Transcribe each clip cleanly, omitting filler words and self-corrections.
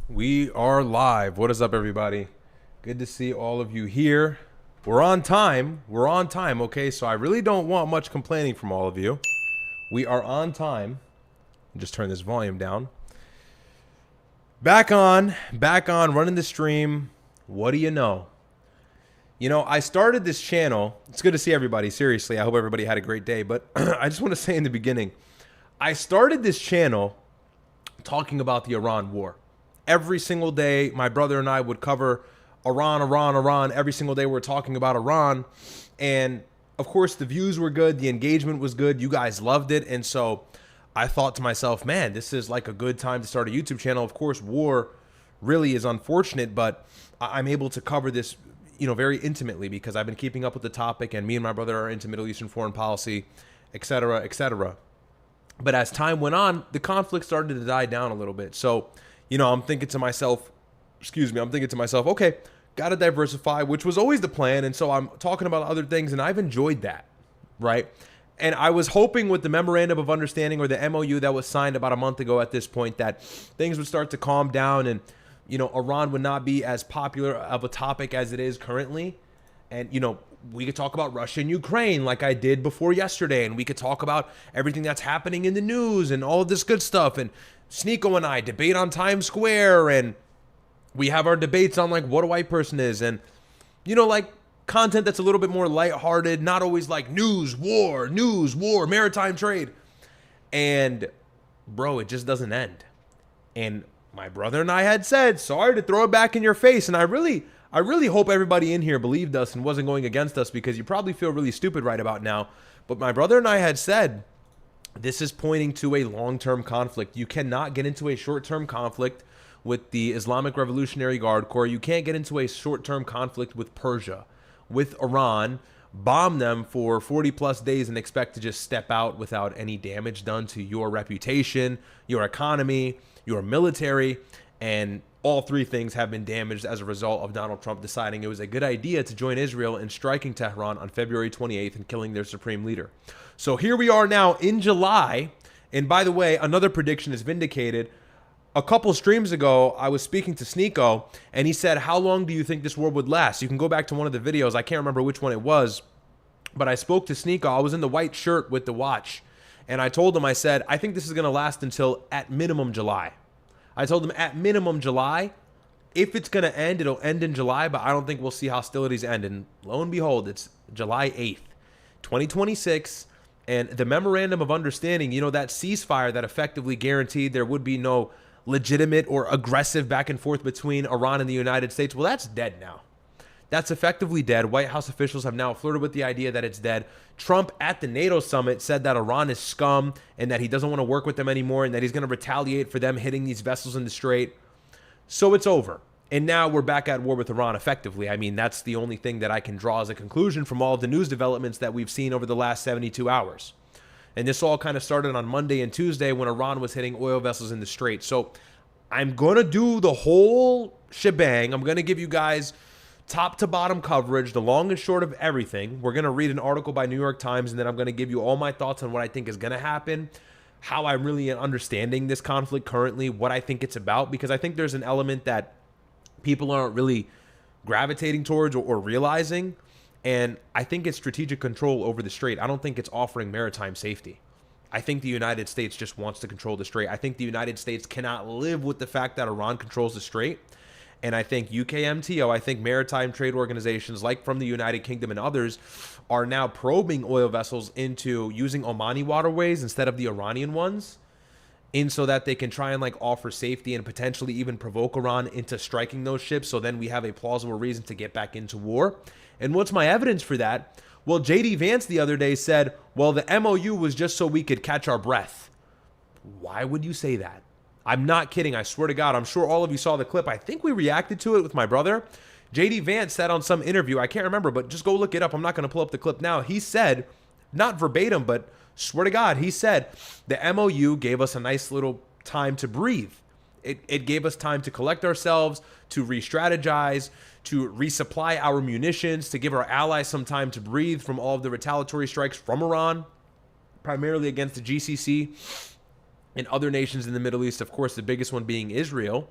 We are live. What is up, everybody? Good to see all of you here. We're on time. Okay? So I really don't want much complaining from all of you. We are on time. Just turn this volume down. Back on, running the stream. What do you know? You know, I started this channel. It's good to see everybody. Seriously, I hope everybody had a great day. But I just want to say in the beginning, I started this channel talking about the Iran war. Every single day, my brother and I would cover Iran. Every single day, we're talking about Iran. And of course, the views were good. The engagement was good. You guys loved it. And so I thought to myself, man, this is like a good time to start a YouTube channel. Of course, war really is unfortunate, but I'm able to cover this, you know, very intimately because I've been keeping up with the topic, and me and my brother are into Middle Eastern foreign policy, etc., etc. But as time went on, the conflict started to die down a little bit. So, you know, I'm thinking to myself, okay, got to diversify, which was always the plan. And so I'm talking about other things, and I've enjoyed that, right? And I was hoping with the memorandum of understanding, or the MOU that was signed about a month ago at this point, that things would start to calm down and, you know, Iran would not be as popular of a topic as it is currently. And, you know, we could talk about Russia and Ukraine like I did before yesterday, and we could talk about everything that's happening in the news and all of this good stuff. And Sneo and I debate on Times Square, and we have our debates on like what a white person is, and, you know, like content that's a little bit more lighthearted, not always like news, war, maritime trade. And bro, it just doesn't end. And my brother and I had said, sorry to throw it back in your face. And I really hope everybody in here believed us and wasn't going against us, because you probably feel really stupid right about now. But my brother and I had said, this is pointing to a long-term conflict. You cannot get into a short-term conflict with the Islamic Revolutionary Guard Corps. You can't get into a short-term conflict with Persia, with Iran, bomb them for 40 plus days and expect to just step out without any damage done to your reputation, your economy, your military. And all three things have been damaged as a result of Donald Trump deciding it was a good idea to join Israel in striking Tehran on February 28th and killing their supreme leader. So here we are now in July. And by the way, another prediction is vindicated. A couple streams ago, I was speaking to Sneo, and he said, how long do you think this war would last? You can go back to one of the videos. I can't remember which one it was, but I spoke to Sneo. I was in the white shirt with the watch, and I told him, I said, I think this is going to last until at minimum July. I told him at minimum July. If it's going to end, it'll end in July, but I don't think we'll see hostilities end. And lo and behold, it's July 8th, 2026. And the memorandum of understanding, you know, that ceasefire that effectively guaranteed there would be no legitimate or aggressive back and forth between Iran and the United States, well, that's dead now. That's effectively dead. White House officials have now flirted with the idea that it's dead. Trump at the NATO summit said that Iran is scum and that he doesn't want to work with them anymore and that he's going to retaliate for them hitting these vessels in the Strait. So it's over. And now we're back at war with Iran effectively. I mean, that's the only thing that I can draw as a conclusion from all of the news developments that we've seen over the last 72 hours. And this all kind of started on Monday and Tuesday when Iran was hitting oil vessels in the Strait. So I'm going to do the whole shebang. I'm going to give you guys top to bottom coverage, the long and short of everything. We're going to read an article by New York Times, and then I'm going to give you all my thoughts on what I think is going to happen, how I'm really understanding this conflict currently, what I think it's about, because I think there's an element that people aren't really gravitating towards or realizing. And I think it's strategic control over the Strait. I don't think it's offering maritime safety. I think the United States just wants to control the Strait. I think the United States cannot live with the fact that Iran controls the Strait. And I think UKMTO, I think maritime trade organizations like from the United Kingdom and others are now probing oil vessels into using Omani waterways instead of the Iranian ones, in so that they can try and like offer safety and potentially even provoke Iran into striking those ships. So then we have a plausible reason to get back into war. And what's my evidence for that? Well, JD Vance the other day said, well, the MOU was just so we could catch our breath. Why would you say that? I'm not kidding. I swear to God. I'm sure all of you saw the clip. I think we reacted to it with my brother. JD Vance said on some interview, I can't remember, but just go look it up. I'm not going to pull up the clip now. He said, not verbatim, but swear to God, he said the MOU gave us a nice little time to breathe. It gave us time to collect ourselves, to re-strategize, to resupply our munitions, to give our allies some time to breathe from all of the retaliatory strikes from Iran, primarily against the GCC and other nations in the Middle East, of course, the biggest one being Israel.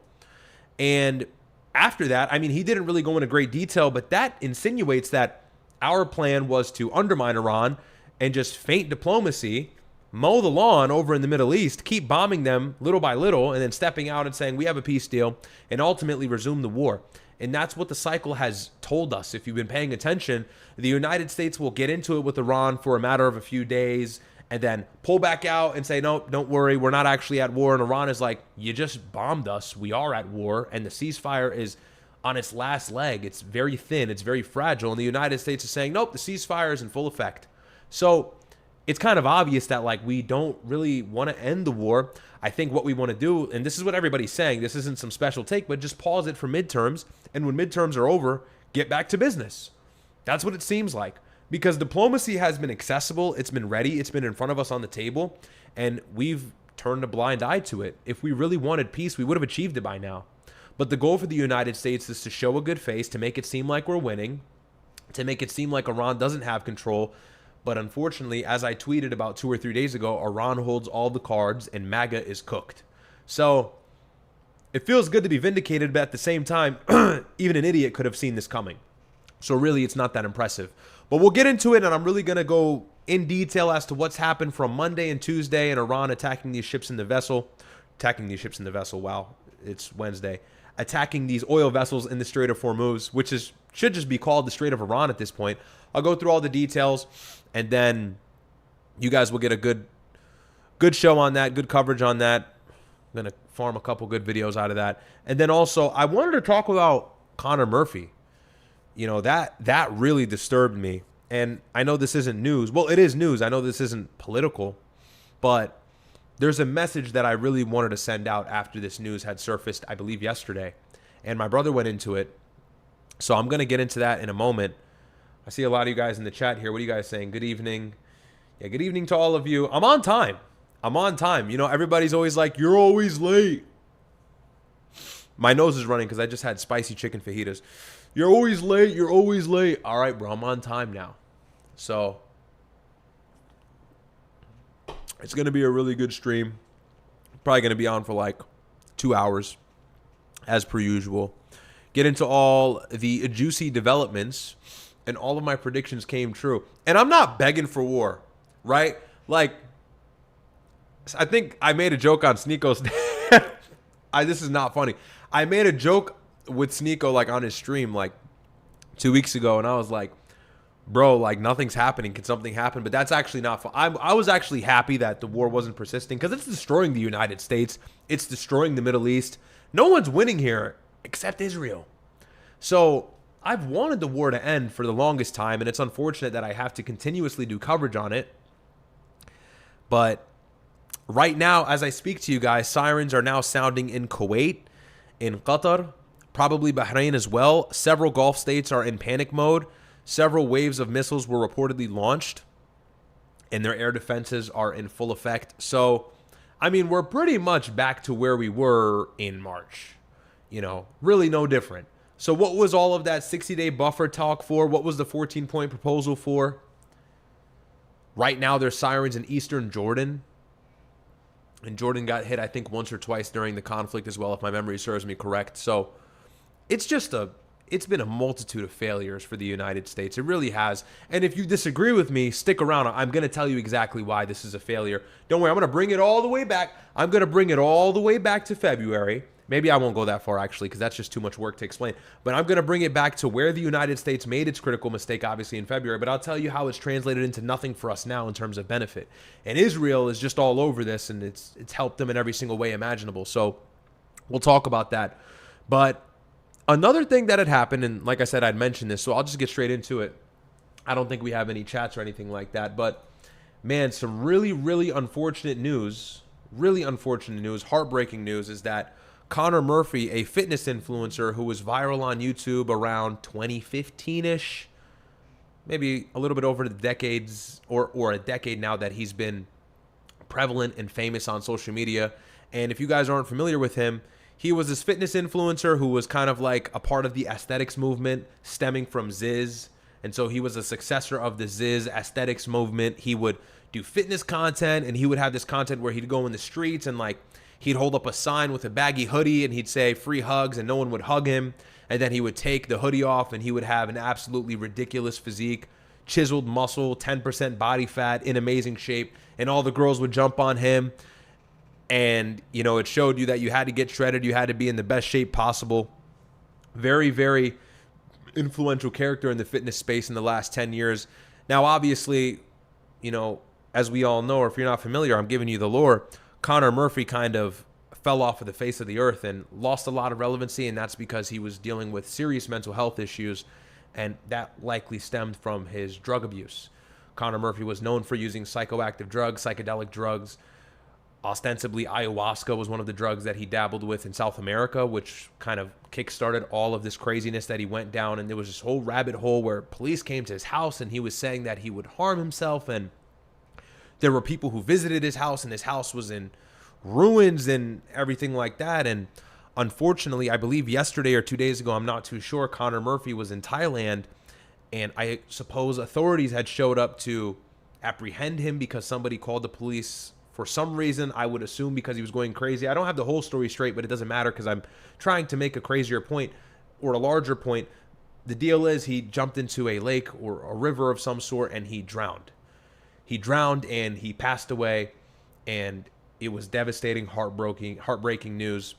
And after that, I mean, he didn't really go into great detail, but that insinuates that our plan was to undermine Iran and just feint diplomacy, mow the lawn over in the Middle East, keep bombing them little by little, and then stepping out and saying, we have a peace deal, and ultimately resume the war. And that's what the cycle has told us. If you've been paying attention, the United States will get into it with Iran for a matter of a few days and then pull back out and say, no, don't worry, we're not actually at war. And Iran is like, you just bombed us. We are at war. And the ceasefire is on its last leg. It's very thin. It's very fragile. And the United States is saying, nope, the ceasefire is in full effect. So it's kind of obvious that, like, we don't really want to end the war. I think what we want to do, and this is what everybody's saying, this isn't some special take, but just pause it for midterms. And when midterms are over, get back to business. That's what it seems like. Because diplomacy has been accessible, it's been ready, it's been in front of us on the table, and we've turned a blind eye to it. If we really wanted peace, we would have achieved it by now. But the goal for the United States is to show a good face, to make it seem like we're winning, to make it seem like Iran doesn't have control. But unfortunately, as I tweeted about 2 or 3 days ago, Iran holds all the cards and MAGA is cooked. So it feels good to be vindicated, but at the same time, even an idiot could have seen this coming. So really, it's not that impressive. But we'll get into it, and I'm really going to go in detail as to what's happened from Monday and Tuesday and Iran attacking these ships in the vessel. Wow, it's Wednesday. Attacking these oil vessels in the Strait of Hormuz, which should just be called the Strait of Iran at this point. I'll go through all the details, and then you guys will get a good show on that, good coverage on that. I'm going to farm a couple good videos out of that. And then also, I wanted to talk about Conor Murphy. You know, that really disturbed me. And I know this isn't news. Well, it is news. I know this isn't political. But there's a message that I really wanted to send out after this news had surfaced, I believe, yesterday. And my brother went into it. So I'm going to get into that in a moment. I see a lot of you guys in the chat here. What are you guys saying? Good evening. Yeah, good evening to all of you. I'm on time. You know, everybody's always like, you're always late. My nose is running because I just had spicy chicken fajitas. You're always late. You're always late. All right, bro. I'm on time now. So it's going to be a really good stream. Probably going to be on for like 2 hours as per usual. Get into all the juicy developments, and all of my predictions came true. And I'm not begging for war, right? Like, I think I made a joke on Sneeko's. This is not funny. I made a joke with Sneo like on his stream like 2 weeks ago, and I was like, bro, like, nothing's happening. Can something happen? But that's actually not fun. I was actually happy that the war wasn't persisting, because it's destroying the United States. It's destroying the Middle East. No one's winning here except Israel. So I've wanted the war to end for the longest time, and it's unfortunate that I have to continuously do coverage on it. But right now, as I speak to you guys, sirens are now sounding in Kuwait, in Qatar, probably Bahrain as well. Several Gulf states are in panic mode. Several waves of missiles were reportedly launched, and their air defenses are in full effect. So, I mean, we're pretty much back to where we were in March. You know, really no different. So what was all of that 60-day buffer talk for? What was the 14-point proposal for? Right now, there's sirens in eastern Jordan. And Jordan got hit, I think, once or twice during the conflict as well, if my memory serves me correct. So it's been a multitude of failures for the United States. It really has. And if you disagree with me, stick around. I'm going to tell you exactly why this is a failure. Don't worry, I'm going to bring it all the way back. I'm going to bring it all the way back to February. Maybe I won't go that far, actually, because that's just too much work to explain. But I'm going to bring it back to where the United States made its critical mistake, obviously, in February. But I'll tell you how it's translated into nothing for us now in terms of benefit. And Israel is just all over this, and it's helped them in every single way imaginable. So we'll talk about that. But another thing that had happened, and like I said, I'd mentioned this, so I'll just get straight into it. I don't think we have any chats or anything like that. But, man, some really, really unfortunate news, heartbreaking news is that Conor Murphy, a fitness influencer who was viral on YouTube around 2015-ish, maybe a little bit over the decades or a decade now that he's been prevalent and famous on social media. And if you guys aren't familiar with him, he was this fitness influencer who was kind of like a part of the aesthetics movement stemming from Ziz. And so he was a successor of the Ziz aesthetics movement. He would do fitness content, and he would have this content where he'd go in the streets and like He'd hold up a sign with a baggy hoodie and he'd say free hugs and no one would hug him. And then he would take the hoodie off and he would have an absolutely ridiculous physique, chiseled muscle, 10% body fat, in amazing shape. And all the girls would jump on him. And, you know, it showed you that you had to get shredded. You had to be in the best shape possible. Very, very influential character in the fitness space in the last 10 years. Now, obviously, you know, as we all know, or if you're not familiar, I'm giving you the lore. Connor Murphy kind of fell off of the face of the earth and lost a lot of relevancy, and that's because he was dealing with serious mental health issues, and that likely stemmed from his drug abuse. Connor Murphy was known for using psychoactive drugs, psychedelic drugs. Ostensibly, ayahuasca was one of the drugs that he dabbled with in South America, which kind of kickstarted all of this craziness that he went down. And there was this whole rabbit hole where police came to his house and he was saying that he would harm himself. And there were people who visited his house and his house was in ruins and everything like that. And unfortunately, I believe yesterday or 2 days ago, I'm not too sure, Connor Murphy was in Thailand. And I suppose authorities had showed up to apprehend him because somebody called the police for some reason. I would assume because he was going crazy. I don't have the whole story straight, but it doesn't matter because I'm trying to make a crazier point or a larger point. The deal is he jumped into a lake or a river of some sort and he drowned. He drowned and he passed away, and it was devastating, heartbreaking news.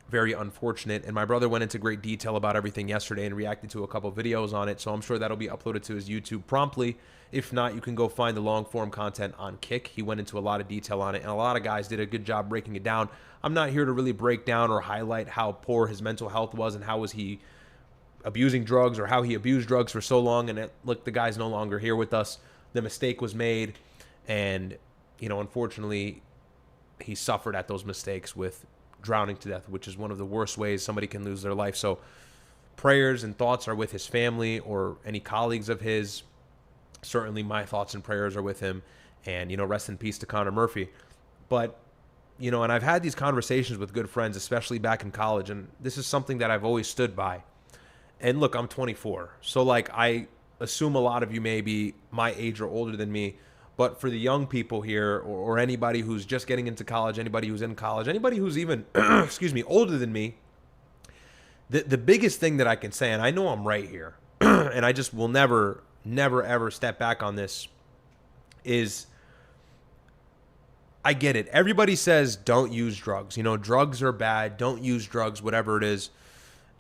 Very unfortunate. And my brother went into great detail about everything yesterday and reacted to a couple videos on it. So I'm sure that'll be uploaded to his YouTube promptly. If not, you can go find the long form content on Kick. He went into a lot of detail on it, and a lot of guys did a good job breaking it down. I'm not here to really break down or highlight how poor his mental health was and how was he abusing drugs or how he abused drugs for so long. And look, the guy's no longer here with us. The mistake was made, and, you know, unfortunately, he suffered at those mistakes with drowning to death, which is one of the worst ways somebody can lose their life. So prayers and thoughts are with his family or any colleagues of his. Certainly my thoughts and prayers are with him, and, you know, rest in peace to Connor Murphy. But, you know, and I've had these conversations with good friends, especially back in college, and this is something that I've always stood by. And look, I'm 24. So, like, I assume a lot of you may be my age or older than me. But for the young people here, or anybody who's just getting into college, anybody who's in college, anybody who's even, excuse me, older than me, the biggest thing that I can say, and I know I'm right here, and I just will never, ever step back on this, is I get it. Everybody says don't use drugs. You know, drugs are bad. Don't use drugs, whatever it is.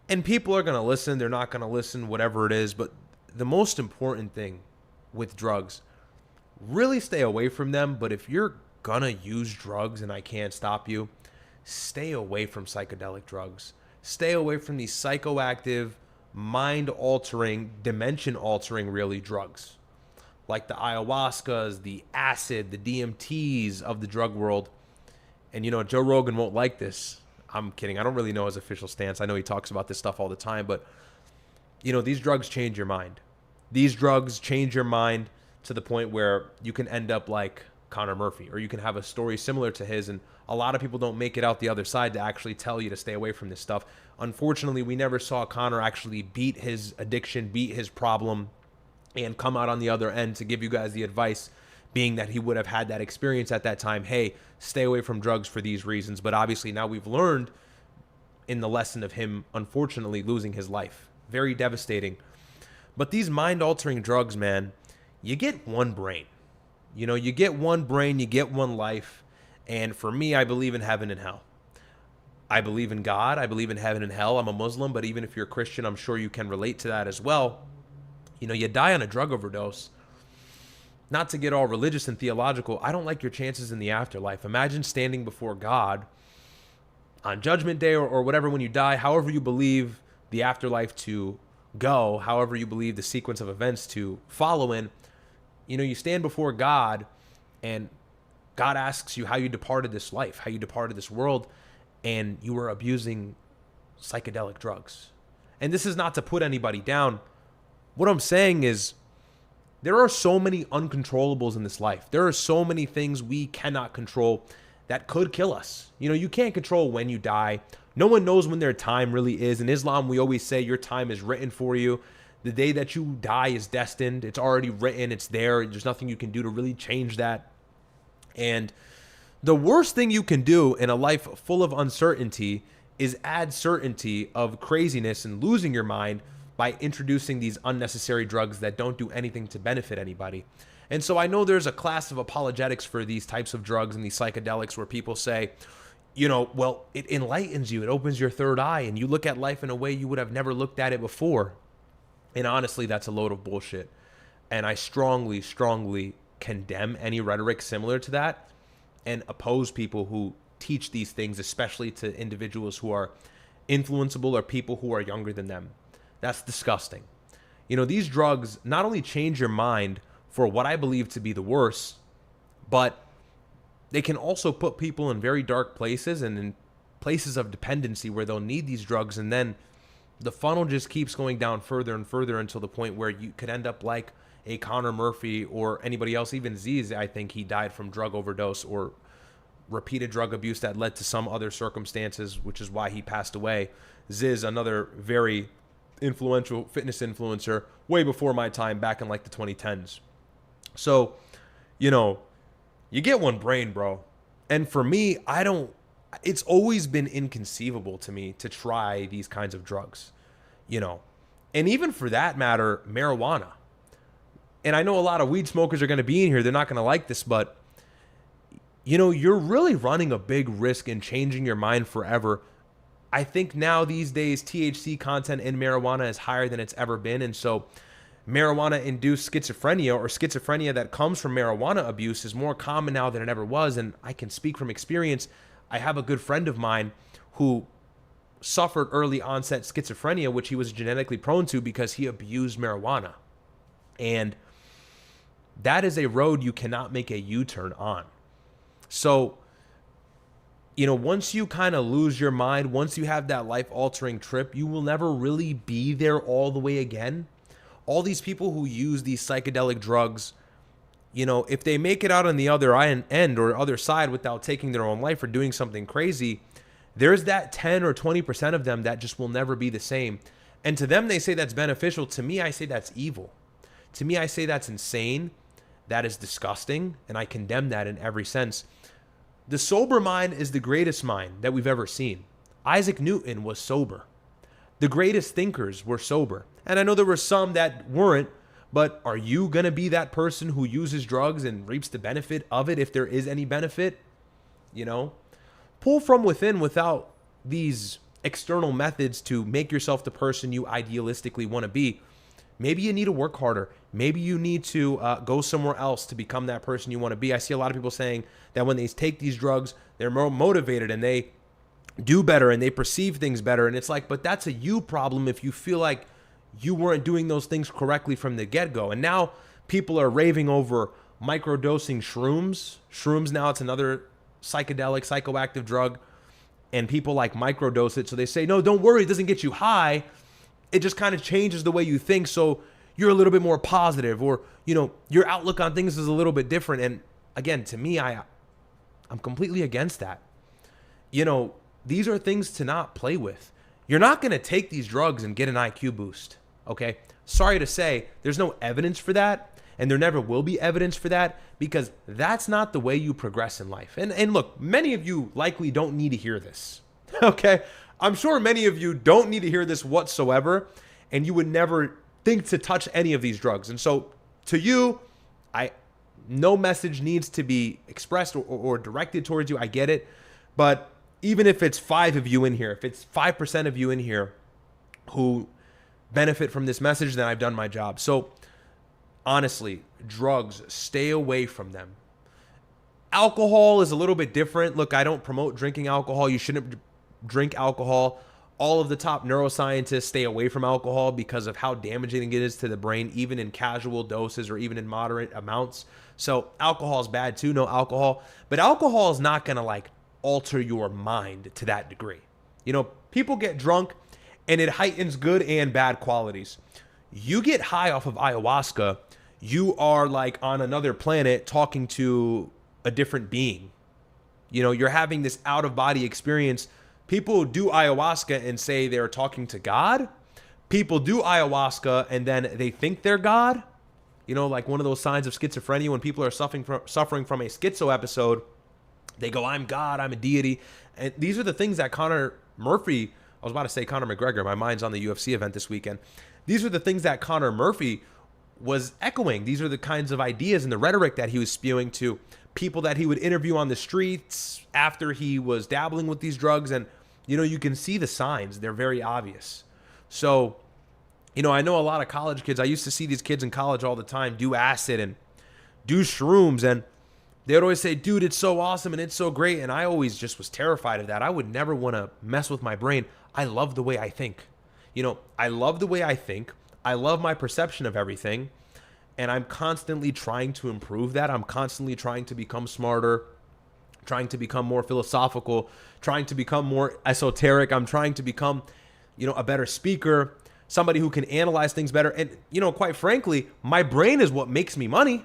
And people are going to listen. They're not going to listen, whatever it is. But the most important thing with drugs, really stay away from them. But if you're going to use drugs and I can't stop you, stay away from psychedelic drugs. Stay away from these psychoactive, mind-altering, dimension-altering, really, drugs. Like the ayahuascas, the acid, the DMTs of the drug world. And, you know, Joe Rogan won't like this. I'm kidding. I don't really know his official stance. I know he talks about this stuff all the time. But, you know, these drugs change your mind. These drugs change your mind to the point where you can end up like Connor Murphy, or you can have a story similar to his, and a lot of people don't make it out the other side to actually tell you to stay away from this stuff. Unfortunately, we never saw Connor actually beat his addiction, beat his problem, and come out on the other end to give you guys the advice, being that he would have had that experience at that time. Hey, stay away from drugs for these reasons. But obviously now we've learned in the lesson of him, unfortunately, losing his life. Very devastating. But these mind-altering drugs, man, you get one brain. You know, you get one brain, you get one life. And for me, I believe in heaven and hell. I believe in God. I believe in heaven and hell. I'm a Muslim, but even if you're a Christian, I'm sure you can relate to that as well. You know, you die on a drug overdose. Not to get all religious and theological, I don't like your chances in the afterlife. Imagine standing before God on Judgment Day or whatever when you die, however you believe the afterlife to go, however you believe the sequence of events to follow in. You know, you stand before God and God asks you how you departed this life, how you departed this world, and you were abusing psychedelic drugs. And this is not to put anybody down. What I'm saying is there are so many uncontrollables in this life. There are so many things we cannot control that could kill us. You know, you can't control when you die. No one knows when their time really is. In Islam, we always say your time is written for you. The day that you die is destined. It's already written. It's there. There's nothing you can do to really change that. And The worst thing you can do in a life full of uncertainty is add certainty of craziness and losing your mind by introducing these unnecessary drugs that don't do anything to benefit anybody. And so I know there's a class of apologetics for these types of drugs and these psychedelics where people say, you know, well, it enlightens you, it opens your third eye, and you look at life in a way you would have never looked at it before. And honestly, that's a load of bullshit. And I strongly, strongly condemn any rhetoric similar to that and oppose people who teach these things, especially to individuals who are influenceable or people who are younger than them. That's disgusting. You know, these drugs not only change your mind for what I believe to be the worst, but they can also put people in very dark places and in places of dependency where they'll need these drugs. And then the funnel just keeps going down further and further until the point where you could end up like a Connor Murphy or anybody else. Even Ziz, I think he died from drug overdose or repeated drug abuse that led to some other circumstances, which is why he passed away. Ziz, another very influential fitness influencer, way before my time, back in like the 2010s. So, you know, you get one brain, bro. And for me, it's always been inconceivable to me to try these kinds of drugs, you know, and even for that matter, marijuana. And I know a lot of weed smokers are going to be in here. They're not going to like this, but you know, you're really running a big risk in changing your mind forever. I think now these days, THC content in marijuana is higher than it's ever been. And so marijuana-induced schizophrenia or schizophrenia that comes from marijuana abuse is more common now than it ever was. And I can speak from experience. I have a good friend of mine who suffered early onset schizophrenia, which he was genetically prone to because he abused marijuana. And that is a road you cannot make a U-turn on. So, you know, once you kind of lose your mind, once you have that life-altering trip, you will never really be there all the way again. All these people who use these psychedelic drugs, you know, if they make it out on the other end or other side without taking their own life or doing something crazy, there's that 10 or 20% of them that just will never be the same. And to them, they say that's beneficial. To me, I say that's evil. To me, I say that's insane. That is disgusting. And I condemn that in every sense. The sober mind is the greatest mind that we've ever seen. Isaac Newton was sober. The greatest thinkers were sober. And I know there were some that weren't, but are you going to be that person who uses drugs and reaps the benefit of it if there is any benefit? You know, pull from within without these external methods to make yourself the person you idealistically want to be. Maybe you need to work harder. Maybe you need to go somewhere else to become that person you want to be. I see a lot of people saying that when they take these drugs, they're more motivated and they do better and they perceive things better. And it's like, but that's a you problem if you feel like you weren't doing those things correctly from the get-go. And now people are raving over microdosing shrooms. Shrooms now, it's another psychedelic, psychoactive drug. And people like microdose it. So they say, no, don't worry, it doesn't get you high. It just kind of changes the way you think. So you're a little bit more positive, or, you know, your outlook on things is a little bit different. And again, to me, I'm completely against that. You know, these are things to not play with. You're not going to take these drugs and get an IQ boost. Okay. Sorry to say, there's no evidence for that. And there never will be evidence for that, because that's not the way you progress in life. And look, many of you likely don't need to hear this. Okay. I'm sure many of you don't need to hear this whatsoever, and you would never think to touch any of these drugs. And so to you, no message needs to be expressed or directed towards you. I get it. But even if it's 5 of you in here, if it's 5% of you in here who benefit from this message, then I've done my job. So honestly, drugs, stay away from them. Alcohol is a little bit different. Look, I don't promote drinking alcohol. You shouldn't drink alcohol. All of the top neuroscientists stay away from alcohol because of how damaging it is to the brain, even in casual doses or even in moderate amounts. So alcohol is bad too, no alcohol. But alcohol is not going to like alter your mind to that degree. You know, people get drunk and it heightens good and bad qualities. You get high off of ayahuasca, you are like on another planet talking to a different being. You know, you're having this out of body experience. People do ayahuasca and say they're talking to God. People do ayahuasca and then they think they're God. You know, like one of those signs of schizophrenia when people are suffering from a schizo episode, They go, I'm God, I'm a deity. And these are the things that Conor Murphy, I was about to say Conor McGregor, my mind's on the UFC event this weekend. These are the things that Conor Murphy was echoing. These are the kinds of ideas and the rhetoric that he was spewing to people that he would interview on the streets after he was dabbling with these drugs. And, you know, you can see the signs. They're very obvious. So, you know, I know a lot of college kids. I used to see these kids in college all the time do acid and do shrooms. And they would always say, dude, it's so awesome and it's so great. And I always just was terrified of that. I would never want to mess with my brain. I love the way I think. You know, I love the way I think. I love my perception of everything. And I'm constantly trying to improve that. I'm constantly trying to become smarter, trying to become more philosophical, trying to become more esoteric. I'm trying to become, you know, a better speaker, somebody who can analyze things better. And, you know, quite frankly, my brain is what makes me money.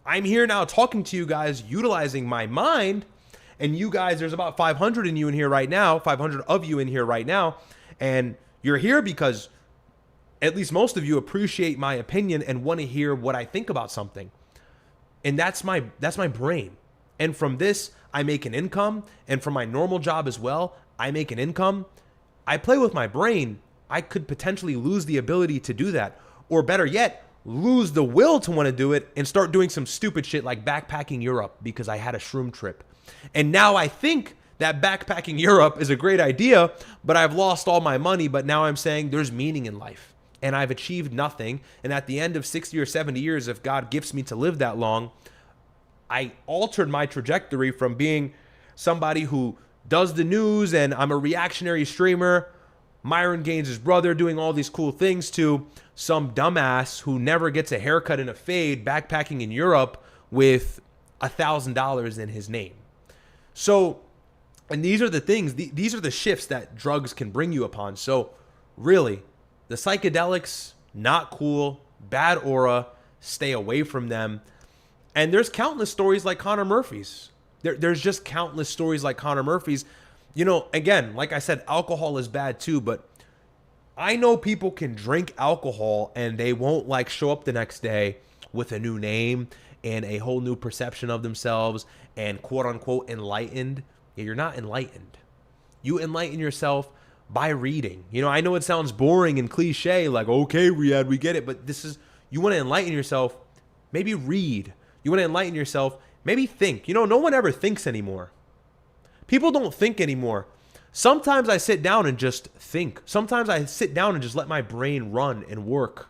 I'm here now talking to you guys, utilizing my mind. And you guys, there's about 500 in you in here right now, 500 of you in here right now. And you're here because at least most of you appreciate my opinion and want to hear what I think about something. And that's my brain. And from this, I make an income. And from my normal job as well, I make an income. I play with my brain. I could potentially lose the ability to do that. Or better yet, lose the will to want to do it and start doing some stupid shit like backpacking Europe because I had a shroom trip. And now I think that backpacking Europe is a great idea, but I've lost all my money. But now I'm saying there's meaning in life. And I've achieved nothing. And at the end of 60 or 70 years, if God gifts me to live that long, I altered my trajectory from being somebody who does the news and I'm a reactionary streamer, Myron Gaines' his brother, doing all these cool things, to some dumbass who never gets a haircut and a fade backpacking in Europe with $1,000 in his name. So, and these are the things, these are the shifts that drugs can bring you upon. So really, the psychedelics, not cool, bad aura, stay away from them. And there's countless stories like Conor Murphy's. There's just countless stories like Conor Murphy's. You know, again, like I said, alcohol is bad too, but I know people can drink alcohol and they won't like show up the next day with a new name and a whole new perception of themselves and quote unquote enlightened. Yeah, you're not enlightened. You enlighten yourself by reading. You know, I know it sounds boring and cliche, like, okay, Ryad, we get it, but this is, you want to enlighten yourself, maybe read. You want to enlighten yourself, maybe think. You know, no one ever thinks anymore. People don't think anymore. Sometimes I sit down and just think. Sometimes I sit down and just let my brain run and work.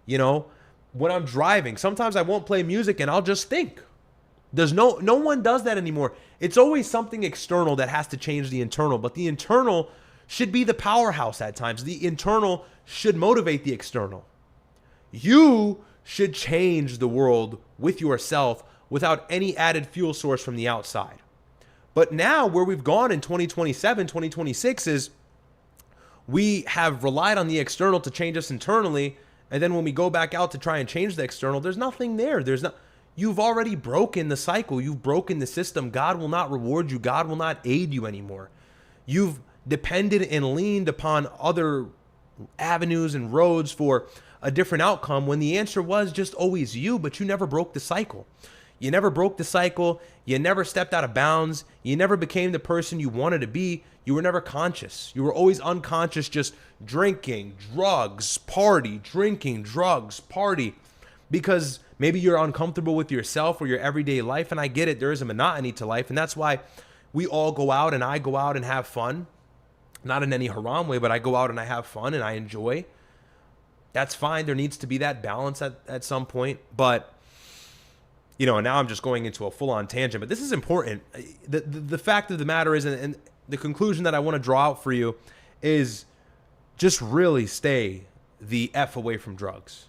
You know, when I'm driving, sometimes I won't play music and I'll just think. There's no one does that anymore. It's always something external that has to change the internal, but the internal should be the powerhouse at times. The internal should motivate the external. You should change the world with yourself without any added fuel source from the outside. But now where we've gone in 2027, 2026 is we have relied on the external to change us internally. And then when we go back out to try and change the external, there's nothing there. You've already broken the cycle. You've broken the system. God will not reward you. God will not aid you anymore. You've depended and leaned upon other avenues and roads for a different outcome when the answer was just always you, but you never broke the cycle. You never broke the cycle. You never stepped out of bounds. You never became the person you wanted to be. You were never conscious. You were always unconscious, just drinking, drugs, party, drinking, drugs, party, because maybe you're uncomfortable with yourself or your everyday life. And I get it. There is a monotony to life. And that's why we all go out and I go out and have fun. Not in any haram way, but I go out and I have fun and I enjoy. That's fine. There needs to be that balance at some point. But, you know, now I'm just going into a full-on tangent. But this is important. The fact of the matter is, and the conclusion that I want to draw out for you is just really stay the F away from drugs.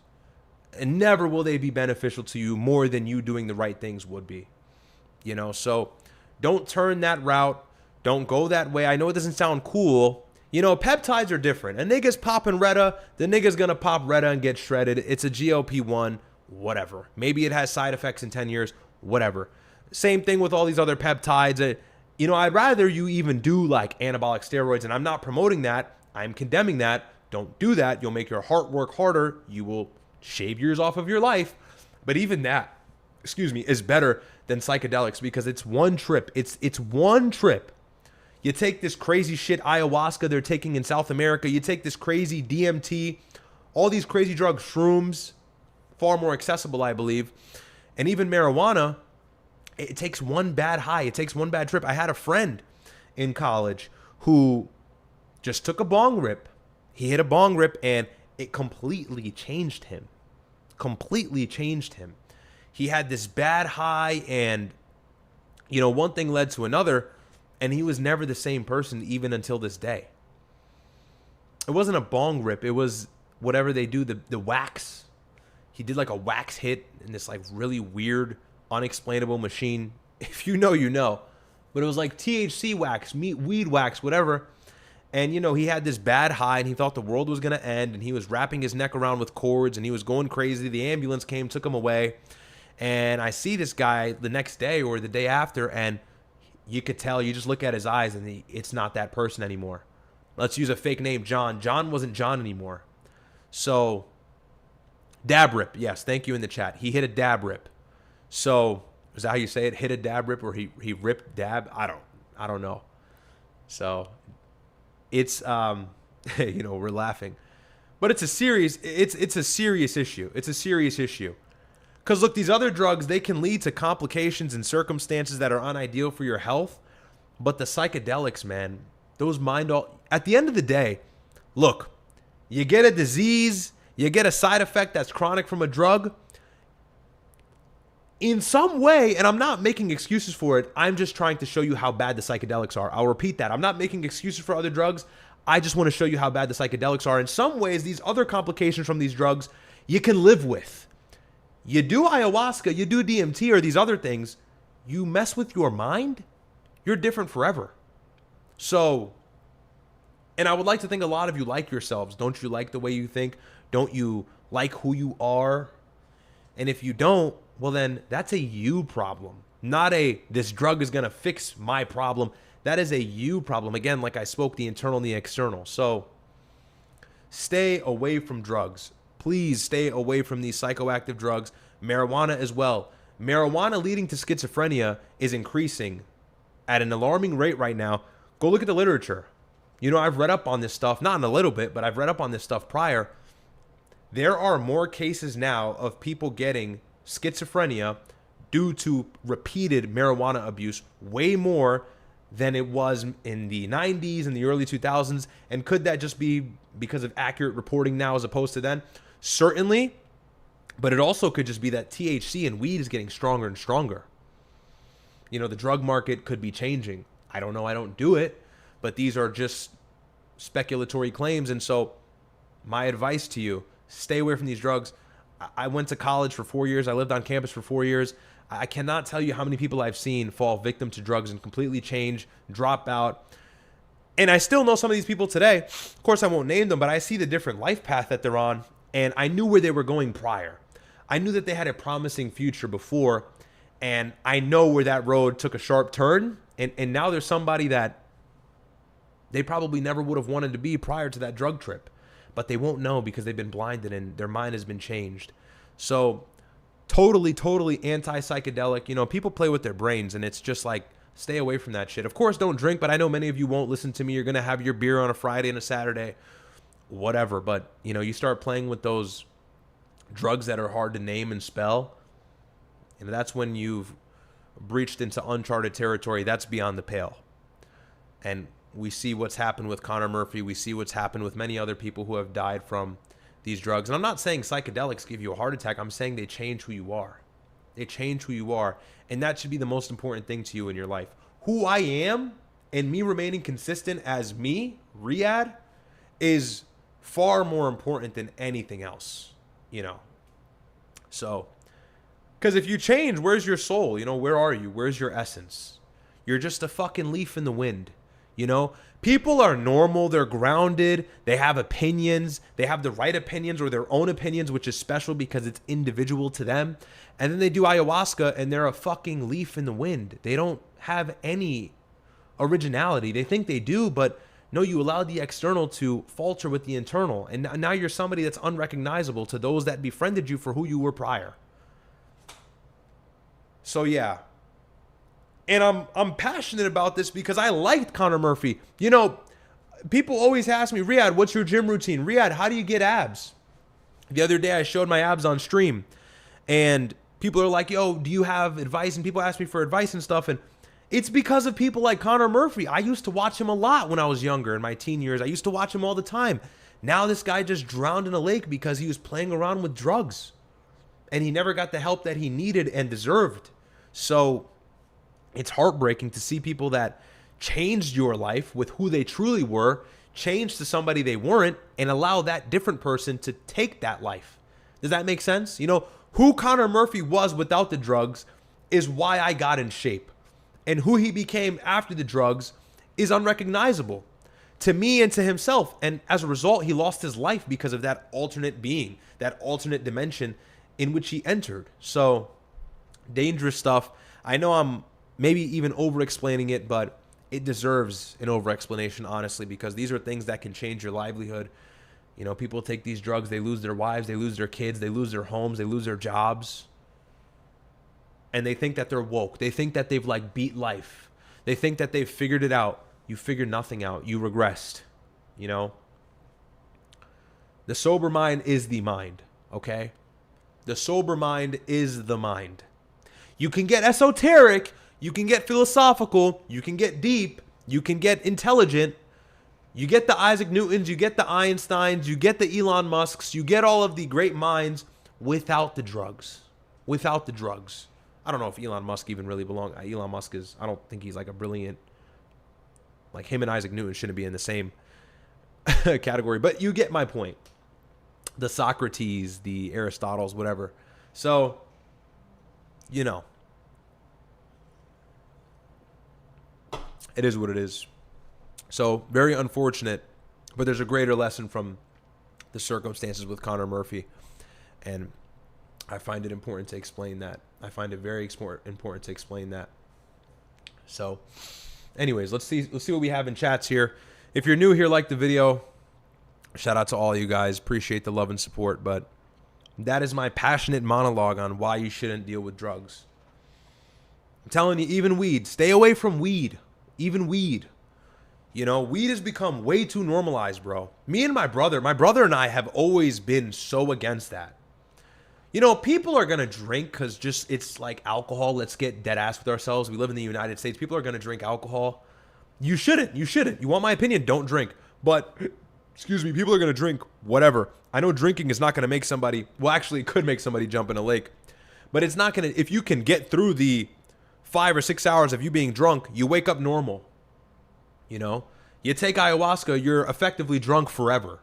And never will they be beneficial to you more than you doing the right things would be. You know, so don't turn that route. Don't go that way. I know it doesn't sound cool. You know, peptides are different. A nigga's popping Retta, the nigga's gonna pop Retta and get shredded. It's a GLP-1, whatever. Maybe it has side effects in 10 years, whatever. Same thing with all these other peptides. You know, I'd rather you even do like anabolic steroids, and I'm not promoting that. I'm condemning that. Don't do that. You'll make your heart work harder. You will shave years off of your life. But even that, is better than psychedelics because it's one trip. It's one trip. You take this crazy shit ayahuasca they're taking in South America. You take this crazy DMT, all these crazy drugs, shrooms, far more accessible, I believe. And even marijuana, it takes one bad high. It takes one bad trip. I had a friend in college who just took a bong rip. He hit a bong rip and it completely changed him. Completely changed him. He had this bad high and, one thing led to another. And he was never the same person even until this day. It wasn't a bong rip. It was whatever they do, the wax. He did like a wax hit in this like really weird, unexplainable machine. If you know, you know. But it was like THC wax, weed wax, whatever. And, he had this bad high and he thought the world was going to end. And he was wrapping his neck around with cords and he was going crazy. The ambulance came, took him away. And I see this guy the next day or the day after and you could tell, you just look at his eyes and it's not that person anymore. Let's use a fake name, John. John wasn't John anymore. So, dab rip. Yes, thank you in the chat. He hit a dab rip. So, is that how you say it? Hit a dab rip or he ripped dab? I don't know. So, it's, we're laughing. But it's a serious issue. It's a serious issue. Because look, these other drugs, they can lead to complications and circumstances that are unideal for your health. But the psychedelics, man, those at the end of the day, look, you get a disease, you get a side effect that's chronic from a drug. In some way, and I'm not making excuses for it, I'm just trying to show you how bad the psychedelics are. I'll repeat that. I'm not making excuses for other drugs. I just want to show you how bad the psychedelics are. In some ways, these other complications from these drugs, you can live with. You do ayahuasca, you do DMT or these other things, you mess with your mind, you're different forever. So, and I would like to think a lot of you like yourselves. Don't you like the way you think? Don't you like who you are? And if you don't, well then that's a you problem. Not this drug is going to fix my problem. That is a you problem. Again, like I spoke, the internal and the external. So, stay away from drugs. Please stay away from these psychoactive drugs. Marijuana as well. Marijuana leading to schizophrenia is increasing at an alarming rate right now. Go look at the literature. I've read up on this stuff, not in a little bit, but I've read up on this stuff prior. There are more cases now of people getting schizophrenia due to repeated marijuana abuse, way more than it was in the 90s and the early 2000s. And could that just be because of accurate reporting now as opposed to then? Certainly, but it also could just be that THC in weed is getting stronger and stronger. The drug market could be changing. I don't know. I don't do it, but these are just speculatory claims. And so my advice to you, stay away from these drugs. I went to college for 4 years. I lived on campus for 4 years. I cannot tell you how many people I've seen fall victim to drugs and completely change, drop out. And I still know some of these people today. Of course, I won't name them, but I see the different life path that they're on. And I knew where they were going prior. I knew that they had a promising future before. And I know where that road took a sharp turn. And now there's somebody that they probably never would have wanted to be prior to that drug trip. But they won't know because they've been blinded and their mind has been changed. So totally anti-psychedelic. People play with their brains and it's just like, stay away from that shit. Of course, don't drink, but I know many of you won't listen to me. You're going to have your beer on a Friday and a Saturday. Whatever, but you start playing with those drugs that are hard to name and spell, that's when you've breached into uncharted territory. That's beyond the pale. And we see what's happened with Connor Murphy. We see what's happened with many other people who have died from these drugs. And I'm not saying psychedelics give you a heart attack. I'm saying they change who you are. They change who you are, and that should be the most important thing to you in your life. Who I am and me remaining consistent as me, Ryad, is far more important than anything else, So, because if you change, where's your soul? Where are you? Where's your essence? You're just a fucking leaf in the wind, People are normal. They're grounded. They have opinions. They have the right opinions or their own opinions, which is special because it's individual to them. And then they do ayahuasca and they're a fucking leaf in the wind. They don't have any originality. They think they do, but no, you allowed the external to falter with the internal. And now you're somebody that's unrecognizable to those that befriended you for who you were prior. So yeah, And I'm passionate about this because I liked Connor Murphy. You know, people always ask me, Ryad, what's your gym routine? Ryad, how do you get abs? The other day I showed my abs on stream, and people are like, yo, do you have advice? And people ask me for advice and stuff. And it's because of people like Connor Murphy. I used to watch him a lot when I was younger in my teen years. I used to watch him all the time. Now this guy just drowned in a lake because he was playing around with drugs. And he never got the help that he needed and deserved. So it's heartbreaking to see people that changed your life with who they truly were, change to somebody they weren't, and allow that different person to take that life. Does that make sense? You know, who Connor Murphy was without the drugs is why I got in shape. And who he became after the drugs is unrecognizable to me and to himself. And as a result, he lost his life because of that alternate being, that alternate dimension in which he entered. So dangerous stuff. I know I'm maybe even over-explaining it, but it deserves an over-explanation, honestly, because these are things that can change your livelihood. You know, people take these drugs, they lose their wives, they lose their kids, they lose their homes, they lose their jobs. And they think that they're woke. They think that they've like beat life. They think that they've figured it out. You figured nothing out. You regressed, you know? The sober mind is the mind, okay? The sober mind is the mind. You can get esoteric, you can get philosophical, you can get deep, you can get intelligent. You get the Isaac Newtons, you get the Einsteins, you get the Elon Musks, you get all of the great minds without the drugs. Without the drugs. I don't know if Elon Musk even really belongs. Elon Musk is, I don't think he's like a brilliant, like him and Isaac Newton shouldn't be in the same category. But you get my point. The Socrates, the Aristotles, whatever. So, you know, it is what it is. So, very unfortunate, but there's a greater lesson from the circumstances with Connor Murphy. And I find it important to explain that. I find it very important to explain that. So, anyways, let's see what we have in chats here. If you're new here, like the video. Shout out to all you guys. Appreciate the love and support. But that is my passionate monologue on why you shouldn't deal with drugs. I'm telling you, even weed. Stay away from weed. Even weed. You know, weed has become way too normalized, bro. Me and my brother and I have always been so against that. You know, people are going to drink because just it's like alcohol. Let's get dead ass with ourselves. We live in the United States. People are going to drink alcohol. You shouldn't. You shouldn't. You want my opinion? Don't drink. But, excuse me, people are going to drink whatever. I know drinking is not going to make somebody, well, actually, it could make somebody jump in a lake. But it's not going to, if you can get through the 5 or 6 hours of you being drunk, you wake up normal. You know, you take ayahuasca, you're effectively drunk forever.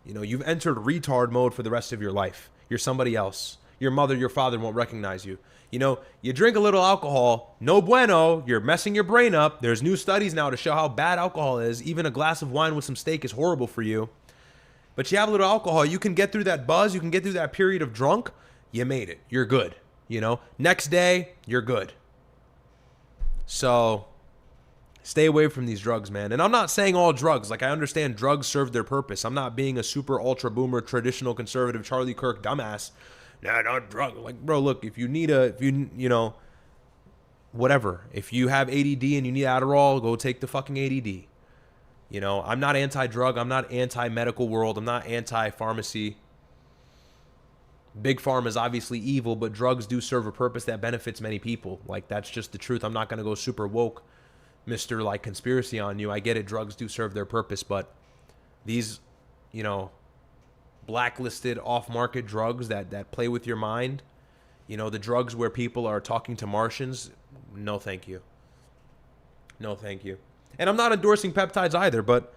You know, you've entered retard mode for the rest of your life. You're somebody else. Your mother, your father won't recognize you. You know, you drink a little alcohol, no bueno, you're messing your brain up. There's new studies now to show how bad alcohol is. Even a glass of wine with some steak is horrible for you. But you have a little alcohol, you can get through that buzz, you can get through that period of drunk, you made it. You're good. You know, next day, you're good. So stay away from these drugs, man. And I'm not saying all drugs. Like, I understand drugs serve their purpose. I'm not being a super ultra boomer, traditional conservative Charlie Kirk dumbass. Nah, not drug. Like, bro, look, if you need you know, whatever. If you have ADD and you need Adderall, go take the fucking ADD. You know, I'm not anti-drug. I'm not anti-medical world. I'm not anti-pharmacy. Big Pharma is obviously evil, but drugs do serve a purpose that benefits many people. Like, that's just the truth. I'm not going to go super woke, Mr. like conspiracy on you. I get it. Drugs do serve their purpose, but these, you know, blacklisted off-market drugs that play with your mind, you know, the drugs where people are talking to Martians, no thank you. No thank you. And I'm not endorsing peptides either, but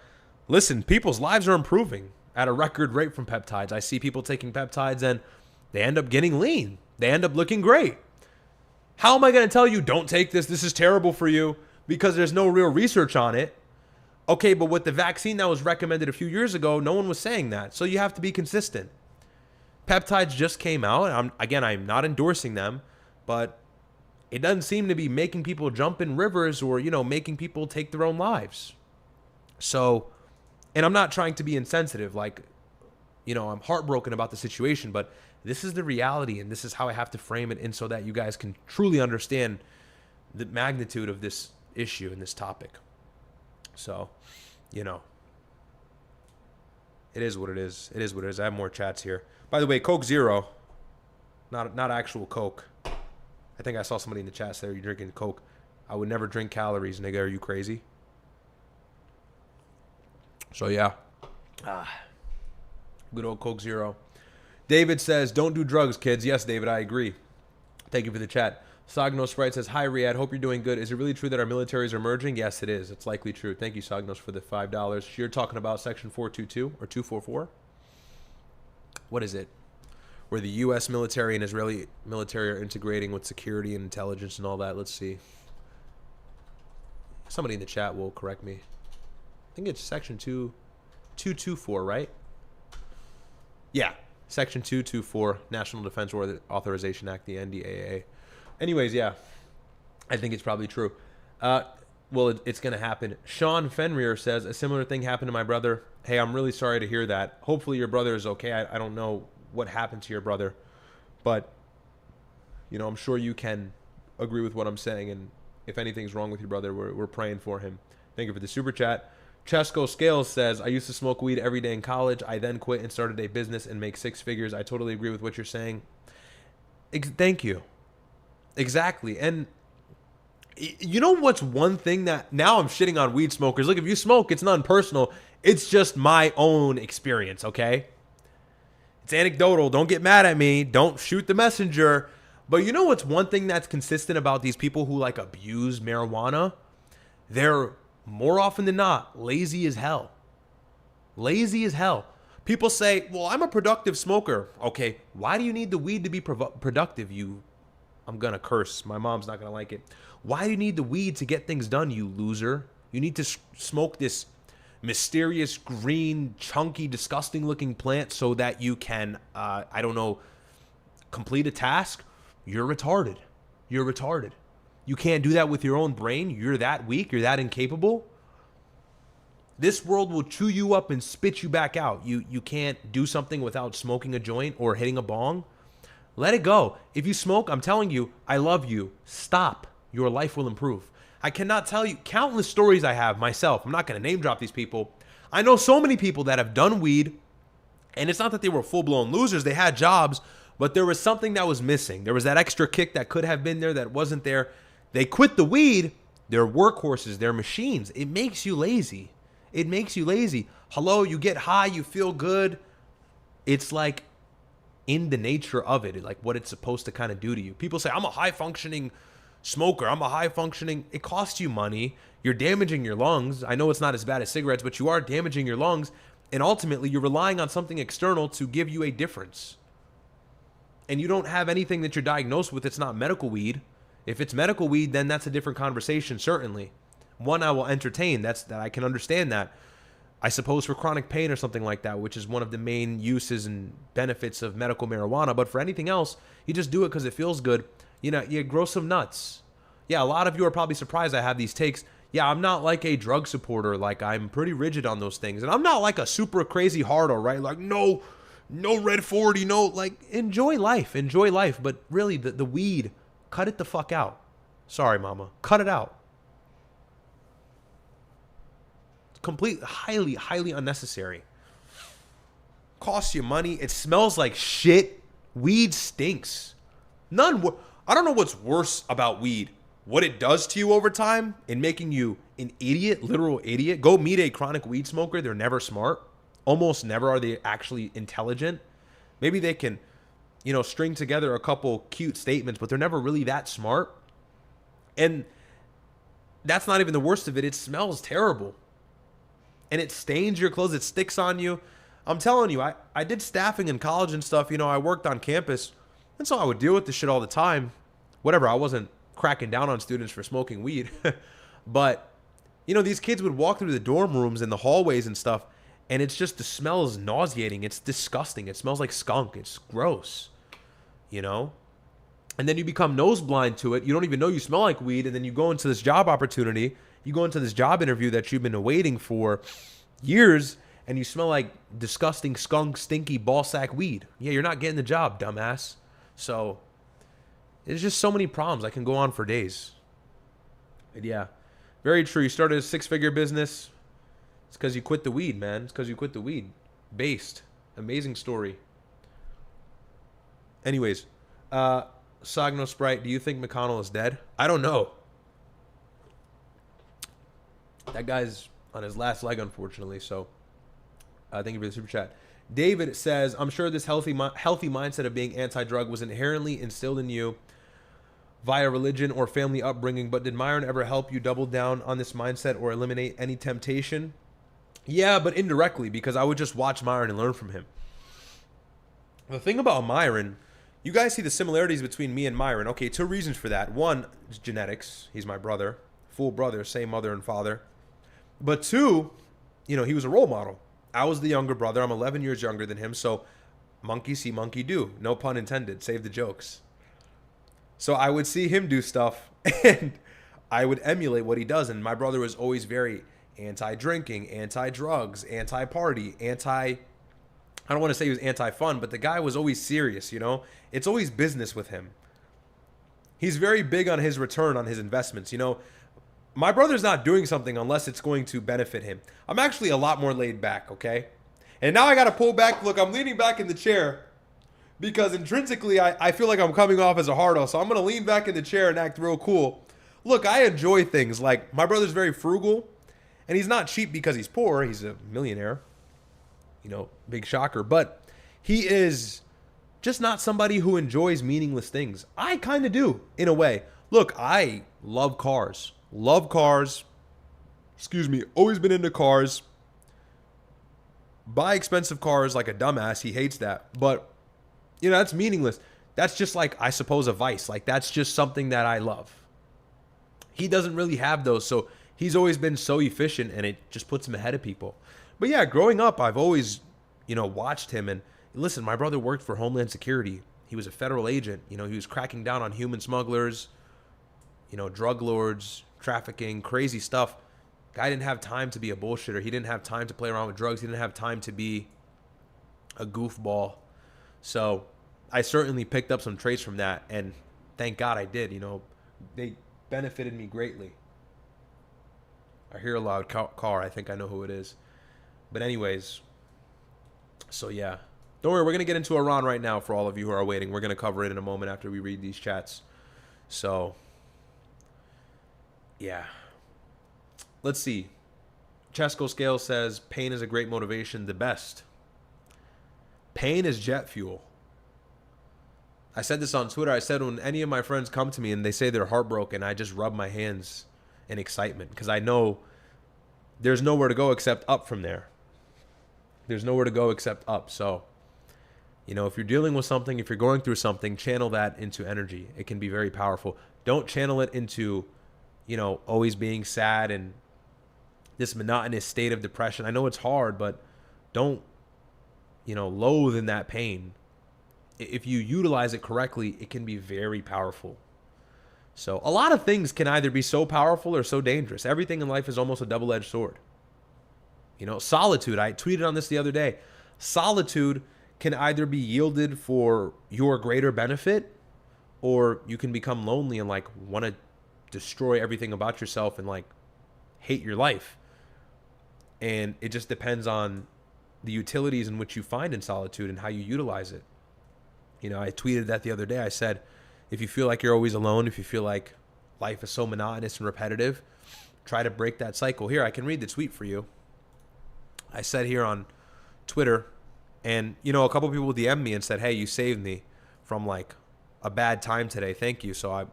listen, people's lives are improving at a record rate from peptides. I see people taking peptides and they end up getting lean. They end up looking great. How am I going to tell you, don't take this, this is terrible for you, because there's no real research on it? Okay, but with the vaccine that was recommended a few years ago, no one was saying that. So you have to be consistent. Peptides just came out. I'm not endorsing them, but it doesn't seem to be making people jump in rivers or, you know, making people take their own lives. So, and I'm not trying to be insensitive. Like, you know, I'm heartbroken about the situation, but this is the reality and this is how I have to frame it in so that you guys can truly understand the magnitude of this issue and this topic. So, you know, it is what it is. It is what it is. I have more chats here. By the way, Coke Zero, not actual Coke. I think I saw somebody in the chat say, "Are you drinking Coke?" I would never drink calories, nigga. Are you crazy? So yeah, good old Coke Zero. David says, "Don't do drugs, kids." Yes, David, I agree. Thank you for the chat. Sagnos Sprite says, "Hi, Ryad. Hope you're doing good. Is it really true that our militaries are merging?" Yes, it is. It's likely true. Thank you, Sagnos, for the $5. You're talking about Section 422 or 244? What is it? Where the U.S. military and Israeli military are integrating with security and intelligence and all that. Let's see. Somebody in the chat will correct me. I think it's Section 224, right? Yeah. Section 224, National Defense Authorization Act, the NDAA. Anyways, yeah, I think it's probably true. Well, it's going to happen. Sean Fenrir says, "A similar thing happened to my brother. Hey, I'm really sorry to hear that. Hopefully your brother is okay. I don't know what happened to your brother, but, you know, I'm sure you can agree with what I'm saying. And if anything's wrong with your brother, we're praying for him." Thank you for the super chat. Chesco Scales says, "I used to smoke weed every day in college. I then quit and started a business and make 6 figures. I totally agree with what you're saying." Thank you. Exactly. And you know what's one thing that now I'm shitting on weed smokers? Look, if you smoke, it's not personal. It's just my own experience, okay? It's anecdotal. Don't get mad at me. Don't shoot the messenger. But you know what's one thing that's consistent about these people who like abuse marijuana? They're more often than not lazy as hell. Lazy as hell. People say, "Well, I'm a productive smoker." Okay, why do you need the weed to be productive? I'm going to curse. My mom's not going to like it. Why do you need the weed to get things done, you loser? You need to smoke this mysterious, green, chunky, disgusting-looking plant so that you can, I don't know, complete a task? You're retarded. You're retarded. You can't do that with your own brain? You're that weak? You're that incapable? This world will chew you up and spit you back out. You can't do something without smoking a joint or hitting a bong? Let it go. If you smoke, I'm telling you, I love you. Stop. Your life will improve. I cannot tell you countless stories I have myself. I'm not going to name drop these people. I know so many people that have done weed, and it's not that they were full-blown losers. They had jobs, but there was something that was missing. There was that extra kick that could have been there that wasn't there. They quit the weed. They're workhorses. They're machines. It makes you lazy. It makes you lazy. Hello, you get high, you feel good. It's like in the nature of it, like what it's supposed to kind of do to you. People say, "I'm a high-functioning smoker. I'm a high-functioning..." It costs you money. You're damaging your lungs. I know it's not as bad as cigarettes, but you are damaging your lungs. And ultimately, you're relying on something external to give you a difference. And you don't have anything that you're diagnosed with. It's not medical weed. If it's medical weed, then that's a different conversation, certainly. One I will entertain. That I can understand that. I suppose for chronic pain or something like that, which is one of the main uses and benefits of medical marijuana. But for anything else, you just do it because it feels good. You know, you grow some nuts. Yeah, a lot of you are probably surprised I have these takes. Yeah, I'm not like a drug supporter. Like, I'm pretty rigid on those things. And I'm not like a super crazy hardo, right? Like, no Red 40, no. Like, enjoy life. Enjoy life. But really, the weed, cut it the fuck out. Sorry, mama. Cut it out. Highly unnecessary. Costs you money. It smells like shit. Weed stinks. I don't know what's worse about weed. What it does to you over time in making you an idiot, literal idiot. Go meet a chronic weed smoker. They're never smart. Almost never are they actually intelligent. Maybe they can, string together a couple cute statements, but they're never really that smart. And that's not even the worst of it. It smells terrible. And it stains your clothes. It sticks on you. I'm telling you, I did staffing in college and stuff. I worked on campus. And so I would deal with this shit all the time. Whatever, I wasn't cracking down on students for smoking weed. But, these kids would walk through the dorm rooms and the hallways and stuff. And it's just, the smell is nauseating. It's disgusting. It smells like skunk. It's gross. And then you become nose blind to it. You don't even know you smell like weed. And then you go into this job opportunity. You go into this job interview that you've been awaiting for years, and you smell like disgusting, skunk, stinky ballsack weed. Yeah, you're not getting the job, dumbass. So there's just so many problems. I can go on for days. Yeah, very true. You started a 6-figure business. It's because you quit the weed, man. It's because you quit the weed. Based. Amazing story. Anyways, Sagno Sprite, do you think McConnell is dead? I don't know. That guy's on his last leg, unfortunately. So, thank you for the super chat. David says, I'm sure this healthy mindset of being anti-drug was inherently instilled in you via religion or family upbringing, but did Myron ever help you double down on this mindset or eliminate any temptation? Yeah, but indirectly, because I would just watch Myron and learn from him. The thing about Myron, you guys see the similarities between me and Myron. Okay, 2 reasons for that. 1 is genetics. He's my brother. Full brother, same mother and father. But 2, he was a role model. I was the younger brother. I'm 11 years younger than him. So monkey see, monkey do. No pun intended. Save the jokes. So I would see him do stuff and I would emulate what he does. And my brother was always very anti-drinking, anti-drugs, anti-party, I don't want to say he was anti-fun, but the guy was always serious, It's always business with him. He's very big on his return on his investments, My brother's not doing something unless it's going to benefit him. I'm actually a lot more laid back, okay? And now I got to pull back. Look, I'm leaning back in the chair because intrinsically I feel like I'm coming off as a hardo, so I'm going to lean back in the chair and act real cool. Look, I enjoy things. Like, my brother's very frugal, and he's not cheap because he's poor. He's a millionaire. Big shocker. But he is just not somebody who enjoys meaningless things. I kind of do, in a way. Look, I love cars. Always been into cars. Buy expensive cars like a dumbass. He hates that. But, that's meaningless. That's just like, I suppose, a vice. Like, that's just something that I love. He doesn't really have those. So he's always been so efficient, and it just puts him ahead of people. But yeah, growing up, I've always, watched him. And listen, my brother worked for Homeland Security. He was a federal agent. He was cracking down on human smugglers, drug lords, trafficking, crazy stuff. Guy didn't have time to be a bullshitter. He didn't have time to play around with drugs. He didn't have time to be a goofball. So I certainly picked up some traits from that. And thank God I did. They benefited me greatly. I hear a loud car. I think I know who it is. But anyways, so yeah. Don't worry, we're going to get into Iran right now for all of you who are waiting. We're going to cover it in a moment after we read these chats. So, yeah. Let's see. Chesco Scale says, pain is a great motivation, the best. Pain is jet fuel. I said this on Twitter. I said when any of my friends come to me and they say they're heartbroken, I just rub my hands in excitement because I know there's nowhere to go except up from there. There's nowhere to go except up. So, if you're dealing with something, if you're going through something, channel that into energy. It can be very powerful. Don't channel it into, always being sad and this monotonous state of depression. I know it's hard, but don't, loathe in that pain. If you utilize it correctly, it can be very powerful. So a lot of things can either be so powerful or so dangerous. Everything in life is almost a double-edged sword. Solitude, I tweeted on this the other day. Solitude can either be yielded for your greater benefit, or you can become lonely and want to destroy everything about yourself and hate your life. And it just depends on the utilities in which you find in solitude and how you utilize it. I tweeted that the other day. I said, if you feel like you're always alone, if you feel like life is so monotonous and repetitive, try to break that cycle. Here, I can read the tweet for you. I said here on Twitter, and, a couple people DM'd me and said, hey, you saved me from a bad time today. Thank you. So I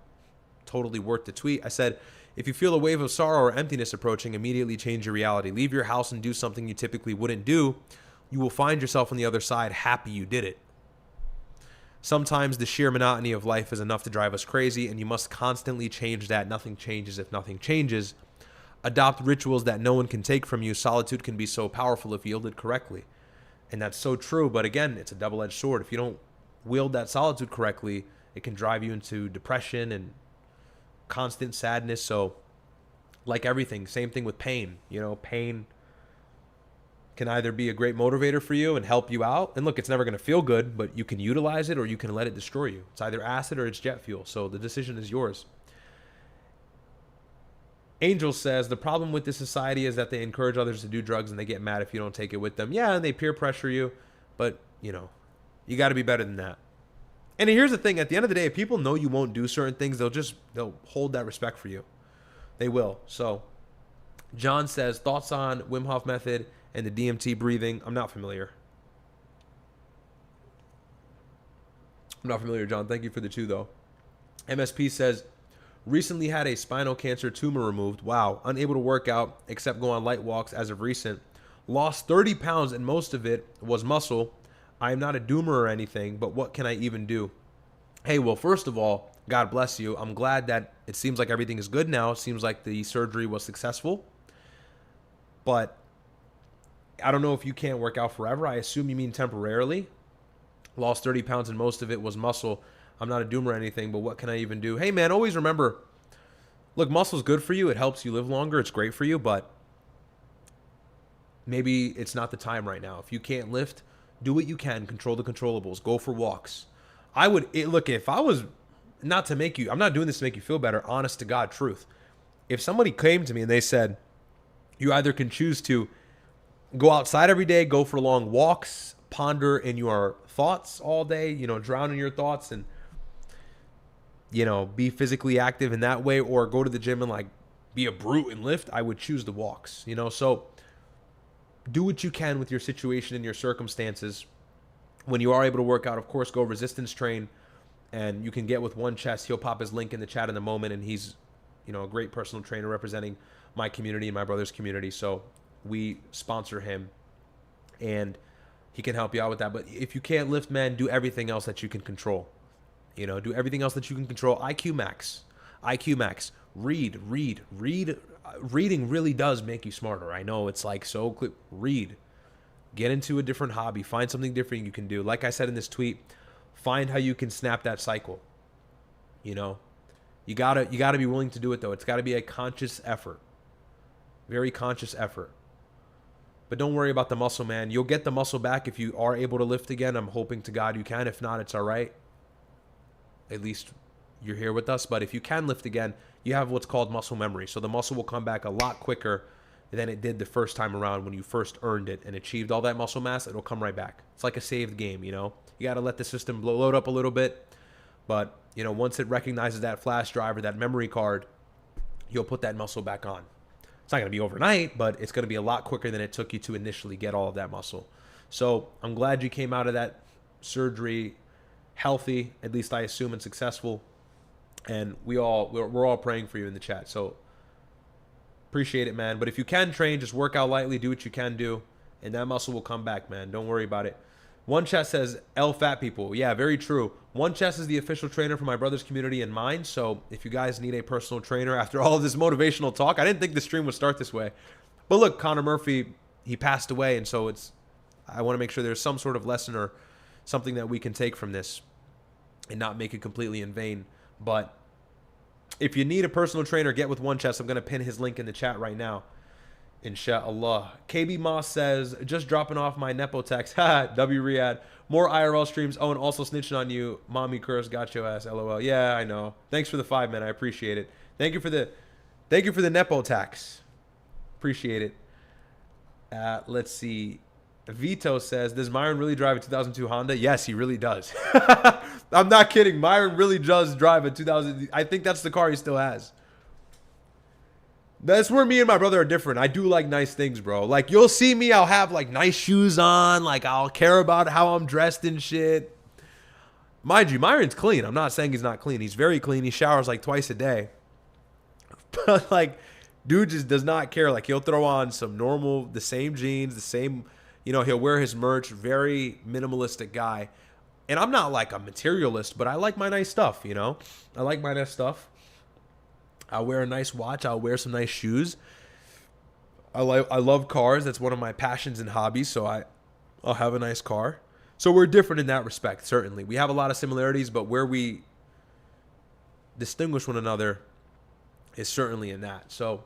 totally worked the tweet. I said, if you feel a wave of sorrow or emptiness approaching, immediately change your reality. Leave your house and do something you typically wouldn't do. You will find yourself on the other side happy you did it. Sometimes the sheer monotony of life is enough to drive us crazy, and you must constantly change that. Nothing changes if nothing changes. Adopt rituals that no one can take from you. Solitude can be so powerful if yielded correctly. And that's so true, but again, it's a double-edged sword. If you don't wield that solitude correctly, it can drive you into depression and constant sadness. So, like everything, same thing with pain. Pain can either be a great motivator for you and help you out. And look, it's never going to feel good, but you can utilize it or you can let it destroy you. It's either acid or it's jet fuel. So the decision is yours. Angel says, the problem with this society is that they encourage others to do drugs and they get mad if you don't take it with them. Yeah, and they peer pressure you, but, you know, you got to be better than that. And here's the thing. At the end of the day, if people know you won't do certain things, they'll hold that respect for you. They will. So, John says, thoughts on Wim Hof method and the DMT breathing? I'm not familiar. John. Thank you for the 2, though. MSP says, recently had a spinal cancer tumor removed. Wow. Unable to work out except go on light walks as of recent. Lost 30 pounds and most of it was muscle. I am not a doomer or anything, but what can I even do? Hey, well, first of all, God bless you. I'm glad that it seems like everything is good now. It seems like the surgery was successful. But I don't know if you can't work out forever. I assume you mean temporarily. Lost 30 pounds and most of it was muscle. I'm not a doomer or anything, but what can I even do? Hey, man, always remember, look, muscle's good for you. It helps you live longer. It's great for you, but maybe it's not the time right now. If you can't lift, do what you can. Control the controllables. Go for walks. Look, if I was, I'm not doing this to make you feel better, honest to God, truth. If somebody came to me and they said, you either can choose to go outside every day, go for long walks, ponder in your thoughts all day, drown in your thoughts and, be physically active in that way, or go to the gym and like be a brute and lift, I would choose the walks, So do what you can with your situation and your circumstances. When you are able to work out, of course, go resistance train, and you can get with One Chest. He'll pop his link in the chat in a moment, and he's, a great personal trainer representing my community and my brother's community. So we sponsor him, and he can help you out with that. But if you can't lift, man, do everything else that you can control. Do everything else that you can control. IQ max. Read. Reading really does make you smarter. I know it's like so clear. Read. Get into a different hobby. Find something different you can do. Like I said in this tweet, find how you can snap that cycle. You gotta be willing to do it though. It's gotta be a conscious effort. Very conscious effort. But don't worry about the muscle, man. You'll get the muscle back if you are able to lift again. I'm hoping to God you can. If not, it's all right. At least you're here with us. But if you can lift again, you have what's called muscle memory. So the muscle will come back a lot quicker than it did the first time around when you first earned it and achieved all that muscle mass. It'll come right back. It's like a saved game, You got to let the system load up a little bit. But, once it recognizes that flash drive or that memory card, you'll put that muscle back on. It's not going to be overnight, but it's going to be a lot quicker than it took you to initially get all of that muscle. So I'm glad you came out of that surgery healthy, at least I assume, and successful. And we're all praying for you in the chat. So appreciate it, man. But if you can train, just work out lightly, do what you can do, and that muscle will come back, man. Don't worry about it. One Chest says, L fat people. Yeah, very true. One Chest is the official trainer for my brother's community and mine. So if you guys need a personal trainer after all of this motivational talk, I didn't think the stream would start this way. But look, Connor Murphy, he passed away. And so I want to make sure there's some sort of lesson or something that we can take from this and not make it completely in vain. But if you need a personal trainer, get with One Chest. I'm going to pin his link in the chat right now. Inshallah. KB Moss says, just dropping off my Nepo text. Ha, W Ryad. More IRL streams. Oh, and also snitching on you. Mommy curse got your ass. LOL. Yeah, I know. Thanks for the 5, man. I appreciate it. Thank you for the Nepo tax. Appreciate it. Let's see. Vito says, does Myron really drive a 2002 Honda? Yes, he really does. I'm not kidding. Myron really does drive a 2000. I think that's the car he still has. That's where me and my brother are different. I do like nice things, bro. Like, you'll see me, I'll have, like, nice shoes on. Like, I'll care about how I'm dressed and shit. Mind you, Myron's clean. I'm not saying he's not clean. He's very clean. He showers, like, twice a day. But, like, dude just does not care. Like, he'll throw on the same jeans, the same, he'll wear his merch. Very minimalistic guy. And I'm not, like, a materialist, but I like my nice stuff, I like my nice stuff. I'll wear a nice watch. I'll wear some nice shoes. I love cars. That's one of my passions and hobbies. So I'll have a nice car. So we're different in that respect, certainly. We have a lot of similarities, but where we distinguish one another is certainly in that. So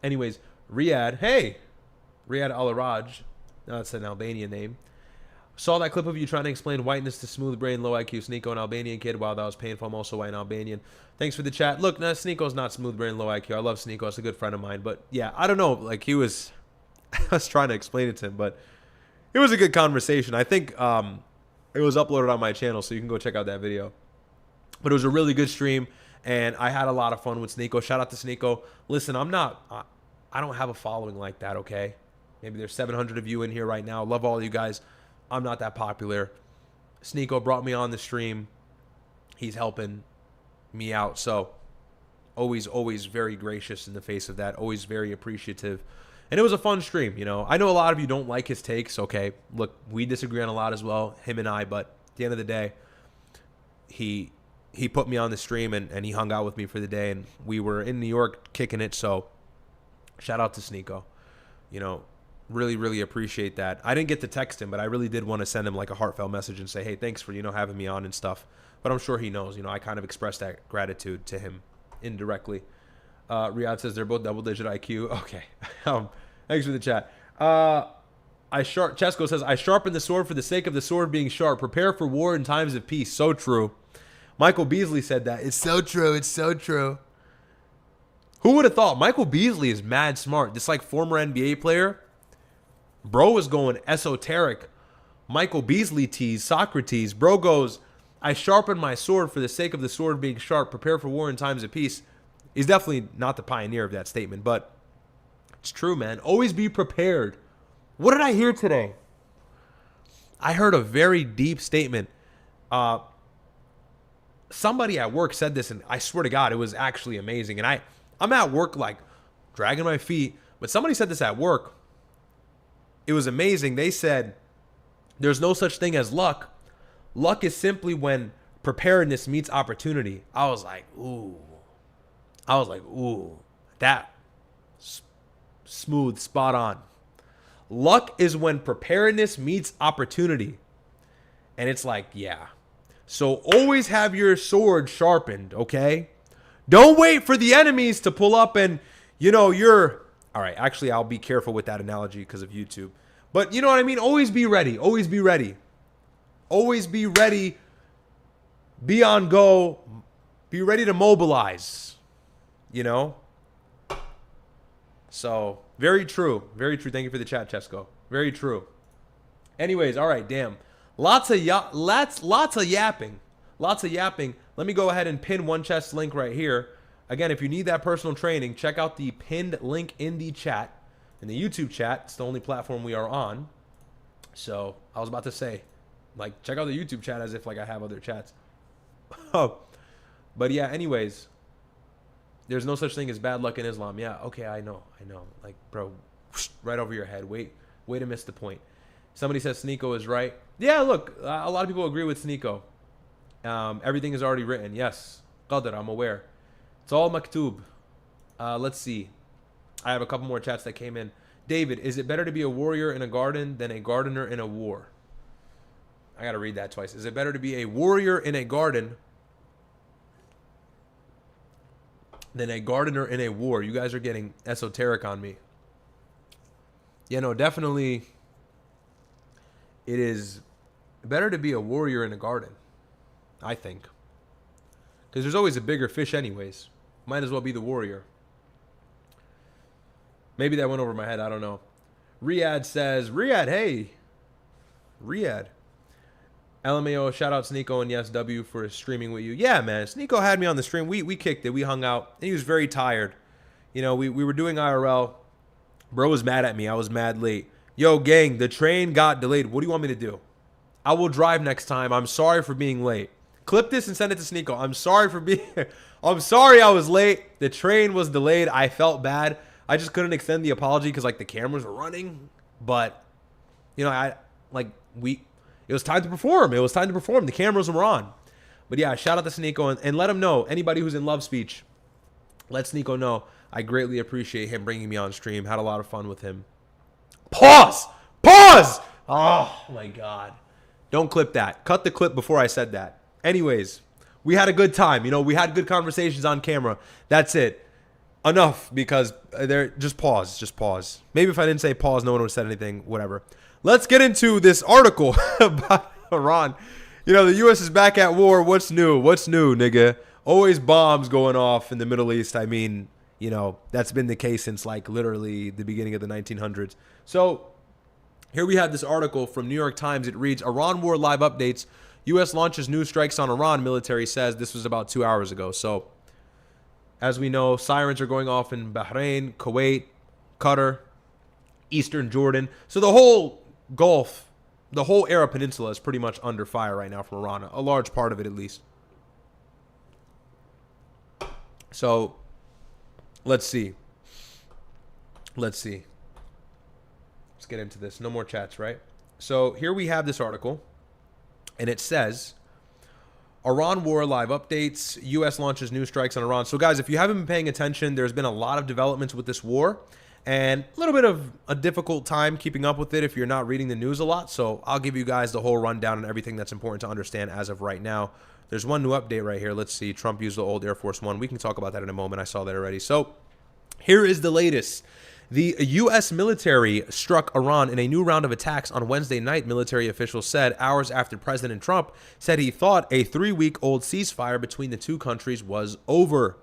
anyways, Ryad. Hey, Ryad Alaraj. No, that's an Albanian name. Saw that clip of you trying to explain whiteness to smooth brain, low IQ Sneeko, an Albanian kid. Wow, that was painful. I'm also white and Albanian. Thanks for the chat. Look, nah, Sneeko's not smooth brain, low IQ. I love Sneeko. It's a good friend of mine. But yeah, I don't know. Like he was, I was trying to explain it to him, but it was a good conversation. I think it was uploaded on my channel, so you can go check out that video. But it was a really good stream, and I had a lot of fun with Sneeko. Shout out to Sneeko. Listen, I don't have a following like that, okay? Maybe there's 700 of you in here right now. Love all you guys. I'm not that popular. Sneeko brought me on the stream. He's helping me out. So always very gracious in the face of that. Always very appreciative. And it was a fun stream, you know. I know a lot of you don't like his takes, okay? Look, we disagree on a lot as well, him and I. But at the end of the day, he put me on the stream and he hung out with me for the day. And we were in New York kicking it. So shout out to Sneeko. You know, really appreciate that. I didn't get to text him, but I really did want to send him like a heartfelt message and say, hey, thanks for, you know, having me on and stuff. But I'm sure he knows, you know, I kind of expressed that gratitude to him indirectly. Ryad says they're both double-digit IQ. Okay. Thanks for the chat. Chesco says, I sharpen the sword for the sake of the sword being sharp. Prepare for war in times of peace. So true. Michael Beasley said that. It's so true. It's so true. Who would have thought? Michael Beasley is mad smart. This like former NBA player. Bro is going esoteric. Michael Beasley tease Socrates. Bro goes, I sharpen my sword for the sake of the sword being sharp. Prepare for war in times of peace. He's definitely not the pioneer of that statement, but it's true, man. Always be prepared. What did I hear today? I heard a very deep statement. Somebody at work said this, and I swear to God, it was actually amazing. And I'm at work like dragging my feet, but somebody said this at work. It was amazing. They said, there's no such thing as luck. Luck is simply when preparedness meets opportunity. I was like, ooh. That smooth, spot on. Luck is when preparedness meets opportunity. And it's like, yeah. So always have your sword sharpened, okay? Don't wait for the enemies to pull up and, you know, all right, actually, I'll be careful with that analogy because of YouTube. But you know what I mean? Always be ready. Always be ready. Always be ready. Be on go. Be ready to mobilize. You know? So, very true. Very true. Thank you for the chat, Chesco. Very true. Anyways, all right, damn. Lots of yapping. Lots of yapping. Let me go ahead and pin one chest link right here. Again, if you need that personal training, check out the pinned link in the chat, in the YouTube chat. It's the only platform we are on. So I was about to say, like, check out the YouTube chat as if like I have other chats. Oh, but yeah. Anyways, there's no such thing as bad luck in Islam. Yeah. Okay. I know. Like, bro, right over your head. Way to miss the point. Somebody says Sneeko is right. Yeah. Look, a lot of people agree with Sneeko. Everything is already written. Yes. Qadr, I'm aware. It's all maktub. Let's see. I have a couple more chats that came in. David, is it better to be a warrior in a garden than a gardener in a war? I got to read that twice. Is it better to be a warrior in a garden than a gardener in a war? You guys are getting esoteric on me. Yeah, no, definitely. It is better to be a warrior in a garden, I think. Because there's always a bigger fish anyways. Might as well be the warrior. Maybe that went over my head. I don't know. Ryad says, hey. Ryad. LMAO, shout out Sneeko and yes, W for streaming with you. Yeah, man. Sneeko had me on the stream. We kicked it. We hung out. And he was very tired. You know, we were doing IRL. Bro was mad at me. I was mad late. Yo, gang, the train got delayed. What do you want me to do? I will drive next time. I'm sorry for being late. Clip this and send it to Sneeko. I'm sorry I was late. The train was delayed. I felt bad. I just couldn't extend the apology because like the cameras were running. But you know, it was time to perform. The cameras were on. But yeah, shout out to Sneeko and let him know. Anybody who's in love speech, let Sneeko know. I greatly appreciate him bringing me on stream. Had a lot of fun with him. Pause. Oh my God. Don't clip that. Cut the clip before I said that. Anyways, we had a good time. You know, we had good conversations on camera. That's it. Enough, because just pause. Maybe if I didn't say pause, no one would have said anything. Whatever. let's get into this article about Iran. You know, the U.S. is back at war. What's new? What's new, nigga? Always bombs going off in the Middle East. I mean, you know, that's been the case since like literally the beginning of the 1900s. So here we have this article from New York Times. It reads, Iran war live updates. U.S. launches new strikes on Iran, military says. This was about 2 hours ago. So as we know, sirens are going off in Bahrain, Kuwait, Qatar, Eastern Jordan. So the whole Gulf, the whole Arab Peninsula is pretty much under fire right now from Iran, a large part of it at least. So let's see. Let's get into this. No more chats, right? So here we have this article, and it says, Iran war live updates. U.S. launches new strikes on Iran. So guys, if you haven't been paying attention, there's been a lot of developments with this war and a little bit of a difficult time keeping up with it if you're not reading the news a lot. So I'll give you guys the whole rundown and everything that's important to understand as of right now. There's one new update right here. Let's see. Trump used the old Air Force One. We can talk about that in a moment. I saw that already. So here is the latest. The U.S. military struck Iran in a new round of attacks on Wednesday night, military officials said, hours after President Trump said he thought a 3-week-old ceasefire between the two countries was over.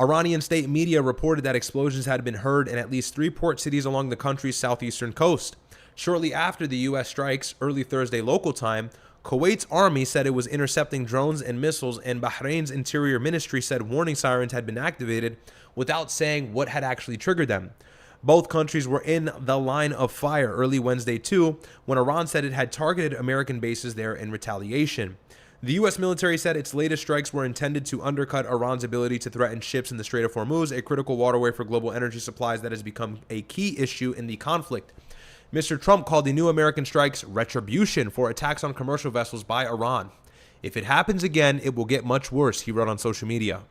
Iranian state media reported that explosions had been heard in at least 3 port cities along the country's southeastern coast. Shortly after the U.S. strikes, early Thursday local time, Kuwait's army said it was intercepting drones and missiles, and Bahrain's interior ministry said warning sirens had been activated without saying what had actually triggered them. Both countries were in the line of fire early Wednesday, too, when Iran said it had targeted American bases there in retaliation. The U.S. military said its latest strikes were intended to undercut Iran's ability to threaten ships in the Strait of Hormuz, a critical waterway for global energy supplies that has become a key issue in the conflict. Mr. Trump called the new American strikes retribution for attacks on commercial vessels by Iran. If it happens again, it will get much worse, he wrote on social media.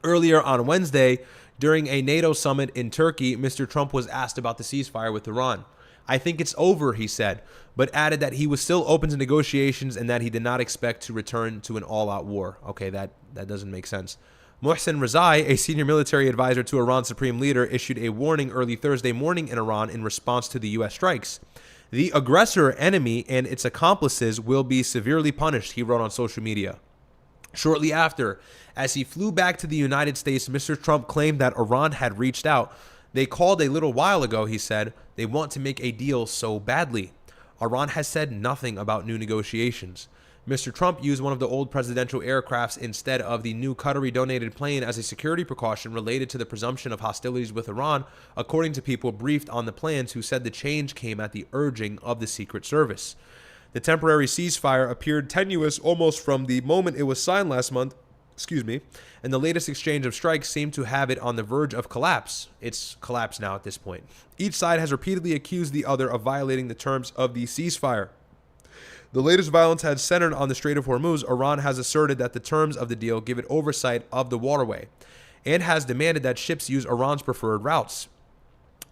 Earlier on Wednesday, during a NATO summit in Turkey, Mr. Trump was asked about the ceasefire with Iran. I think it's over, he said, but added that he was still open to negotiations and that he did not expect to return to an all-out war. Okay, that doesn't make sense. Mohsen Rezai, a senior military advisor to Iran's supreme leader, issued a warning early Thursday morning in Iran in response to the U.S. strikes. The aggressor enemy and its accomplices will be severely punished, he wrote on social media. Shortly after, as he flew back to the United States, Mr. Trump claimed that Iran had reached out. They called a little while ago, he said. They want to make a deal so badly. Iran has said nothing about new negotiations. Mr. Trump used one of the old presidential aircrafts instead of the new Qatari-donated plane as a security precaution related to the presumption of hostilities with Iran, according to people briefed on the plans who said the change came at the urging of the Secret Service. The temporary ceasefire appeared tenuous almost from the moment it was signed last month, and the latest exchange of strikes seemed to have it on the verge of collapse. It's collapsed now at this point. Each side has repeatedly accused the other of violating the terms of the ceasefire. The latest violence has centered on the Strait of Hormuz. Iran has asserted that the terms of the deal give it oversight of the waterway and has demanded that ships use Iran's preferred routes.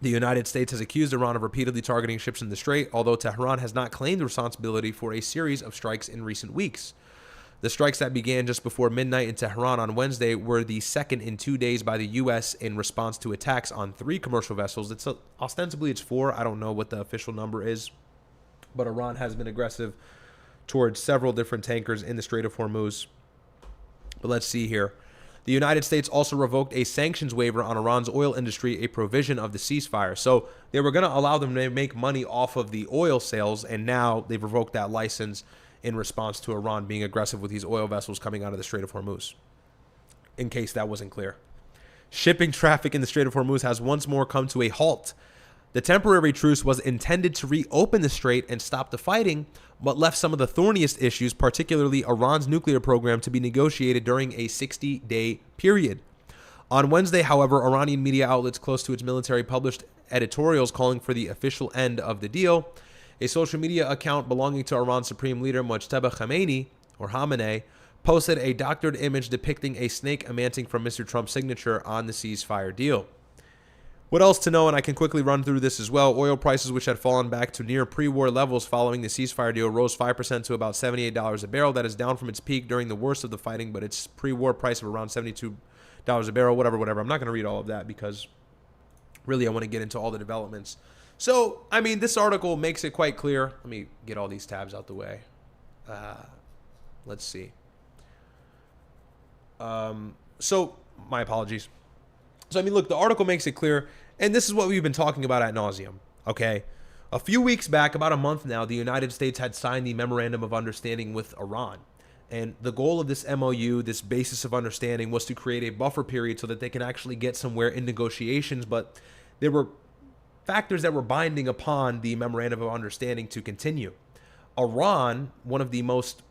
The United States has accused Iran of repeatedly targeting ships in the Strait, although Tehran has not claimed responsibility for a series of strikes in recent weeks. The strikes that began just before midnight in Tehran on Wednesday were the second in 2 days by the U.S. in response to attacks on 3 commercial vessels. Ostensibly it's 4. I don't know what the official number is, but Iran has been aggressive towards several different tankers in the Strait of Hormuz. But let's see here. The United States also revoked a sanctions waiver on Iran's oil industry, a provision of the ceasefire. So they were going to allow them to make money off of the oil sales, and now they've revoked that license in response to Iran being aggressive with these oil vessels coming out of the Strait of Hormuz, in case that wasn't clear. Shipping traffic in the Strait of Hormuz has once more come to a halt. The temporary truce was intended to reopen the strait and stop the fighting, but left some of the thorniest issues, particularly Iran's nuclear program, to be negotiated during a 60-day period. On Wednesday, however, Iranian media outlets close to its military published editorials calling for the official end of the deal. A social media account belonging to Iran's supreme leader Mojtaba Khamenei posted a doctored image depicting a snake emanting from Mr. Trump's signature on the ceasefire deal. What else to know, and I can quickly run through this as well. Oil prices, which had fallen back to near pre-war levels following the ceasefire deal, rose 5% to about $78 a barrel. That is down from its peak during the worst of the fighting, but its pre-war price of around $72 a barrel, whatever. I'm not going to read all of that because really, I want to get into all the developments. So, I mean, this article makes it quite clear. Let me get all these tabs out the way. Let's see. So, my apologies. So, I mean, look, the article makes it clear, and this is what we've been talking about ad nauseum, okay? A few weeks back, about a month now, the United States had signed the Memorandum of Understanding with Iran. And the goal of this MOU, this basis of understanding, was to create a buffer period so that they can actually get somewhere in negotiations. But there were factors that were binding upon the Memorandum of Understanding to continue. Iran, one of the most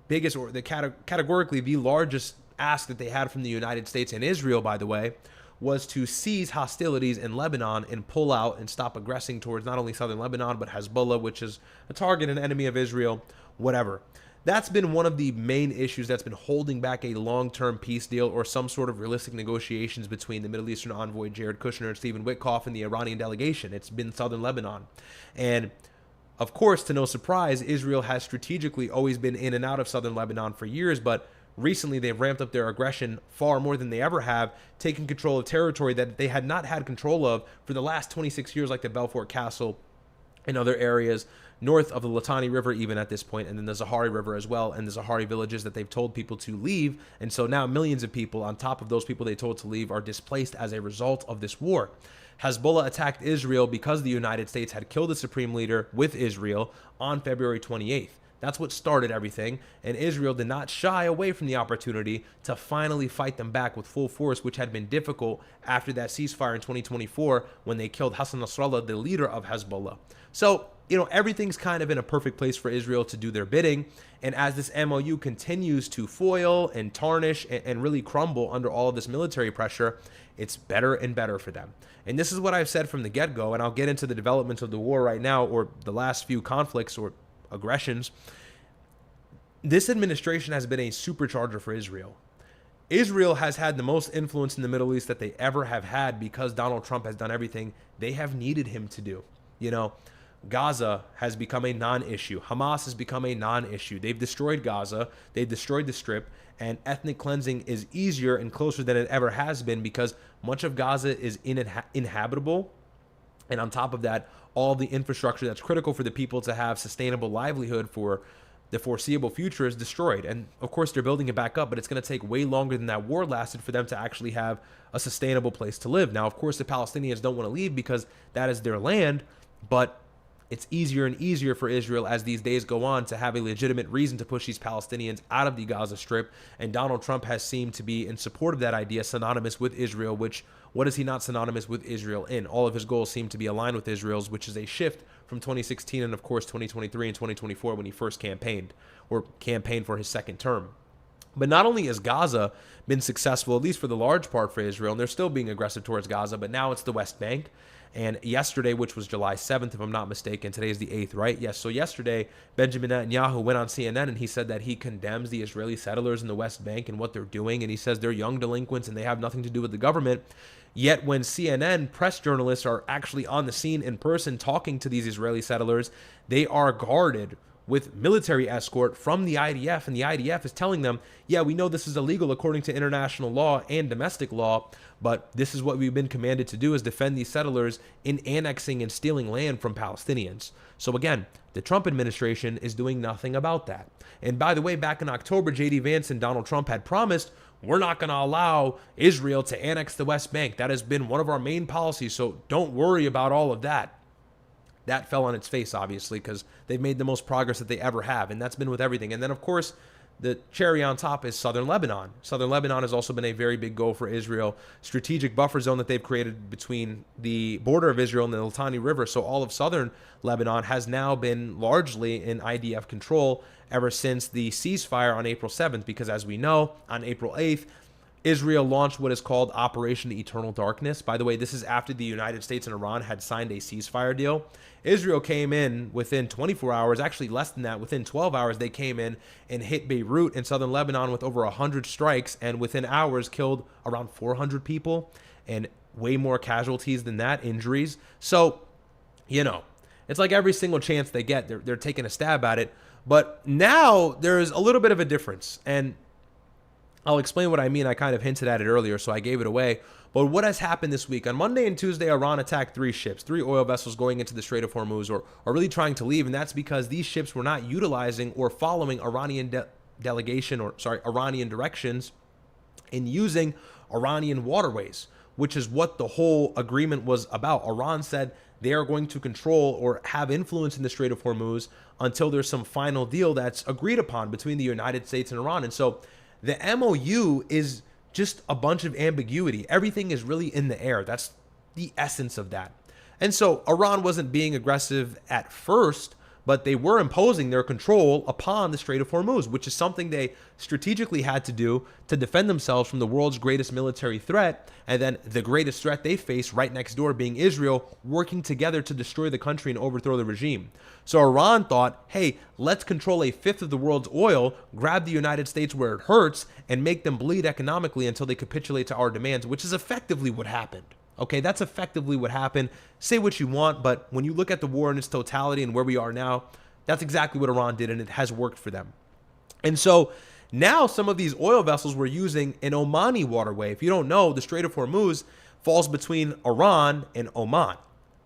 biggest, or the categorically the largest ask that they had from the United States and Israel, by the way, was to cease hostilities in Lebanon and pull out and stop aggressing towards not only southern Lebanon, but Hezbollah, which is a target, an enemy of Israel, whatever. That's been one of the main issues that's been holding back a long-term peace deal or some sort of realistic negotiations between the Middle Eastern envoy Jared Kushner and Stephen Witkoff and the Iranian delegation. It's been southern Lebanon. And of course, to no surprise, Israel has strategically always been in and out of southern Lebanon for years, but recently they've ramped up their aggression far more than they ever have, taking control of territory that they had not had control of for the last 26 years, like the Belfort Castle and other areas north of the Litani River even at this point, and then the Zahari River as well, and the Zahari villages that they've told people to leave. And so now millions of people on top of those people they told to leave are displaced as a result of this war. Hezbollah attacked Israel because the United States had killed the supreme leader with Israel on February 28th. That's what started everything, and Israel did not shy away from the opportunity to finally fight them back with full force, which had been difficult after that ceasefire in 2024 when they killed Hassan Nasrallah, the leader of Hezbollah. So, you know, everything's kind of in a perfect place for Israel to do their bidding, and as this MOU continues to foil and tarnish and really crumble under all of this military pressure, it's better and better for them. And this is what I've said from the get-go, and I'll get into the developments of the war right now, or the last few conflicts or aggressions. This administration has been a supercharger for Israel. Israel has had the most influence in the Middle East that they ever have had because Donald Trump has done everything they have needed him to do. You know, Gaza has become a non-issue. Hamas has become a non-issue. They've destroyed Gaza. They've destroyed the Strip. And ethnic cleansing is easier and closer than it ever has been because much of Gaza is inhabitable. And on top of that, all the infrastructure that's critical for the people to have sustainable livelihood for the foreseeable future is destroyed. And of course, they're building it back up, but it's going to take way longer than that war lasted for them to actually have a sustainable place to live. Now, of course, the Palestinians don't want to leave because that is their land, but it's easier and easier for Israel as these days go on to have a legitimate reason to push these Palestinians out of the Gaza Strip. And Donald Trump has seemed to be in support of that idea, synonymous with Israel, which, what is he not synonymous with Israel in? All of his goals seem to be aligned with Israel's, which is a shift from 2016 and, of course, 2023 and 2024 when he first campaigned for his second term. But not only has Gaza been successful, at least for the large part for Israel, and they're still being aggressive towards Gaza, but now it's the West Bank. And yesterday, which was July 7th, if I'm not mistaken, today is the 8th, right? Yes, so yesterday, Benjamin Netanyahu went on CNN and he said that he condemns the Israeli settlers in the West Bank and what they're doing. And he says they're young delinquents and they have nothing to do with the government. Yet when CNN press journalists are actually on the scene in person talking to these Israeli settlers, they are guarded with military escort from the IDF, and the IDF is telling them, yeah, we know this is illegal according to international law and domestic law, but this is what we've been commanded to do, is defend these settlers in annexing and stealing land from Palestinians. So again, the Trump administration is doing nothing about that. And by the way, back in October, J.D. Vance and Donald Trump had promised, we're not going to allow Israel to annex the West Bank. That has been one of our main policies, so don't worry about all of that. That fell on its face, obviously, because they've made the most progress that they ever have, and that's been with everything. And then, of course, the cherry on top is southern Lebanon. Southern Lebanon has also been a very big goal for Israel. Strategic buffer zone that they've created between the border of Israel and the Litani River. So all of southern Lebanon has now been largely in IDF control ever since the ceasefire on April 7th, because as we know, on April 8th, Israel launched what is called Operation Eternal Darkness. By the way, this is after the United States and Iran had signed a ceasefire deal. Israel came in within 24 hours, actually less than that, within 12 hours, they came in and hit Beirut in southern Lebanon with over 100 strikes, and within hours killed around 400 people and way more casualties than that, injuries. So, you know, it's like every single chance they get, they're taking a stab at it. But now there's a little bit of a difference. And I'll explain what I mean. I kind of hinted at it earlier, so I gave it away. But what has happened this week? On Monday and Tuesday, Iran attacked 3 ships, 3 oil vessels going into the Strait of Hormuz, or really trying to leave. And that's because these ships were not utilizing or following Iranian Iranian directions in using Iranian waterways, which is what the whole agreement was about. Iran said they are going to control or have influence in the Strait of Hormuz until there's some final deal that's agreed upon between the United States and Iran. And so the MOU is just a bunch of ambiguity. Everything is really in the air. That's the essence of that. And so Iran wasn't being aggressive at first, but they were imposing their control upon the Strait of Hormuz, which is something they strategically had to do to defend themselves from the world's greatest military threat, and then the greatest threat they face right next door being Israel, working together to destroy the country and overthrow the regime. So Iran thought, hey, let's control 1/5 of the world's oil, grab the United States where it hurts, and make them bleed economically until they capitulate to our demands, which is effectively what happened. Okay, that's effectively what happened. Say what you want, but when you look at the war in its totality and where we are now, that's exactly what Iran did, and it has worked for them. And so now some of these oil vessels were using an Omani waterway. If you don't know, the Strait of Hormuz falls between Iran and Oman.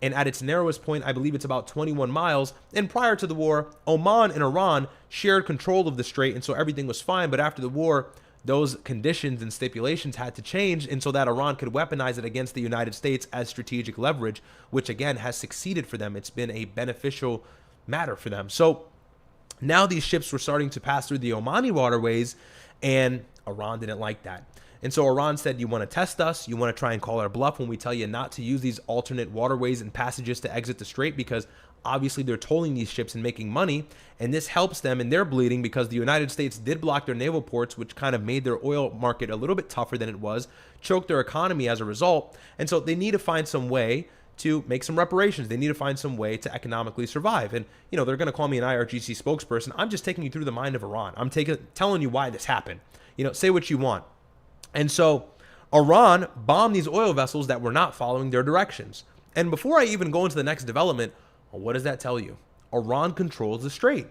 And at its narrowest point, I believe it's about 21 miles. And prior to the war, Oman and Iran shared control of the strait, and so everything was fine. But after the war, those conditions and stipulations had to change, and so that Iran could weaponize it against the United States as strategic leverage, which again has succeeded for them. It's been a beneficial matter for them. So now these ships were starting to pass through the Omani waterways, and Iran didn't like that. And so Iran said, you want to test us? You want to try and call our bluff when we tell you not to use these alternate waterways and passages to exit the strait, because obviously they're tolling these ships and making money, and this helps them in their bleeding because the United States did block their naval ports, which kind of made their oil market a little bit tougher than it was, choked their economy as a result. And so they need to find some way to make some reparations. They need to find some way to economically survive. And, you know, they're going to call me an IRGC spokesperson. I'm just taking you through the mind of Iran. I'm telling you why this happened. You know, say what you want. And so Iran bombed these oil vessels that were not following their directions. And before I even go into the next development, well, what does that tell you? Iran controls the strait.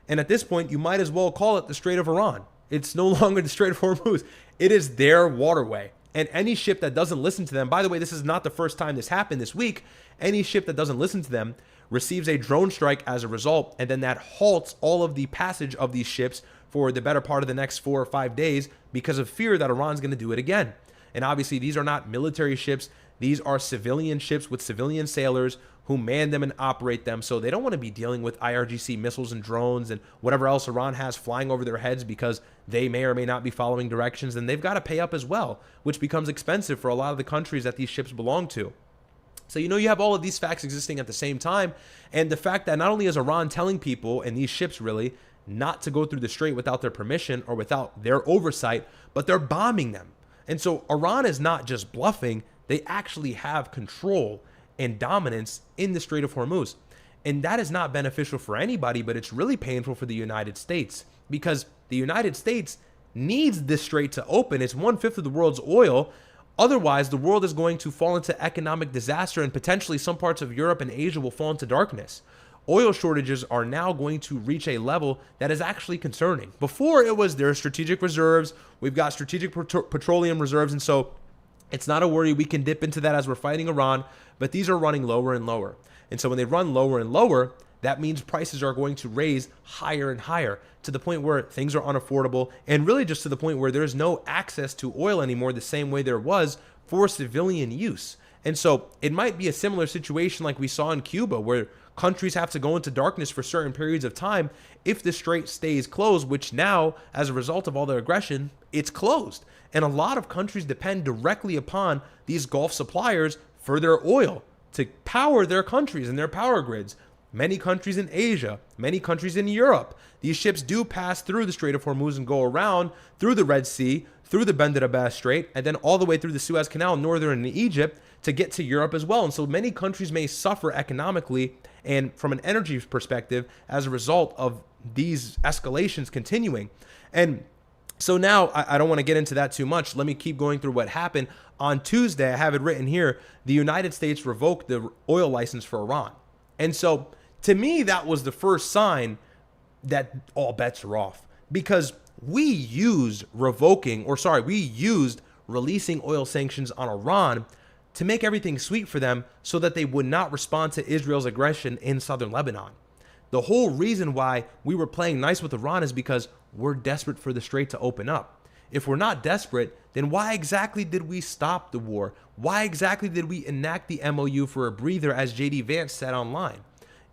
And at this point, you might as well call it the Strait of Iran. It's no longer the Strait of Hormuz. It is their waterway. And any ship that doesn't listen to them, by the way, this is not the first time this happened this week. Any ship that doesn't listen to them receives a drone strike as a result. And then that halts all of the passage of these ships for the better part of the next 4 or 5 days because of fear that Iran's going to do it again. And obviously, these are not military ships. These are civilian ships with civilian sailors who man them and operate them. So they don't want to be dealing with IRGC missiles and drones and whatever else Iran has flying over their heads because they may or may not be following directions. And they've got to pay up as well, which becomes expensive for a lot of the countries that these ships belong to. So, you know, you have all of these facts existing at the same time. And the fact that not only is Iran telling people, and these ships really, not to go through the strait without their permission or without their oversight, but they're bombing them. And so Iran is not just bluffing. They actually have control and dominance in the Strait of Hormuz. And that is not beneficial for anybody, but it's really painful for the United States because the United States needs this strait to open. It's 1/5 of the world's oil. Otherwise, the world is going to fall into economic disaster, and potentially some parts of Europe and Asia will fall into darkness. Oil shortages are now going to reach a level that is actually concerning. Before, it was their strategic reserves. We've got strategic petroleum reserves, and so it's not a worry. We can dip into that as we're fighting Iran, but these are running lower and lower. And so when they run lower and lower, that means prices are going to raise higher and higher to the point where things are unaffordable, and really just to the point where there's no access to oil anymore the same way there was for civilian use. And so it might be a similar situation like we saw in Cuba, where countries have to go into darkness for certain periods of time if the strait stays closed, which now, as a result of all their aggression, it's closed. And a lot of countries depend directly upon these Gulf suppliers for their oil to power their countries and their power grids. Many countries in Asia, many countries in Europe, these ships do pass through the Strait of Hormuz and go around through the Red Sea, through the Bab el-Mandeb Strait, and then all the way through the Suez Canal, northern Egypt, to get to Europe as well. And so many countries may suffer economically and from an energy perspective as a result of these escalations continuing. And so now, I don't want to get into that too much. Let me keep going through what happened. On Tuesday, I have it written here, the United States revoked the oil license for Iran. And so, to me, that was the first sign that all bets are off. Because we used releasing oil sanctions on Iran to make everything sweet for them so that they would not respond to Israel's aggression in southern Lebanon. The whole reason why we were playing nice with Iran is because we're desperate for the Strait to open up. If we're not desperate, then why exactly did we stop the war? Why exactly did we enact the MOU for a breather, as JD Vance said online?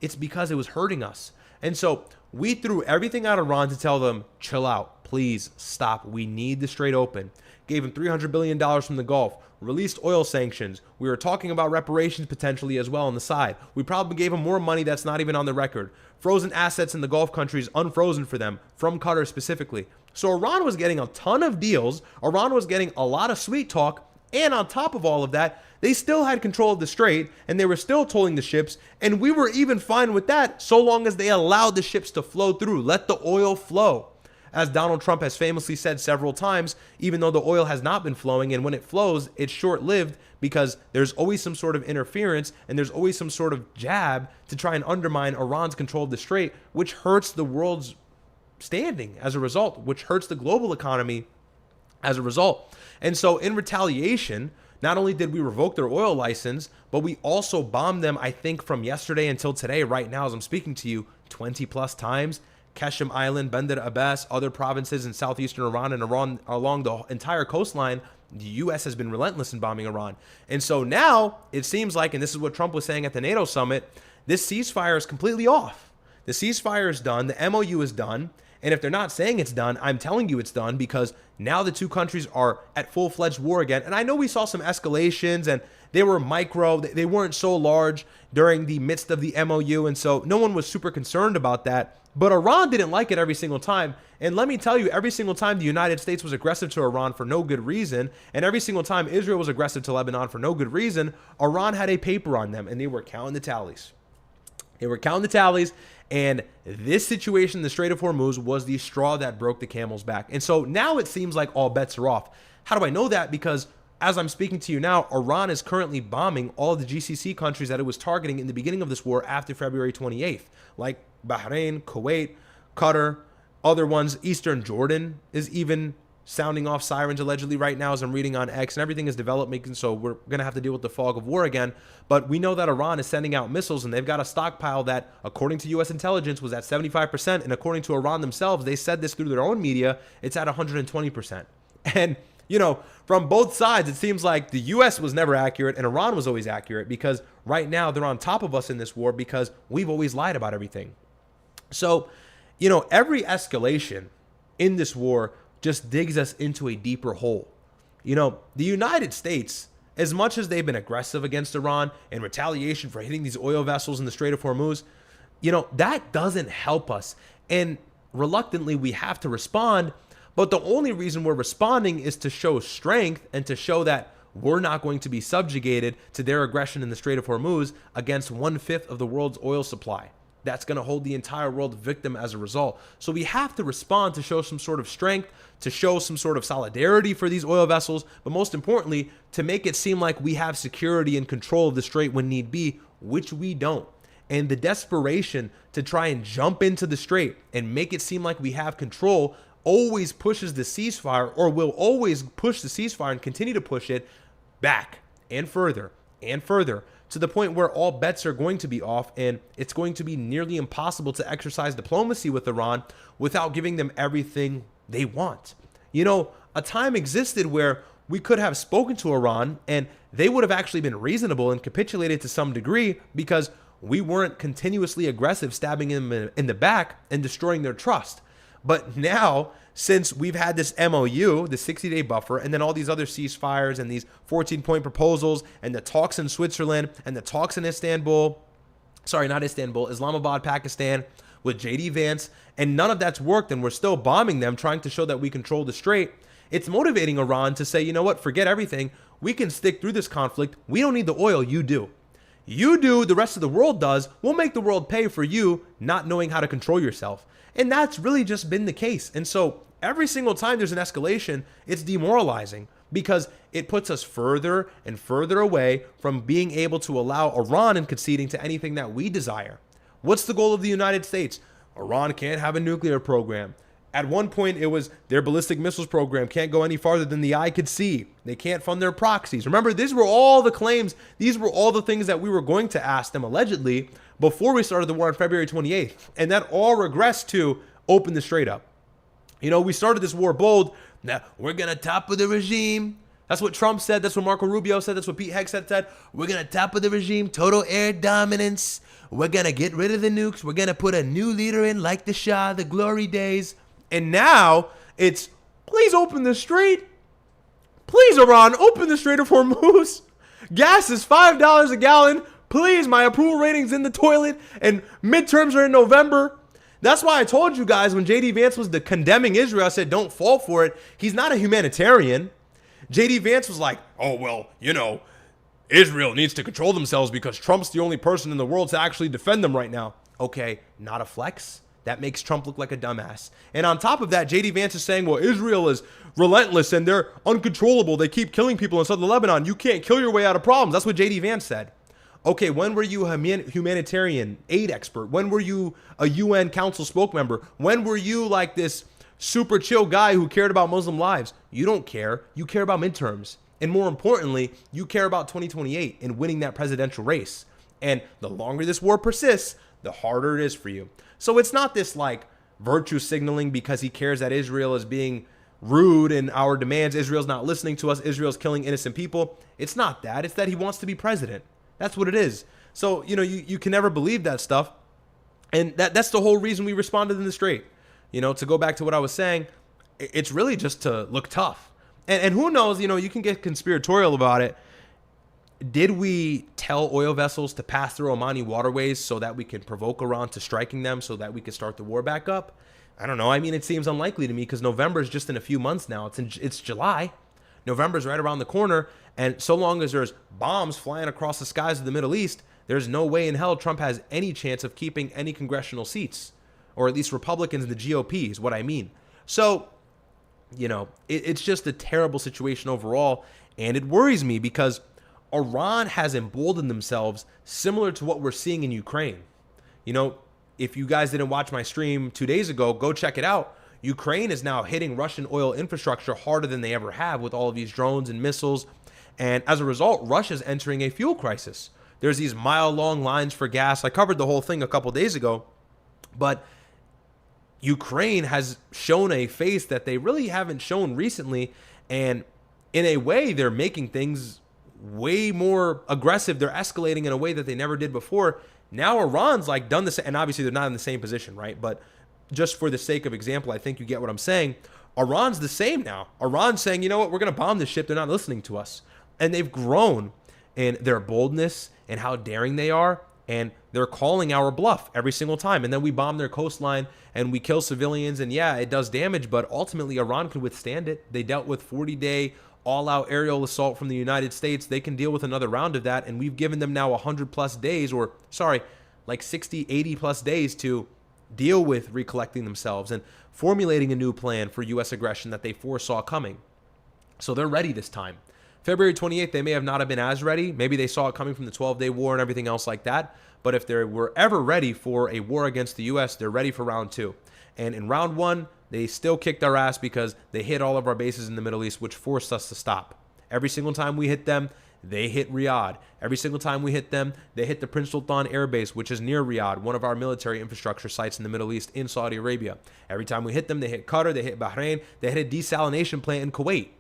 It's because it was hurting us. And so we threw everything at Iran to tell them, chill out, please stop. We need the Strait open. Gave them $300 billion from the Gulf, released oil sanctions. We were talking about reparations potentially as well on the side. We probably gave them more money that's not even on the record. Frozen assets in the Gulf countries, unfrozen for them, from Qatar specifically. So Iran was getting a ton of deals. Iran was getting a lot of sweet talk. And on top of all of that, they still had control of the Strait, and they were still tolling the ships, and we were even fine with that so long as they allowed the ships to flow through. Let the oil flow. As Donald Trump has famously said several times, even though the oil has not been flowing, and when it flows, it's short-lived because there's always some sort of interference and there's always some sort of jab to try and undermine Iran's control of the Strait, which hurts the world's standing as a result, which hurts the global economy as a result. And so in retaliation, not only did we revoke their oil license, but we also bombed them, I think, from yesterday until today, right now as I'm speaking to you, 20 plus times. Qasem Island, Bandar Abbas, other provinces in southeastern Iran and Iran along the entire coastline, the U.S. has been relentless in bombing Iran. And so now it seems like, and this is what Trump was saying at the NATO summit, this ceasefire is completely off. The ceasefire is done. The MOU is done. And if they're not saying it's done, I'm telling you it's done, because now the two countries are at full-fledged war again. And I know we saw some escalations and they were micro, they weren't so large during the midst of the MOU. And so no one was super concerned about that. But Iran didn't like it every single time. And let me tell you, every single time the United States was aggressive to Iran for no good reason, and every single time Israel was aggressive to Lebanon for no good reason, Iran had a paper on them and they were counting the tallies. They were counting the tallies. And this situation in the Strait of Hormuz was the straw that broke the camel's back. And so now it seems like all bets are off. How do I know that? Because as I'm speaking to you now, Iran is currently bombing all of the GCC countries that it was targeting in the beginning of this war after February 28th, like Bahrain, Kuwait, Qatar, other ones. Eastern Jordan is even sounding off sirens allegedly right now as I'm reading on X, and everything is developing, so we're going to have to deal with the fog of war again. But we know that Iran is sending out missiles, and they've got a stockpile that, according to U.S. intelligence, was at 75%, and according to Iran themselves, they said this through their own media, it's at 120%. And, you know, from both sides, it seems like the U.S. was never accurate, and Iran was always accurate, because right now they're on top of us in this war because we've always lied about everything. So, you know, every escalation in this war just digs us into a deeper hole. You know, the United States, as much as they've been aggressive against Iran in retaliation for hitting these oil vessels in the Strait of Hormuz, you know, that doesn't help us. And reluctantly, we have to respond. But the only reason we're responding is to show strength and to show that we're not going to be subjugated to their aggression in the Strait of Hormuz against 1/5 of the world's oil supply. That's going to hold the entire world victim as a result. So we have to respond to show some sort of strength, to show some sort of solidarity for these oil vessels, but most importantly, to make it seem like we have security and control of the Strait when need be, which we don't. And the desperation to try and jump into the Strait and make it seem like we have control always pushes the ceasefire, or will always push the ceasefire and continue to push it back and further and further, to the point where all bets are going to be off, and it's going to be nearly impossible to exercise diplomacy with Iran without giving them everything they want. You know, a time existed where we could have spoken to Iran and they would have actually been reasonable and capitulated to some degree, because we weren't continuously aggressive, stabbing them in the back and destroying their trust. But now, since we've had this MOU, the 60-day buffer, and then all these other ceasefires and these 14-point proposals and the talks in Switzerland and the talks in Islamabad, Pakistan, with JD Vance, and none of that's worked, and we're still bombing them, trying to show that we control the Strait, it's motivating Iran to say, you know what, forget everything. We can stick through this conflict. We don't need the oil. You do. You do, the rest of the world does. We'll make the world pay for you not knowing how to control yourself. And that's really just been the case. And so every single time there's an escalation, it's demoralizing, because it puts us further and further away from being able to allow Iran and conceding to anything that we desire. What's the goal of the United States? Iran can't have a nuclear program. At one point, it was their ballistic missiles program can't go any farther than the eye could see. They can't fund their proxies. Remember, these were all the claims. These were all the things that we were going to ask them, allegedly, before we started the war on February 28th. And that all regressed to open the Strait up. You know, we started this war bold. Now, we're going to topple the regime. That's what Trump said. That's what Marco Rubio said. That's what Pete Hegseth said. We're going to topple the regime. Total air dominance. We're going to get rid of the nukes. We're going to put a new leader in like the Shah, the glory days. And now it's, please open the Strait. Please, Iran, open the Strait of Hormuz. Gas is $5 a gallon. Please, my approval rating's in the toilet. And midterms are in November. That's why I told you guys when JD Vance was condemning Israel, I said, don't fall for it. He's not a humanitarian. JD Vance was like, oh, well, you know, Israel needs to control themselves because Trump's the only person in the world to actually defend them right now. Okay, not a flex. That makes Trump look like a dumbass. And on top of that, JD Vance is saying, well, Israel is relentless and they're uncontrollable. They keep killing people in southern Lebanon. You can't kill your way out of problems. That's what JD Vance said. Okay, when were you a humanitarian aid expert? When were you a UN council spoke member? When were you like this super chill guy who cared about Muslim lives? You don't care. You care about midterms. And more importantly, you care about 2028 and winning that presidential race. And the longer this war persists, the harder it is for you. So it's not this like virtue signaling because he cares that Israel is being rude in our demands. Israel's not listening to us. Israel's killing innocent people. It's not that. It's that he wants to be president. That's what it is. So, you know, you can never believe that stuff. And that's the whole reason we responded in the Strait. You know, to go back to what I was saying, it's really just to look tough. And who knows, you know, you can get conspiratorial about it. Did we tell oil vessels to pass through Omani waterways so that we can provoke Iran to striking them so that we could start the war back up? I don't know. I mean, it seems unlikely to me because November is just in a few months now. It's July. November's right around the corner. And so long as there's bombs flying across the skies of the Middle East, there's no way in hell Trump has any chance of keeping any congressional seats, or at least Republicans in the GOP is what I mean. So, you know, it's just a terrible situation overall. And it worries me because Iran has emboldened themselves similar to what we're seeing in Ukraine. You know, if you guys didn't watch my stream 2 days ago, go check it out. Ukraine is now hitting Russian oil infrastructure harder than they ever have with all of these drones and missiles. And as a result, Russia's entering a fuel crisis. There's these mile-long lines for gas. I covered the whole thing a couple days ago. But Ukraine has shown a face that they really haven't shown recently. And in a way, they're making things way more aggressive. They're escalating in a way that they never did before. Now Iran's like done this, and obviously they're not in the same position, right? But just for the sake of example, I think you get what I'm saying. Iran's the same now. Iran's saying, you know what, we're going to bomb this ship. They're not listening to us. And they've grown in their boldness and how daring they are. And they're calling our bluff every single time. And then we bomb their coastline and we kill civilians. And yeah, it does damage, but ultimately Iran can withstand it. They dealt with 40-day all-out aerial assault from the United States. They can deal with another round of that. And we've given them now 100+ days, or sorry, like 60, 80+ days to deal with recollecting themselves and formulating a new plan for U.S. aggression that they foresaw coming. So they're ready this time. February 28th, they may have not have been as ready. Maybe they saw it coming from the 12-day war and everything else like that. But if they were ever ready for a war against the U.S., they're ready for round two. And in round one, they still kicked our ass because they hit all of our bases in the Middle East, which forced us to stop. Every single time we hit them, they hit Ryad. Every single time we hit them, they hit the Prince Sultan Air Base, which is near Ryad, one of our military infrastructure sites in the Middle East in Saudi Arabia. Every time we hit them, they hit Qatar, they hit Bahrain, they hit a desalination plant in Kuwait,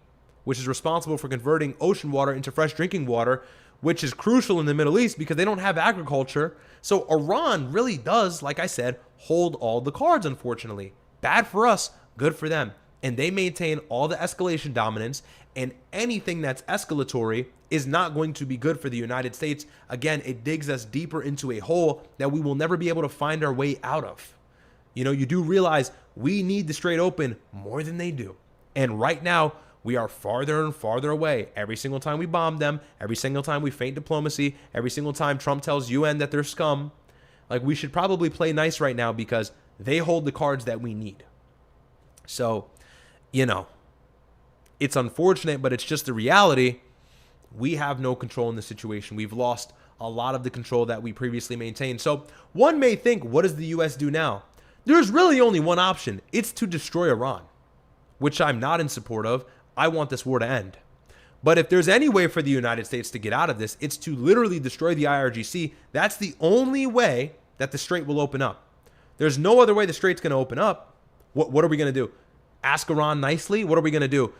which is responsible for converting ocean water into fresh drinking water, which is crucial in the Middle East because they don't have agriculture. So Iran really does, like I said, hold all the cards, unfortunately. Bad for us, good for them. And they maintain all the escalation dominance, and anything that's escalatory is not going to be good for the United States. Again, it digs us deeper into a hole that we will never be able to find our way out of. You know, you do realize we need the Strait open more than they do. And right now, we are farther and farther away. Every single time we bomb them, every single time we feint diplomacy, every single time Trump tells UN that they're scum, like we should probably play nice right now because they hold the cards that we need. So, you know, it's unfortunate, but it's just the reality. We have no control in the situation. We've lost a lot of the control that we previously maintained. So one may think, what does the U.S. do now? There's really only one option. It's to destroy Iran, which I'm not in support of. I want this war to end. But if there's any way for the United States to get out of this, it's to literally destroy the IRGC. That's the only way that the Strait will open up. There's no other way the Strait's going to open up. What are we going to do? Ask Iran nicely? What are we going to do?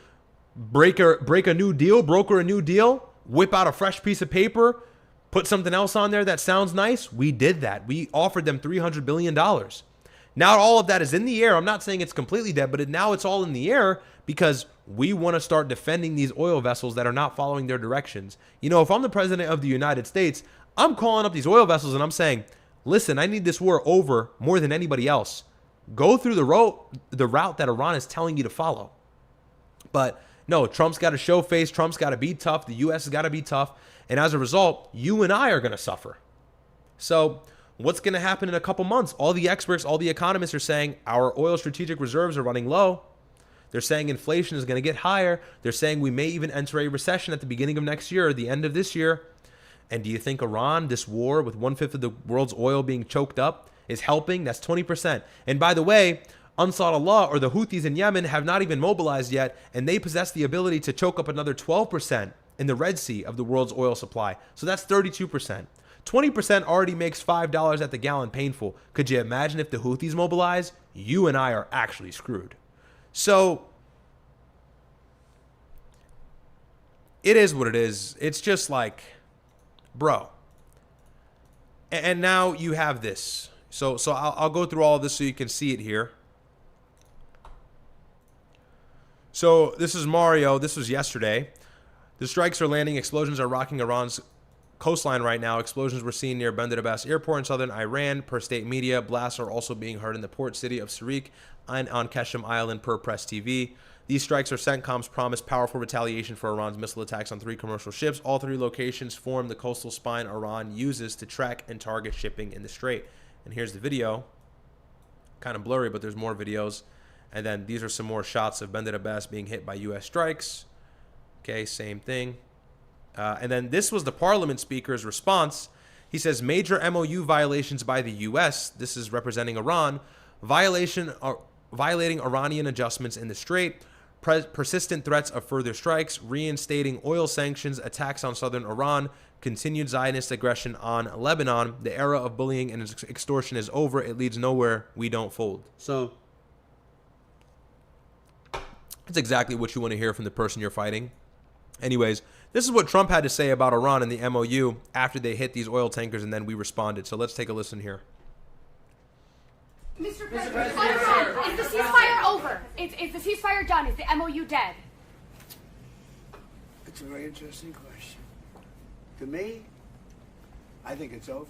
Break a new deal? Broker a new deal? Whip out a fresh piece of paper? Put something else on there that sounds nice? We did that. We offered them $300 billion. Now all of that is in the air. I'm not saying it's completely dead, but now it's all in the air because we want to start defending these oil vessels that are not following their directions. You know, if I'm the president of the United States, I'm calling up these oil vessels and I'm saying, listen, I need this war over more than anybody else. Go through the route that Iran is telling you to follow. But no, Trump's got to show face. Trump's got to be tough. The U.S. has got to be tough. And as a result, you and I are going to suffer. So what's going to happen in a couple months? All the experts, all the economists are saying our oil strategic reserves are running low. They're saying inflation is going to get higher. They're saying we may even enter a recession at the beginning of next year or the end of this year. And do you think Iran, this war with 1/5 of the world's oil being choked up, is helping? That's 20%. And by the way, Ansar Allah or the Houthis in Yemen have not even mobilized yet, and they possess the ability to choke up another 12% in the Red Sea of the world's oil supply. So that's 32%. 20% already makes $5 at the gallon painful. Could you imagine if the Houthis mobilize? You and I are actually screwed. So it is what it is. It's just like, bro. And now you have this. So I'll go through all of this so you can see it here. So this is Mario. This was yesterday. The strikes are landing. Explosions are rocking Iran's coastline right now. Explosions were seen near Bandar Abbas Airport in southern Iran, per state media. Blasts are also being heard in the port city of Sirik and on Keshem Island, per Press TV. These strikes are CENTCOM's promised powerful retaliation for Iran's missile attacks on 3 commercial ships. All 3 locations form the coastal spine Iran uses to track and target shipping in the Strait. And here's the video. Kind of blurry, but there's more videos. And then these are some more shots of Bandar Abbas being hit by U.S. strikes. Okay, same thing. And then this was the parliament speaker's response. He says, major MOU violations by the U.S., this is representing Iran, violating Iranian adjustments in the Strait, persistent threats of further strikes, reinstating oil sanctions, attacks on southern Iran, continued Zionist aggression on Lebanon. The era of bullying and extortion is over. It leads nowhere. We don't fold. So that's exactly what you want to hear from the person you're fighting. Anyways, this is what Trump had to say about Iran and the MOU after they hit these oil tankers, and then we responded. So let's take a listen here. Mr. President, is the ceasefire over? Is the ceasefire done? Is the MOU dead? It's a very interesting question. To me, I think it's over.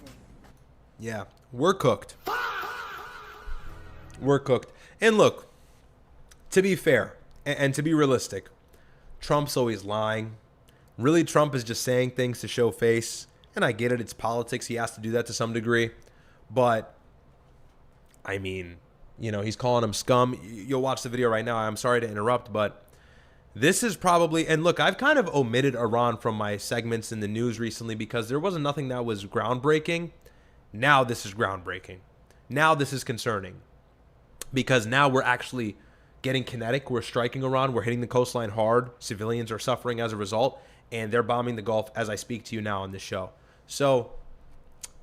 Yeah, we're cooked. We're cooked. And look, to be fair and to be realistic, Trump's always lying. Really, Trump is just saying things to show face. And I get it. It's politics. He has to do that to some degree. But, I mean, you know, he's calling him scum. You'll watch the video right now. I'm sorry to interrupt, but this is probably, and look, I've kind of omitted Iran from my segments in the news recently because there wasn't nothing that was groundbreaking. Now this is groundbreaking. Now this is concerning because now we're actually getting kinetic. We're striking Iran. We're hitting the coastline hard. Civilians are suffering as a result, and they're bombing the Gulf as I speak to you now on this show. So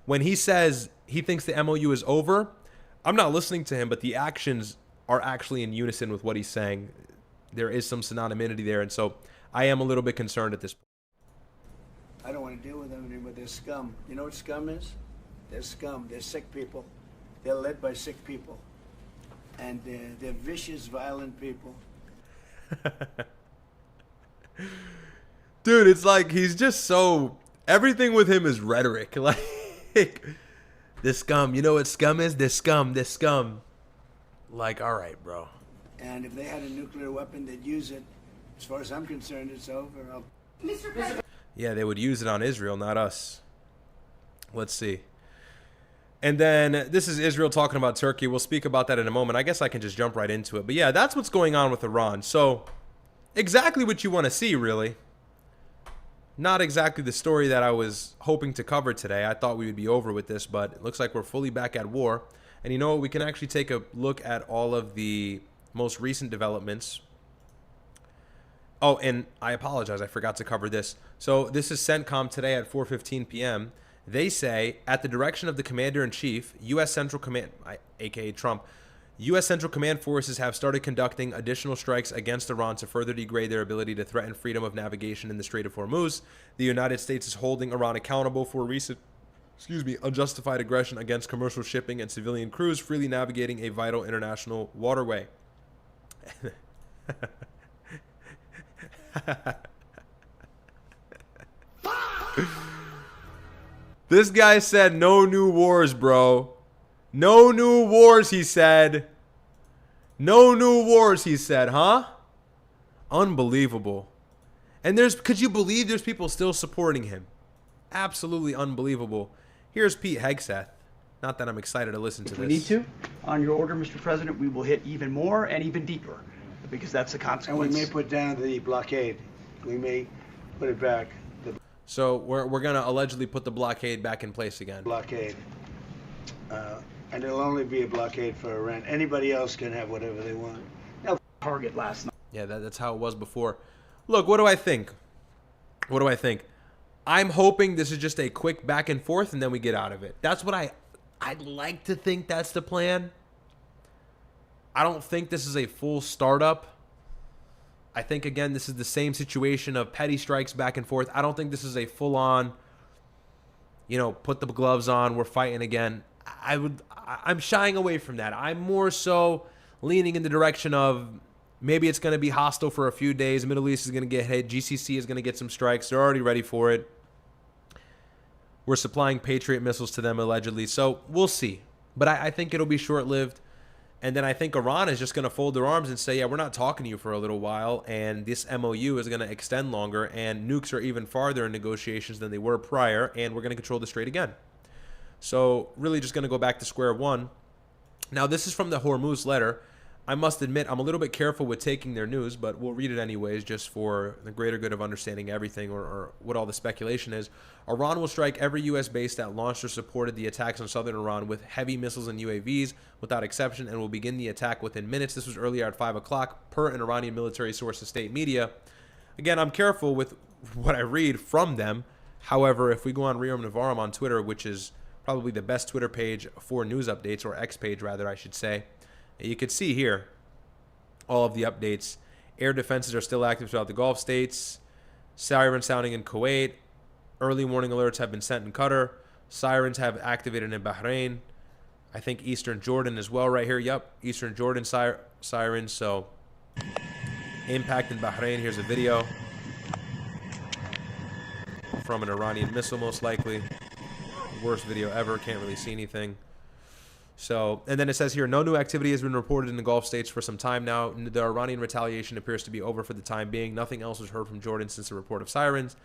when he says he thinks the MOU is over, I'm not listening to him, but the actions are actually in unison with what he's saying. There is some synonymity there, and so I am a little bit concerned at this point. I don't want to deal with them anymore. They're scum. You know what scum is? They're scum. They're sick people. They're led by sick people. And they're vicious, violent people. Dude, it's like he's just so... Everything with him is rhetoric. Like, this scum. You know what scum is? This scum. This scum. Like, all right, bro. And if they had a nuclear weapon, they'd use it. As far as I'm concerned, it's over. Mr. President. Yeah, they would use it on Israel, not us. Let's see. And then this is Israel talking about Turkey. We'll speak about that in a moment. I guess I can just jump right into it. But yeah, that's what's going on with Iran. So exactly what you want to see, really. Not exactly the story that I was hoping to cover today. I thought we would be over with this, but it looks like we're fully back at war. And you know what? We can actually take a look at all of the most recent developments. Oh, and I apologize. I forgot to cover this. So this is CENTCOM today at 4:15 p.m. They say, at the direction of the Commander-in-Chief, U.S. Central Command, aka Trump, U.S. Central Command forces have started conducting additional strikes against Iran to further degrade their ability to threaten freedom of navigation in the Strait of Hormuz. The United States is holding Iran accountable for recent, unjustified aggression against commercial shipping and civilian crews freely navigating a vital international waterway. This guy said no new wars, bro. No new wars, he said. No new wars, he said, huh? Unbelievable. And could you believe there's people still supporting him? Absolutely unbelievable. Here's Pete Hegseth. Not that I'm excited to listen to this. If we need to, on your order, Mr. President, we will hit even more and even deeper, because that's the consequence. And we may put down the blockade. We may put it back. So we're going to allegedly put the blockade back in place again. Blockade. And it'll only be a blockade for Iran. Anybody else can have whatever they want. Now, target last night. Yeah, that's how it was before. Look, what do I think? What do I think? I'm hoping this is just a quick back and forth and then we get out of it. That's what I'd like to think that's the plan. I don't think this is a full startup. I think, again, this is the same situation of petty strikes back and forth. I don't think this is a full-on, put the gloves on, we're fighting again. I'm shying away from that. I'm more so leaning in the direction of maybe it's going to be hostile for a few days. Middle East is going to get hit. GCC is going to get some strikes. They're already ready for it. We're supplying Patriot missiles to them, allegedly. So we'll see. But I think it'll be short-lived. And then I think Iran is just going to fold their arms and say, yeah, we're not talking to you for a little while. And this MOU is going to extend longer. And nukes are even farther in negotiations than they were prior. And we're going to control the Strait again. So really just going to go back to square one. Now, this is from the Hormuz letter. I must admit, I'm a little bit careful with taking their news, but we'll read it anyways just for the greater good of understanding everything or what all the speculation is. Iran will strike every U.S. base that launched or supported the attacks on southern Iran with heavy missiles and UAVs without exception and will begin the attack within minutes. This was earlier at 5 o'clock per an Iranian military source to state media. Again, I'm careful with what I read from them. However, if we go on Riyam Navaram on Twitter, which is probably the best Twitter page for news updates, or X page rather, I should say, you could see here all of the updates. Air defenses are still active throughout the Gulf states. Siren sounding in Kuwait. Early warning alerts have been sent in Qatar. Sirens have activated in Bahrain. I think Eastern Jordan as well right here. Yep, Eastern Jordan sirens. So impact in Bahrain. Here's a video from an Iranian missile, most likely. Worst video ever. Can't really see anything. So, and then it says here, no new activity has been reported in the Gulf states for some time now. The Iranian retaliation appears to be over for the time being. Nothing else was heard from Jordan since the report of sirens.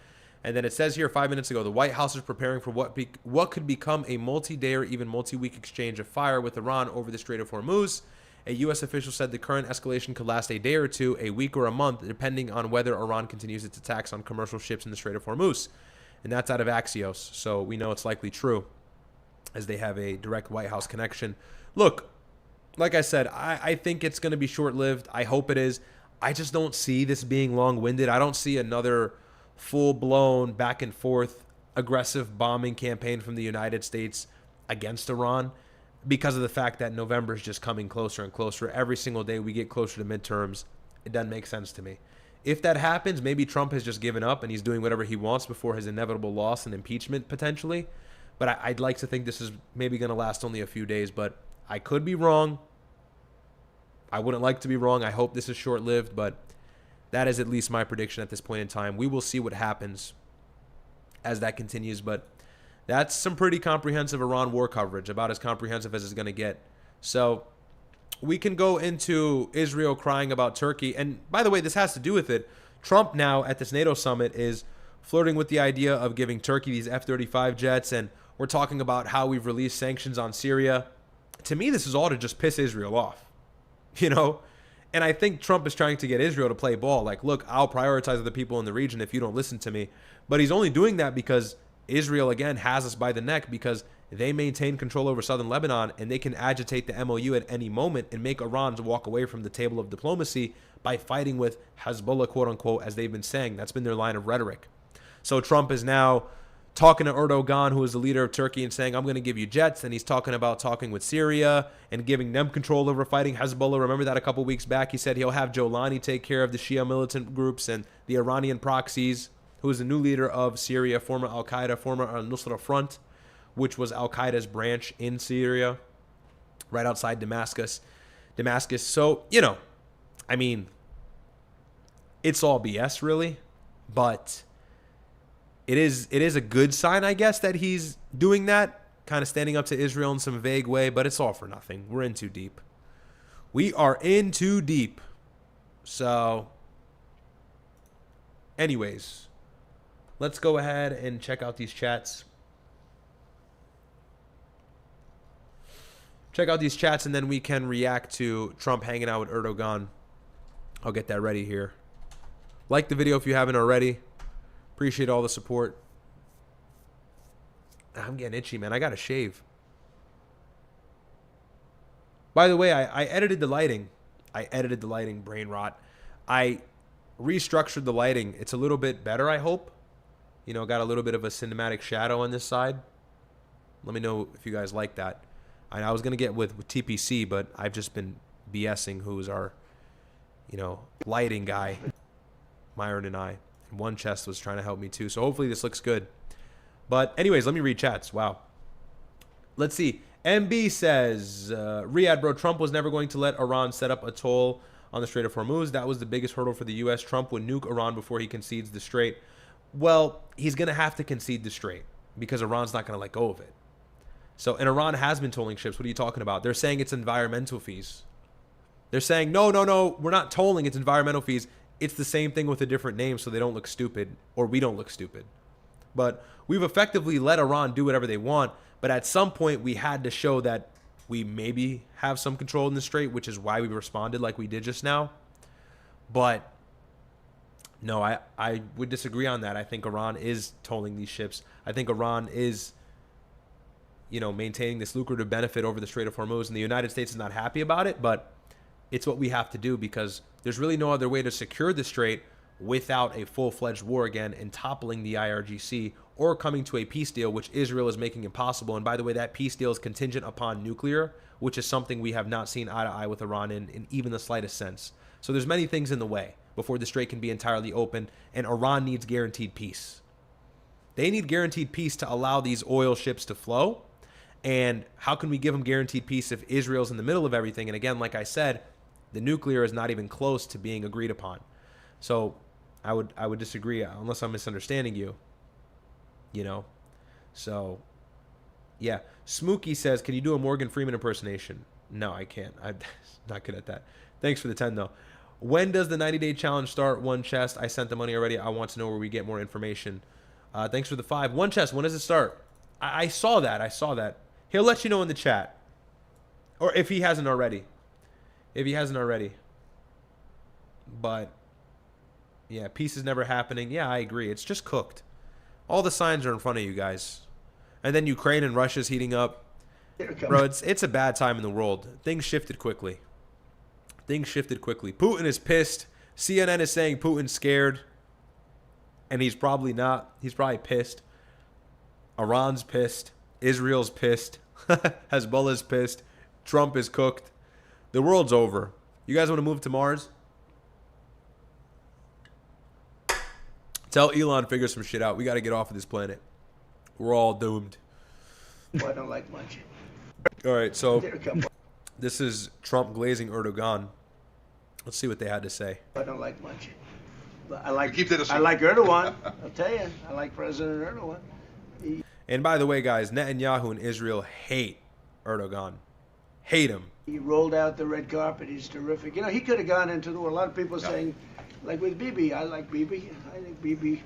And then it says here 5 minutes ago, the White House is preparing for what could become a multi-day or even multi-week exchange of fire with Iran over the Strait of Hormuz. A U.S. official said the current escalation could last a day or two, a week or a month, depending on whether Iran continues its attacks on commercial ships in the Strait of Hormuz. And that's out of Axios, so we know it's likely true, as they have a direct White House connection. Look, like I said, I think it's going to be short-lived. I hope it is. I just don't see this being long-winded. I don't see another full-blown back-and-forth aggressive bombing campaign from the United States against Iran because of the fact that November is just coming closer and closer. Every single day we get closer to midterms. It doesn't make sense to me. If that happens, maybe Trump has just given up and he's doing whatever he wants before his inevitable loss and impeachment potentially. But I'd like to think this is maybe going to last only a few days, but I could be wrong. I wouldn't like to be wrong. I hope this is short-lived, but that is at least my prediction at this point in time. We will see what happens as that continues, but that's some pretty comprehensive Iran war coverage, about as comprehensive as it's going to get. So we can go into Israel crying about Turkey. And by the way, this has to do with it. Trump now at this NATO summit is flirting with the idea of giving Turkey these F-35 jets, and we're talking about how we've released sanctions on Syria. To me, this is all to just piss Israel off, And I think Trump is trying to get Israel to play ball. Like, look, I'll prioritize the people in the region if you don't listen to me. But he's only doing that because Israel, again, has us by the neck, because they maintain control over southern Lebanon, and they can agitate the MOU at any moment and make Iran to walk away from the table of diplomacy by fighting with Hezbollah, quote unquote, as they've been saying. That's been their line of rhetoric. So Trump is now talking to Erdogan, who is the leader of Turkey, and saying, I'm going to give you jets. And he's talking about talking with Syria and giving them control over fighting Hezbollah. Remember that a couple weeks back? He said he'll have Jolani take care of the Shia militant groups and the Iranian proxies, who is the new leader of Syria, former Al-Qaeda, former al-Nusra Front, which was Al-Qaeda's branch in Syria, right outside Damascus. So, you know, I mean, it's all BS, really. But it is a good sign, I guess, that he's doing that, kind of standing up to Israel in some vague way. But it's all for nothing. We're in too deep. We are in too deep. So, anyways, let's go ahead and check out these chats. Check out these chats, and then we can react to Trump hanging out with Erdogan. I'll get that ready here. Like the video if you haven't already. Appreciate all the support. I'm getting itchy, man. I got to shave. By the way, I edited the lighting. Brain rot. I restructured the lighting. It's a little bit better, I hope. You know, got a little bit of a cinematic shadow on this side. Let me know if you guys like that. I was going to get with TPC, but I've just been BSing who's our, you know, lighting guy, Myron and I. And One Chest was trying to help me too. So hopefully this looks good. But anyways, let me read chats. Wow. Let's see. MB says, Ryad, bro, Trump was never going to let Iran set up a toll on the Strait of Hormuz. That was the biggest hurdle for the U.S. Trump would nuke Iran before he concedes the Strait. Well, he's going to have to concede the Strait because Iran's not going to let go of it. So, and Iran has been tolling ships. What are you talking about? They're saying it's environmental fees. They're saying, no, we're not tolling. It's environmental fees. It's the same thing with a different name so they don't look stupid, or we don't look stupid. But we've effectively let Iran do whatever they want. But at some point, we had to show that we maybe have some control in the Strait, which is why we responded like we did just now. But no, I would disagree on that. I think Iran is tolling these ships. I think Iran is, you know, maintaining this lucrative benefit over the Strait of Hormuz, and the United States is not happy about it, but it's what we have to do because there's really no other way to secure the Strait without a full-fledged war again and toppling the IRGC or coming to a peace deal, which Israel is making impossible. And by the way, that peace deal is contingent upon nuclear, which is something we have not seen eye to eye with Iran in even the slightest sense. So there's many things in the way before the Strait can be entirely open, and Iran needs guaranteed peace. They need guaranteed peace to allow these oil ships to flow. And how can we give them guaranteed peace if Israel's in the middle of everything? And again, like I said, the nuclear is not even close to being agreed upon. So I would disagree unless I'm misunderstanding you. You know? So, yeah. Smokey says, can you do a Morgan Freeman impersonation? No, I can't. I'm not good at that. Thanks for the 10, though. When does the 90-day challenge start? One Chest. I sent the money already. I want to know where we get more information. Thanks for the 5. One Chest, when does it start? I saw that. He'll let you know in the chat. Or if he hasn't already. But, yeah, peace is never happening. Yeah, I agree. It's just cooked. All the signs are in front of you guys. And then Ukraine and Russia's heating up. Bro, it's a bad time in the world. Things shifted quickly. Putin is pissed. CNN is saying Putin's scared. And he's probably not. He's probably pissed. Iran's pissed. Israel's pissed. Hezbollah's pissed. Trump is cooked. The world's over. You guys want to move to Mars? Tell Elon figure some shit out. We got to get off of this planet. We're all doomed. Well, I don't like much. All right, so this is Trump glazing Erdogan. Let's see what they had to say. I don't like much. I like Erdogan. I'll tell you. I like President Erdogan. And by the way, guys, Netanyahu and Israel hate Erdogan. Hate him. He rolled out the red carpet. He's terrific. You know, he could have gone into the war. A lot of people saying, like with Bibi, I like Bibi. I think Bibi.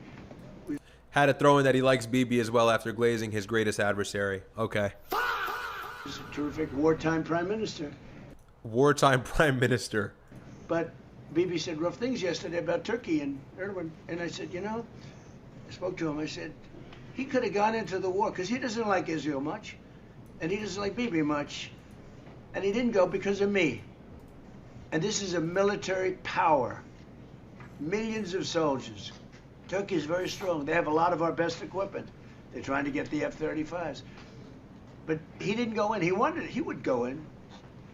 Had to throw in that he likes Bibi as well after glazing his greatest adversary. Okay. He's a terrific wartime prime minister. But Bibi said rough things yesterday about Turkey and Erdogan. And I said, you know, I spoke to him. I said, he could have gone into the war because he doesn't like Israel much. and he doesn't like Bibi much. And he didn't go because of me. And this is a military power. Millions of soldiers. Turkey is very strong. They have a lot of our best equipment. They're trying to get the F-35s. But he didn't go in. He wanted it. He would go in.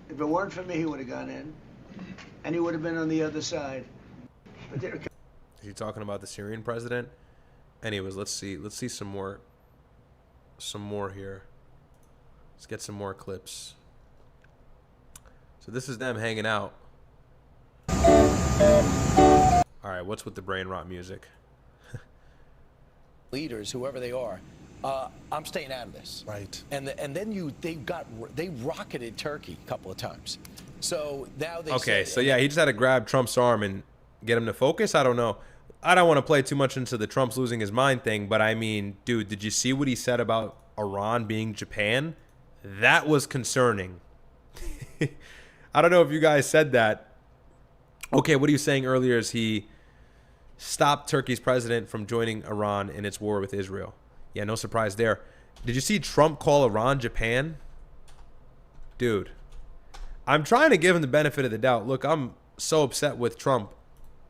If it weren't for me, he would have gone in. And he would have been on the other side. But they're... Is he talking about the Syrian president? Anyways, let's see some more here. Let's get some more clips. So this is them hanging out. All right, what's with the brain rot music? Leaders, whoever they are, I'm staying out of this. Right. And then they rocketed Turkey a couple of times. So now they Okay, say, so yeah, he just had to grab Trump's arm and get him to focus. I don't know. I don't want to play too much into the Trump's losing his mind thing, but I mean, dude, did you see what he said about Iran being Japan? That was concerning. I don't know if you guys said that. Okay, what he was saying earlier is he stopped Turkey's president from joining Iran in its war with Israel. Yeah, no surprise there. Did you see Trump call Iran Japan? Dude, I'm trying to give him the benefit of the doubt. Look, I'm so upset with Trump.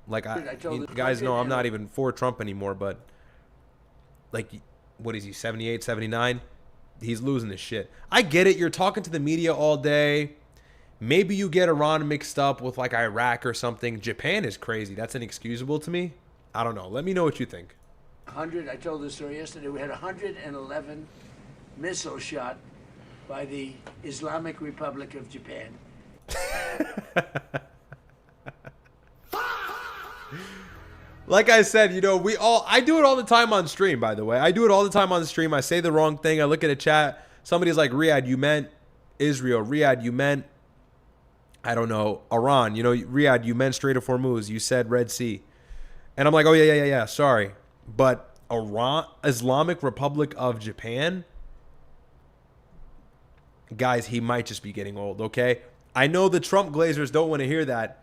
Like, you guys know I'm not even for Trump anymore, but like, what is he, 78, 79? He's losing his shit. I get it. You're talking to the media all day. Maybe you get Iran mixed up with like Iraq or something. Japan is crazy. That's inexcusable to me. I don't know. Let me know what you think. I told this story yesterday. We had 111 missiles shot by the Islamic Republic of Japan. Like I said, you know, I do it all the time on stream, by the way. I do it all the time on the stream. I say the wrong thing. I look at a chat. Somebody's like, Ryad, you meant Israel. Ryad, you meant, I don't know, Iran. You know, Ryad, you meant Strait of Hormuz. You said Red Sea. And I'm like, oh, yeah, sorry. But Iran, Islamic Republic of Japan, guys, he might just be getting old, okay? I know the Trump glazers don't want to hear that.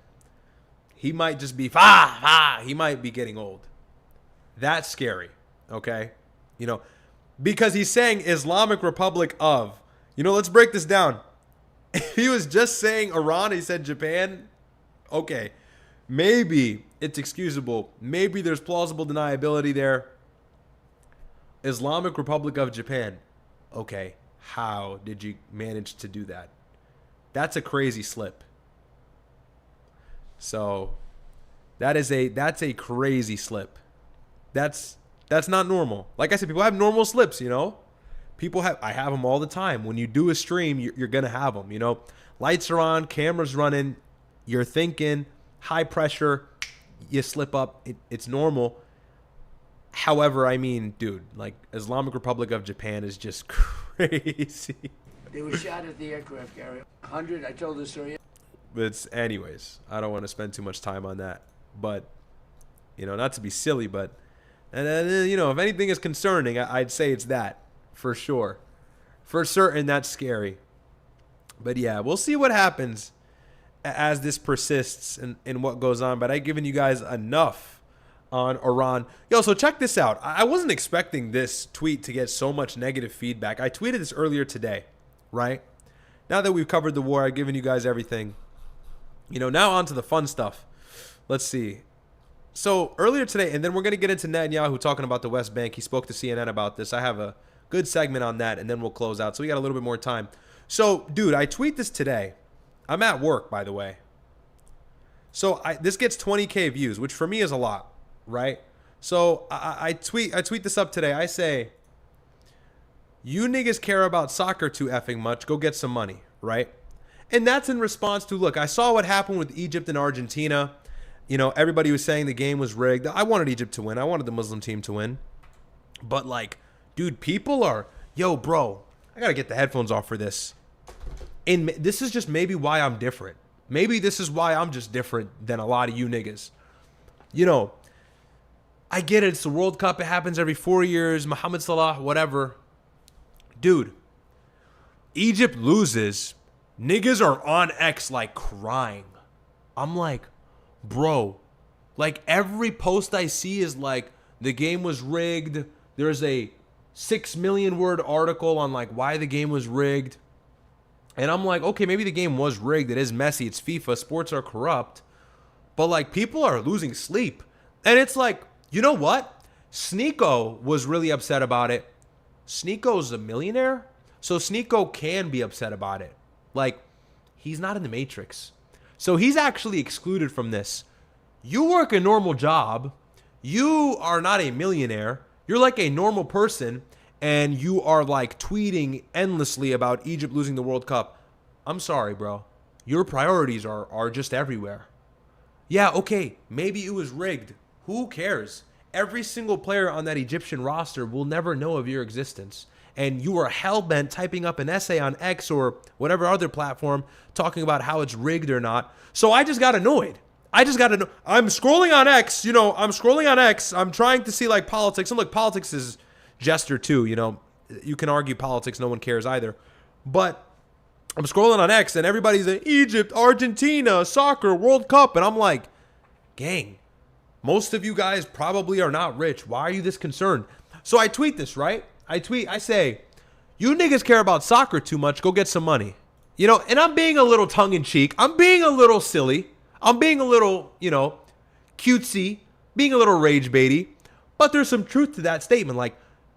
He might just be, he might be getting old. That's scary, okay? You know, because he's saying Islamic Republic of. You know, let's break this down. If he was just saying Iran, he said Japan, okay. Maybe it's excusable. Maybe there's plausible deniability there. Islamic Republic of Japan. Okay, how did you manage to do that? That's a crazy slip. So that's a crazy slip. That's not normal. Like I said, people have normal slips, you know. I have them all the time. When you do a stream, you're gonna have them, you know. Lights are on, cameras running, you're thinking, high pressure, you slip up. It's normal. However, I mean, dude, like Islamic Republic of Japan is just crazy. They were shot at the aircraft carrier. 100. I told the story. Anyways, I don't want to spend too much time on that, but you know, not to be silly, but and you know, if anything is concerning, I'd say it's that for sure, for certain. That's scary, but yeah, we'll see what happens as this persists and what goes on. But I've given you guys enough on Iran. Yo, so check this out. I wasn't expecting this tweet to get so much negative feedback. I tweeted this earlier today, right? Now that we've covered the war, I've given you guys everything. You know, now on to the fun stuff. Let's see. So earlier today, and then we're going to get into Netanyahu talking about the West Bank. He spoke to CNN about this. I have a good segment on that, and then we'll close out. So we got a little bit more time. So, dude, I tweet this today. I'm at work, by the way. So this gets 20K views, which for me is a lot, right? So I tweet this up today. I say, you niggas care about soccer too effing much. Go get some money, right? And that's in response to, look, I saw what happened with Egypt and Argentina. You know, everybody was saying the game was rigged. I wanted Egypt to win. I wanted the Muslim team to win. But, like, dude, people are, yo, bro, I got to get the headphones off for this. And this is just maybe why I'm different. Maybe this is why I'm just different than a lot of you niggas. You know, I get it. It's the World Cup. It happens every 4 years. Mohamed Salah, whatever. Dude, Egypt loses. Niggas are on X like crying. I'm like, bro, like every post I see is like the game was rigged. There's a 6 million word article on like why the game was rigged. And I'm like, okay, maybe the game was rigged. It is messy. It's FIFA. Sports are corrupt. But like people are losing sleep. And it's like, you know what? Sneo was really upset about it. Sneeko's a millionaire. So Sneo can be upset about it. Like, he's not in the Matrix. So he's actually excluded from this. You work a normal job. You are not a millionaire. You're like a normal person. And you are like tweeting endlessly about Egypt losing the World Cup. I'm sorry, bro. Your priorities are just everywhere. Yeah, okay, maybe it was rigged. Who cares? Every single player on that Egyptian roster will never know of your existence. And you are hell-bent typing up an essay on X or whatever other platform talking about how it's rigged or not. So I just got annoyed. I'm scrolling on X, I'm trying to see like politics. And look, politics is jester too, You can argue politics, no one cares either. But I'm scrolling on X and everybody's in Egypt, Argentina, soccer, World Cup. And I'm like, gang, most of you guys probably are not rich. Why are you this concerned? So I tweet this, right? I say, you niggas care about soccer too much. Go get some money. And I'm being a little tongue in cheek. I'm being a little silly. I'm being a little, cutesy, being a little rage baity. But there's some truth to that statement. Like,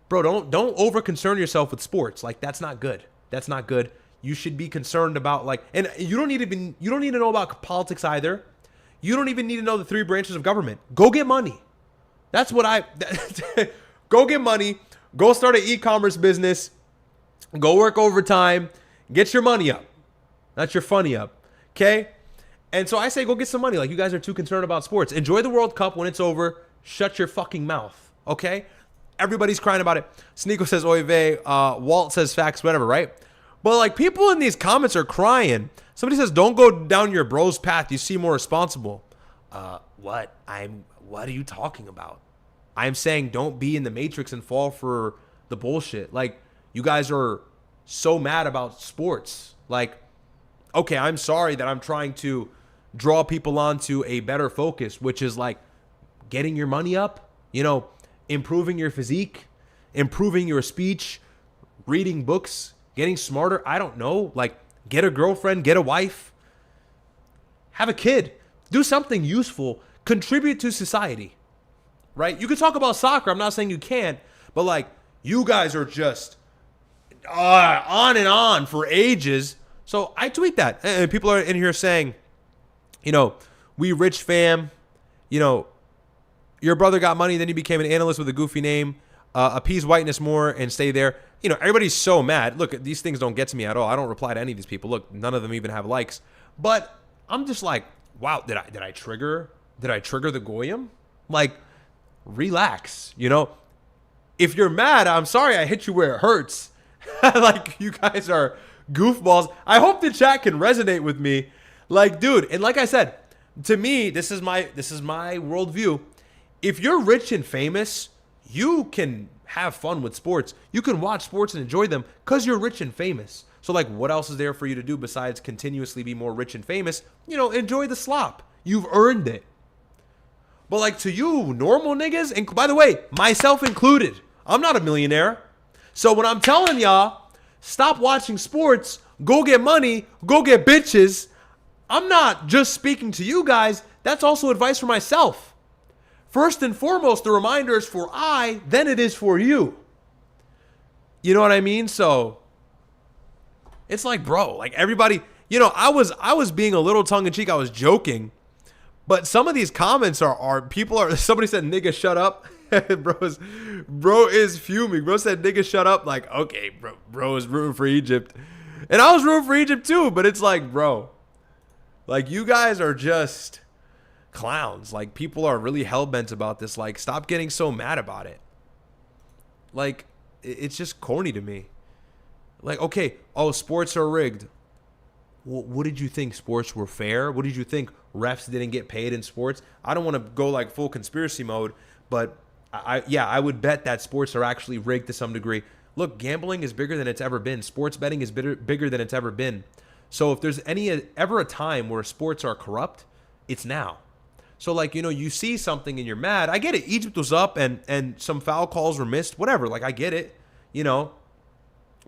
bro, don't over concern yourself with sports. Like, that's not good. That's not good. You should be concerned about and you don't need to know about politics either. You don't even need to know the 3 branches of government. Go get money. That's what go get money. Go start an e-commerce business. Go work overtime. Get your money up. Not your funny up. Okay? And so I say go get some money. Like, you guys are too concerned about sports. Enjoy the World Cup when it's over. Shut your fucking mouth. Okay? Everybody's crying about it. Sneeko says oy vey. Walt says facts, whatever, right? But like people in these comments are crying. Somebody says, don't go down your bro's path. You seem more responsible. What are you talking about? I'm saying don't be in the Matrix and fall for the bullshit. Like, you guys are so mad about sports. Like, okay, I'm sorry that I'm trying to draw people onto a better focus, which is like getting your money up, improving your physique, improving your speech, reading books, getting smarter. I don't know. Like, get a girlfriend, get a wife, have a kid, do something useful, contribute to society, right? You can talk about soccer. I'm not saying you can't, but like, you guys are just on and on for ages. So I tweet that, and people are in here saying, we rich fam, your brother got money, then he became an analyst with a goofy name, appease whiteness more and stay there. Everybody's so mad. Look, these things don't get to me at all. I don't reply to any of these people. Look, none of them even have likes. But I'm just like, wow, did I trigger the goyim? Like, relax. If you're mad, I'm sorry I hit you where it hurts. Like, you guys are goofballs. I hope the chat can resonate with me. Like, dude, and like I said, to me, this is my worldview. If you're rich and famous, you can have fun with sports. You can watch sports and enjoy them because you're rich and famous. So like, what else is there for you to do besides continuously be more rich and famous? Enjoy the slop. You've earned it. But like, to you normal niggas, and by the way, myself included, I'm not a millionaire. So when I'm telling y'all, stop watching sports, go get money, go get bitches, I'm not just speaking to you guys. That's also advice for myself. First and foremost, the reminder is for I, then it is for you. You know what I mean? So it's like, bro, like everybody, I was being a little tongue in cheek. I was joking, but some of these comments somebody said, nigga, shut up. Bro is fuming. Bro said, nigga, shut up. Like, okay, bro is rooting for Egypt. And I was rooting for Egypt too, but it's like, bro, like, you guys are just clowns. Like, people are really hell-bent about this. Like, stop getting so mad about it. Like, it's just corny to me. Like, okay, sports are rigged. What did you think? Sports were fair? What did you think? Refs didn't get paid in sports? I don't want to go like full conspiracy mode, but I would bet that sports are actually rigged to some degree. Look, gambling is bigger than it's ever been. Sports betting is bigger than it's ever been. So if there's ever a time where sports are corrupt, it's now. So like, you see something and you're mad. I get it. Egypt was up and some foul calls were missed. Whatever. Like, I get it. you know,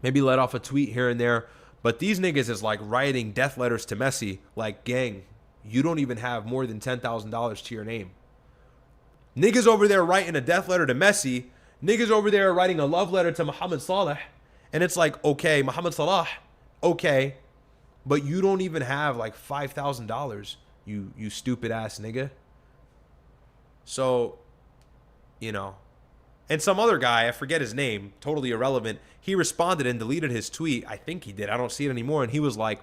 maybe let off a tweet here and there. But these niggas is like writing death letters to Messi. Like, gang, you don't even have more than $10,000 to your name. Niggas over there writing a death letter to Messi. Niggas over there writing a love letter to Mohamed Salah. And it's like, okay, Mohamed Salah, okay. But you don't even have like $5,000, you stupid ass nigga. So, you know. And some other guy, I forget his name, totally irrelevant, he responded and deleted his tweet. I think he did. I don't see it anymore. And he was like,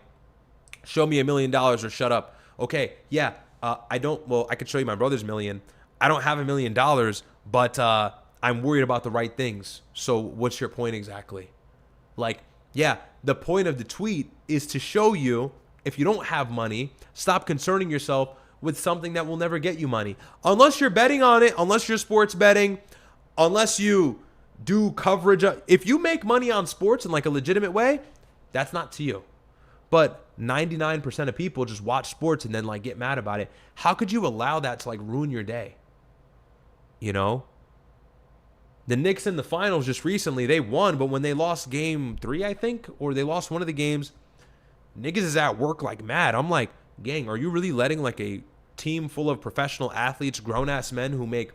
show me $1 million or shut up. Okay, yeah, I could show you my brother's million. I don't have $1 million, but I'm worried about the right things. So what's your point exactly? Like, yeah, the point of the tweet is to show you, if you don't have money, stop concerning yourself with something that will never get you money. Unless you're betting on it, unless you're sports betting, unless you do coverage. If you make money on sports in like a legitimate way, that's not to you. But 99% of people just watch sports and then like get mad about it. How could you allow that to like ruin your day? You know? The Knicks in the finals just recently, they won, but when they lost game 3, I think, or they lost one of the games, niggas is at work like mad. I'm like, gang, are you really letting like a team full of professional athletes, grown-ass men who make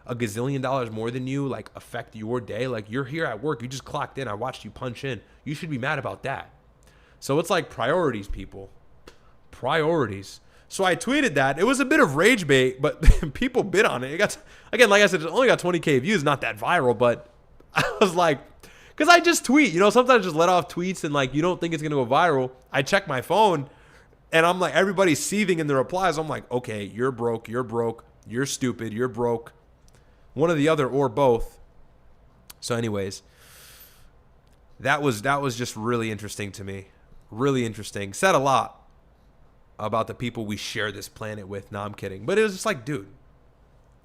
$1 gazillion more than you, like, affect your day? Like, you're here at work. You just clocked in. I watched you punch in. You should be mad about that. So it's like priorities, people. Priorities. So I tweeted that. It was a bit of rage bait, but people bid on it. It got, again, like I said, it only got 20K views, not that viral, but I was like, because I just tweet, you know, sometimes I just let off tweets and like, you don't think it's going to go viral. I check my phone and I'm like, everybody's seething in the replies. I'm like, okay, you're broke, you're stupid, you're broke. One or the other or both. So anyways, that was just really interesting to me. Really interesting. Said a lot about the people we share this planet with. No, I'm kidding. But it was just like, dude,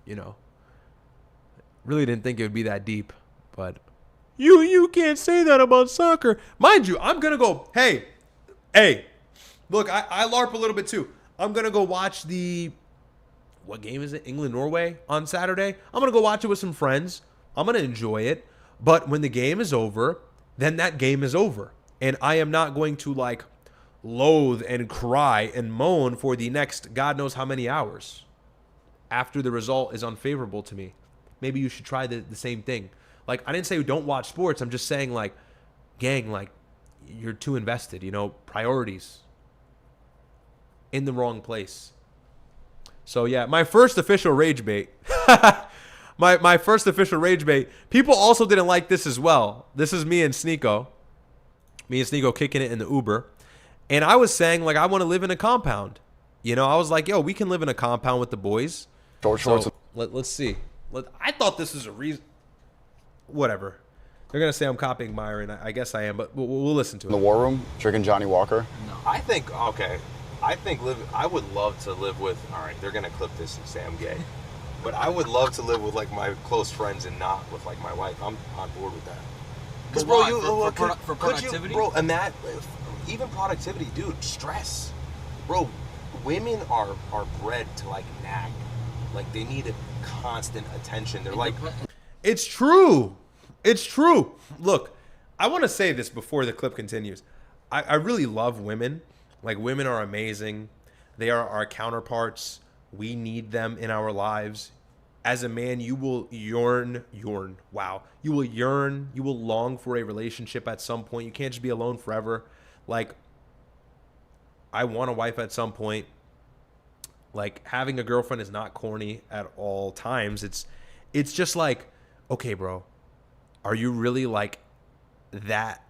you know, really didn't think it would be that deep. But you can't say that about soccer. Mind you, I'm going to go, hey, look, I LARP a little bit too. I'm going to go watch what game is it? England-Norway on Saturday. I'm going to go watch it with some friends. I'm going to enjoy it. But when the game is over, then that game is over. And I am not going to like loathe and cry and moan for the next God knows how many hours after the result is unfavorable to me. Maybe you should try the same thing. Like, I didn't say don't watch sports. I'm just saying, like, gang, like, you're too invested, you know, priorities in the wrong place. So, yeah, my first official rage bait. my first official rage bait. People also didn't like this as well. This is me and Sneo. Me and Sneo kicking it in the Uber. And I was saying, like, I want to live in a compound. You know, I was like, yo, we can live in a compound with the boys. So, let's see. I thought this was a reason. Whatever. They're going to say I'm copying Myron. I guess I am, but we'll listen to it. In the War Room, drinking Johnny Walker. No. I think I would love to live with, all right, they're going to clip this and say I'm gay. But I would love to live with, like, my close friends and not with, like, my wife. I'm on board with that. Because, bro, for productivity? Bro, and that, even productivity, dude, stress. Bro, women are bred to, like, nag. Like, they need constant attention. They're like, it's true. It's true. Look, I want to say this before the clip continues. I really love women. Like, women are amazing. They are our counterparts. We need them in our lives. As a man, you will yearn. Wow. You will long for a relationship at some point. You can't just be alone forever. Like, I want a wife at some point. Like, having a girlfriend is not corny at all times. It's just like, okay, bro, are you really like that?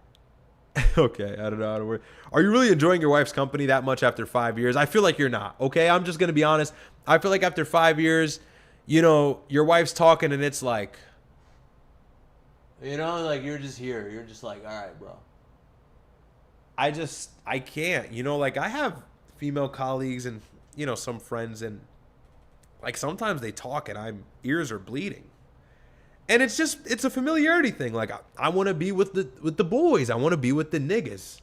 Okay, I don't know how to word. Are you really enjoying your wife's company that much after 5 years? I feel like you're not, okay? I'm just going to be honest. I feel like after 5 years, you know, your wife's talking and it's like, you know, like you're just here. You're just like, all right, bro. I can't, you know, like I have female colleagues and, you know, some friends and like sometimes they talk and I'm ears are bleeding. And it's a familiarity thing. Like I want to be with the boys. I want to be with the niggas.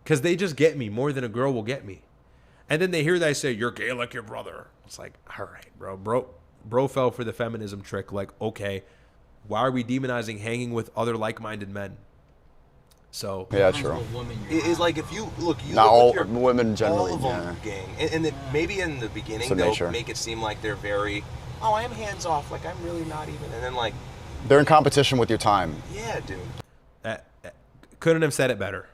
Cause they just get me more than a girl will get me. And then they hear that I say, you're gay like your brother. It's like, all right, bro fell for the feminism trick. Like, okay, Why are we demonizing hanging with other like-minded men? So Yeah, true. It's like if you look, you Not look all with your, women generally. all of them, gang, and then maybe in the beginning So they'll nature. make it seem like they're very, oh, I am hands off, like I'm really not even, and then like, They're in competition with your time. yeah, dude. couldn't have said it better.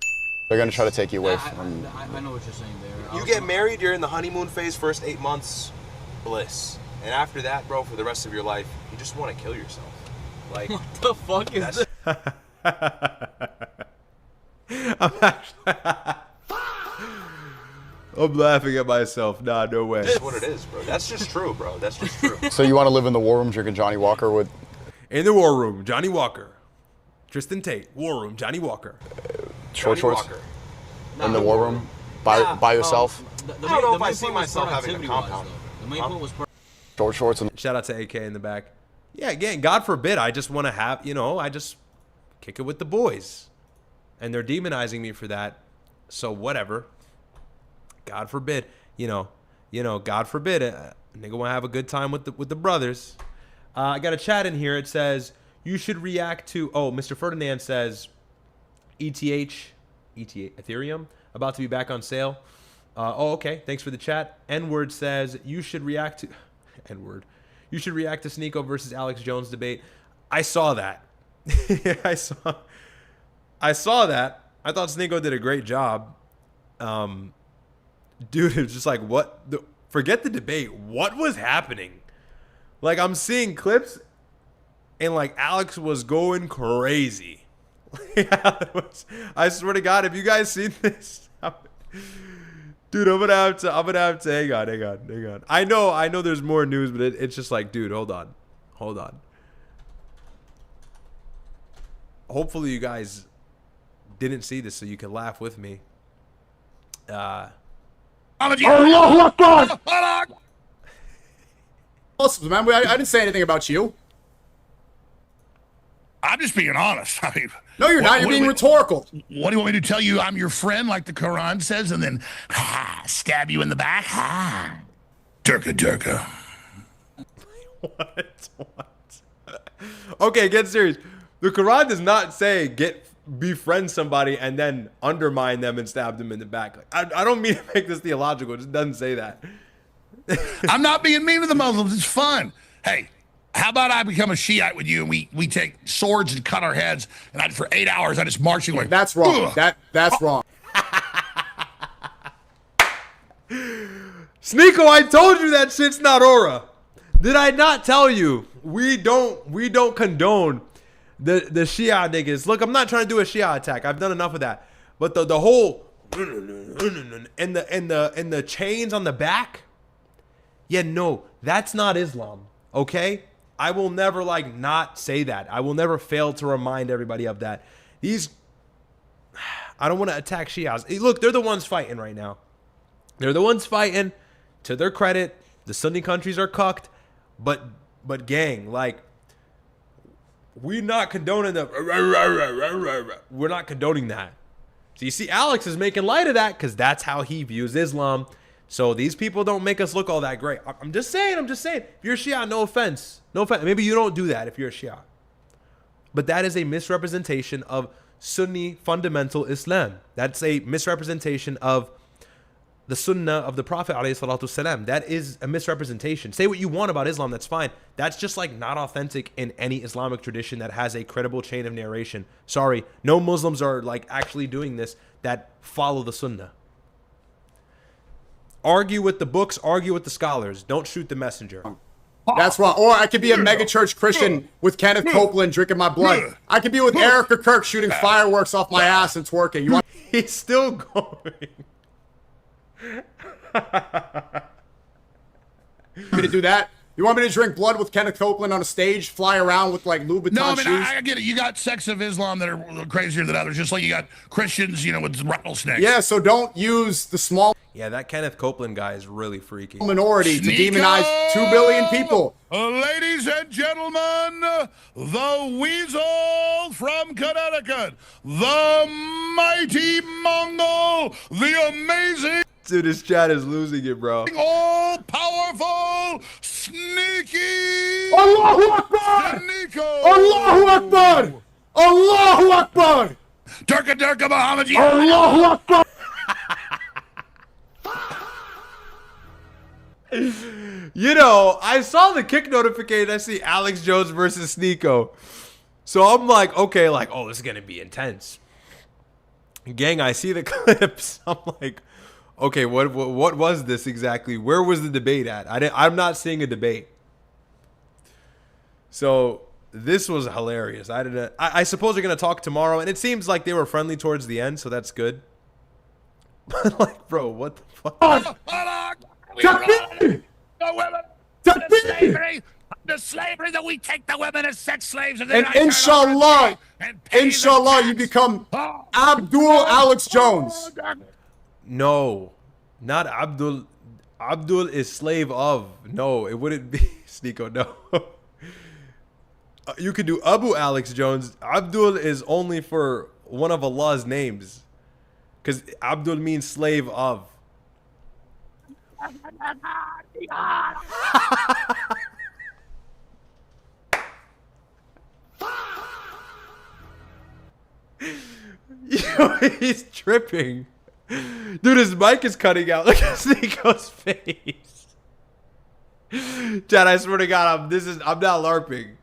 They're gonna try to take you away from. I know what you're saying there. You get married, you're in the honeymoon phase, first 8 months, bliss, and after that, bro, for the rest of your life, you just want to kill yourself. Like, What the fuck is I'm laughing at myself. Nah, no way. That's what it is, bro. That's just true, bro. That's just true. So you want to live in the war room drinking Johnny Walker with? In the war room, Johnny Walker. Tristan Tate, war room, Johnny Walker. Short Johnny shorts Walker. in the war room by yourself. The I don't know if I main see point was myself having a productivity-wise, compound. though. The main point was Short shorts and Shout out to AK in the back. Yeah, again, God forbid, I just want to have, I just kick it with the boys. And they're demonizing me for that. So whatever. God forbid, God forbid, a nigga want to have a good time with the brothers. I got a chat in here. It says, you should react to, Mr. Ferdinand says, ETH, Ethereum, about to be back on sale. Okay. Thanks for the chat. N-word says, you should react to, N-word. You should react to Sneeko versus Alex Jones debate. I saw that. I saw that. I thought Sneeko did a great job. Dude, it's just like, forget the debate. What was happening? Like, I'm seeing clips and like Alex was going crazy. I swear to God, if you guys seen this, dude, I'm gonna have to hang on. I know there's more news, but it's just like, dude, hold on. Hopefully you guys didn't see this so you can laugh with me. Awesome, man. I didn't say anything about you. I'm just being honest. I mean, No, you're not. You're being rhetorical. What do you want me to tell you? I'm your friend, like the Quran says, and then stab you in the back? Durka, durka. What? Okay, get serious. The Quran does not say befriend somebody and then undermine them and stab them in the back. Like, I don't mean to make this theological. It just doesn't say that. I'm not being mean to the Muslims. It's fun. Hey, how about I become a Shiite with you and we take swords and cut our heads and for 8 hours I just march you like That's wrong. That's wrong. Sneeko, I told you that shit's not aura. Did I not tell you? We don't condone the Shia niggas. Look, I'm not trying to do a Shia attack. I've done enough of that. But the whole and the chains on the back. Yeah, no, that's not Islam. Okay? I will never not say that. I will never fail to remind everybody of that. I don't want to attack Shias. Look, they're the ones fighting right now. They're the ones fighting. To their credit, the Sunni countries are cucked. But gang, we're not condoning we're not condoning that. So you see, Alex is making light of that because that's how he views Islam. So these people don't make us look all that great. I'm just saying. If you're a Shia, no offense. Maybe you don't do that if you're a Shia. But that is a misrepresentation of Sunni fundamental Islam. That's a misrepresentation of the Sunnah of the Prophet ﷺ. That is a misrepresentation. Say what you want about Islam, that's fine. That's just not authentic in any Islamic tradition that has a credible chain of narration. Sorry, no Muslims are actually doing this that follow the Sunnah. Argue with the books, argue with the scholars. Don't shoot the messenger. That's wrong. Or I could be a megachurch Christian with Kenneth Copeland drinking my blood. I could be with Erica Kirk shooting fireworks off my ass and twerking. You want He's still going. me to do that? You want me to drink blood with Kenneth Copeland on a stage, fly around with Louboutin No, I mean, shoes? I get it. You got sects of Islam that are crazier than others, just like you got Christians, with rattlesnakes. Yeah, so don't use the small Yeah, that Kenneth Copeland guy is really freaky. minority to demonize 2 billion people. Ladies and gentlemen, the weasel from Connecticut, the mighty Mongol, the amazing, Dude, this chat is losing it, bro. all-powerful, sneaky, Allahu Akbar! Sneeko Sneeko! Allahu Akbar! Allahu Akbar! Durka Durka Muhammad! Allahu Akbar! You know, I saw the kick notification. I see Alex Jones versus Sneeko. So I'm like, okay, like, oh, this is going to be intense. Gang, I see the clips. I'm like, okay, what was this exactly? Where was the debate at? I'm not seeing a debate. So this was hilarious. I suppose they're going to talk tomorrow, and it seems like they were friendly towards the end, so that's good. But like, bro, what the fuck? The women, the slavery that we take the women as sex slaves, and inshallah, you become Abdul Alex Jones. No, not Abdul. Abdul is slave of. No, it wouldn't be Sneeko. No. You could do Abu Alex Jones. Abdul is only for one of Allah's names, because Abdul means slave of. Yo, he's tripping. Dude, his mic is cutting out. Look at Sneeko's face. Chad, I swear to God, I'm not LARPing.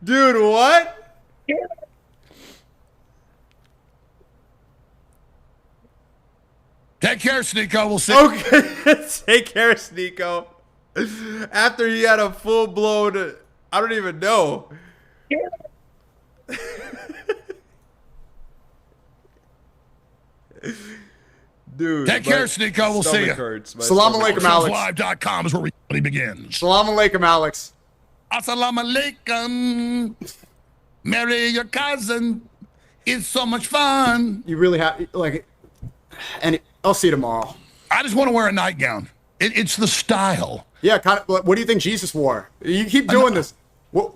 Dude, what? Take care, Sneeko. We'll see. Okay, take care, Sneeko. After he had a full-blown, I don't even know. Dude, take care, Sneeko. We'll see you. Salam alaikum, Alex. Live.com is where reality begins. Salam alaikum, Alex. Assalamu alaikum. Marry your cousin. It's so much fun. You really have, like, and I'll see you tomorrow. I just want to wear a nightgown. It's the style. Yeah, kind of. What do you think Jesus wore? You keep doing this.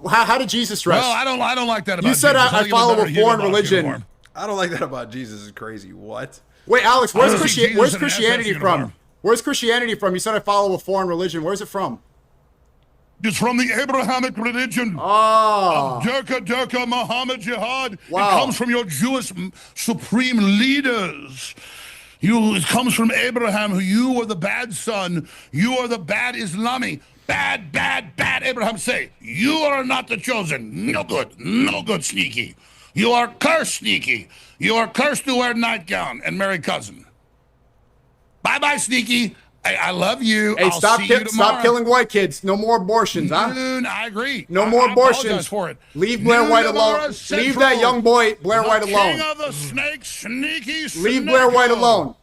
How did Jesus dress? Well, I don't like that about you said Jesus. I follow a foreign religion. Uniform. I don't like that about Jesus. It's crazy. What? Wait, Alex, where's Jesus Christianity from? Where's Christianity from? You said I follow a foreign religion. Where's it from? It's from the Abrahamic religion. Oh. Durka Muhammad Jihad. Wow. It comes from your Jewish supreme leaders. It comes from Abraham, who you are the bad son. You are the bad Islami. Bad, bad, bad. Abraham say, you are not the chosen. No good, Sneaky. You are cursed, Sneaky. You are cursed to wear nightgown and marry cousin. Bye-bye, Sneaky. I love you. Hey, stop killing white kids. No more abortions, huh? I agree. No more abortions. Apologize for it. Leave Blair White alone. Leave that young boy, Blair White alone. King of the snakes, Sneaky Snake. Leave Blair White alone.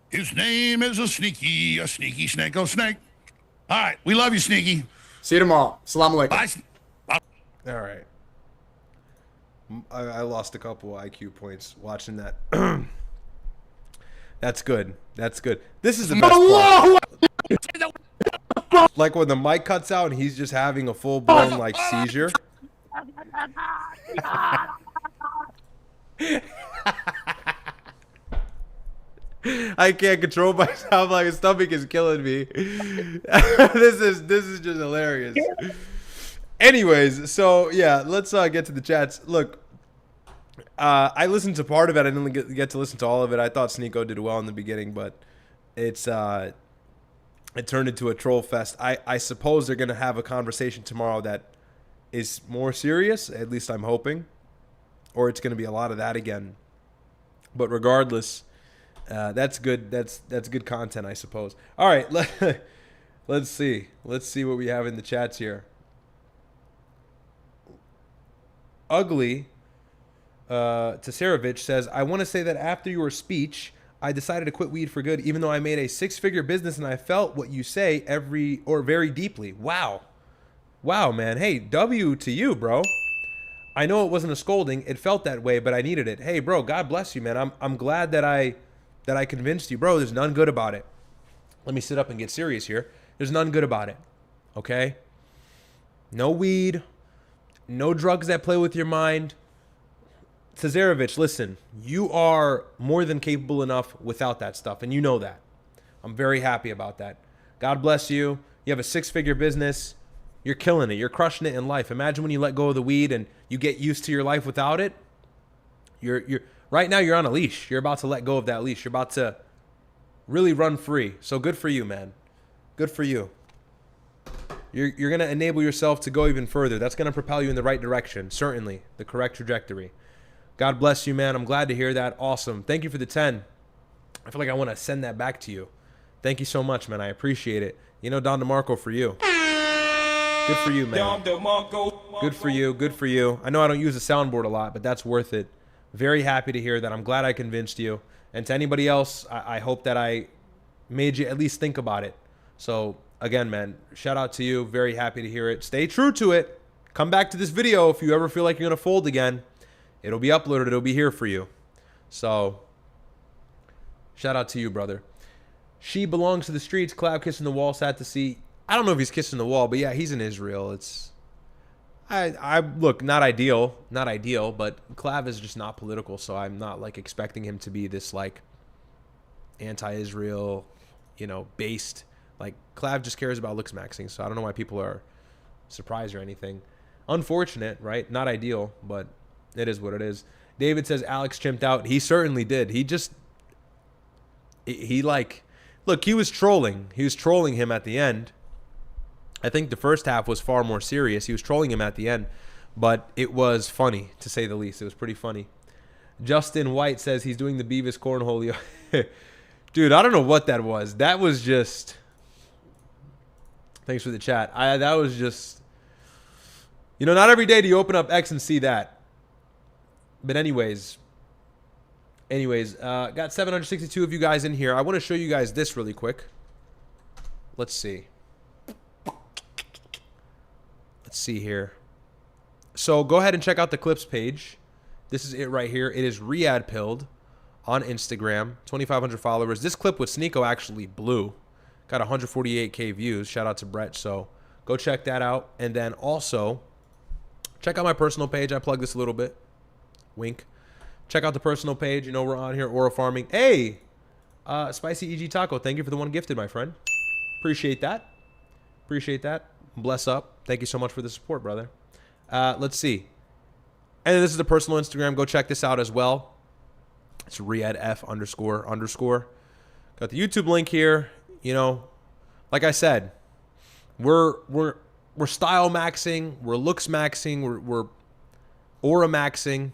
His name is a sneaky snake, snake. All right, we love you, Sneaky. See you tomorrow. Salam alaikum. Bye. All right. I lost a couple IQ points watching that. That's good. That's good. This is the best part. Like when the mic cuts out and he's just having a full-blown like seizure. I can't control myself. Like, his stomach is killing me. This is just hilarious. Anyways, so yeah, let's get to the chats. Look, I listened to part of it. I didn't get to listen to all of it. I thought Sneeko did well in the beginning, but it turned into a troll fest. I suppose they're gonna have a conversation tomorrow that is more serious. At least I'm hoping, or it's gonna be a lot of that again. But regardless, that's good. That's good content, I suppose. All right, let's see. Let's see what we have in the chats here. Ugly Tasarovich says, I want to say that after your speech, I decided to quit weed for good, even though I made a 6-figure business and I felt what you say very deeply. Wow. Wow, man. Hey, W to you, bro. I know it wasn't a scolding. It felt that way, but I needed it. Hey, bro, God bless you, man. I'm glad that I convinced you. Bro, there's none good about it. Let me sit up and get serious here. There's none good about it. Okay? No weed. No drugs that play with your mind. Cesarovich, listen, you are more than capable enough without that stuff, and you know that. I'm very happy about that. God bless you. You have a 6-figure business. You're killing it. You're crushing it in life. Imagine when you let go of the weed and you get used to your life without it. You're right now you're on a leash. You're about to let go of that leash. You're about to really run free. So good for you, man. Good for you. You're going to enable yourself to go even further. That's going to propel you in the right direction. Certainly. The correct trajectory. God bless you, man. I'm glad to hear that. Awesome. Thank you for the 10. I feel like I want to send that back to you. Thank you so much, man. I appreciate it. You know, Don DeMarco for you. Good for you, man. Good for you. Good for you. I know I don't use the soundboard a lot, but that's worth it. Very happy to hear that. I'm glad I convinced you. And to anybody else, I hope that I made you at least think about it. So, again, man, shout out to you. Very happy to hear it. Stay true to it. Come back to this video if you ever feel like you're going to fold again. It'll be uploaded. It'll be here for you. So, shout out to you, brother. She belongs to the streets. Cloud kissing the wall. Sad to see. I don't know if he's kissing the wall, but yeah, he's in Israel. It's, I look, not ideal, but Clav is just not political, so I'm not like expecting him to be this like anti-Israel, you know, based. Like Clav just cares about looks maxing, so I don't know why people are surprised or anything. Unfortunate, right? Not ideal, but it is what it is. David says Alex chimped out. He certainly did. He like, look, he was trolling. He was trolling him at the end. I think the first half was far more serious. He was trolling him at the end, but it was funny, to say the least. It was pretty funny. Justin White says he's doing the Beavis cornholio. Dude, I don't know what that was. That was just... Thanks for the chat. That was just... You know, not every day do you open up X and see that. But anyways, got 762 of you guys in here. I want to show you guys this really quick. Let's see. Let's see here. So go ahead and check out the clips page. This is it right here. It is Ryad Pilled on Instagram. 2,500 followers. This clip with Sneo actually blew. Got 148K views. Shout out to Brett. So go check that out. And then also check out my personal page. I plug this a little bit. Wink. Check out the personal page. You know we're on here. Aura Farming. Hey, Spicy EG Taco. Thank you for the one gifted, my friend. Appreciate that. Appreciate that. Bless up. Thank you so much for the support, brother. Let's see. And then this is the personal Instagram. Go check this out as well. It's RyadF__. Got the YouTube link here. You know, like I said, we're style maxing, we're looks maxing, we're aura maxing,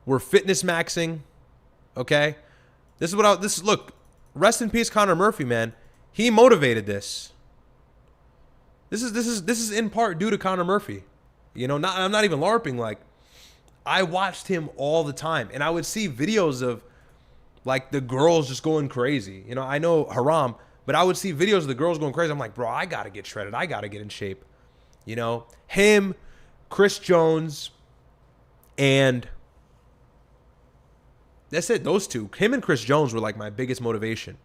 we're fitness maxing. Okay, this is look. Rest in peace, Connor Murphy, man. He motivated this. This is in part due to Connor Murphy. You know, I'm not even LARPing. Like, I watched him all the time, and I would see videos of like the girls just going crazy. You know, I know haram, but I would see videos of the girls going crazy. I'm like, bro, I gotta get shredded. I gotta get in shape. You know, him, Chris Jones, and that's it. Those two, him and Chris Jones, were like my biggest motivation.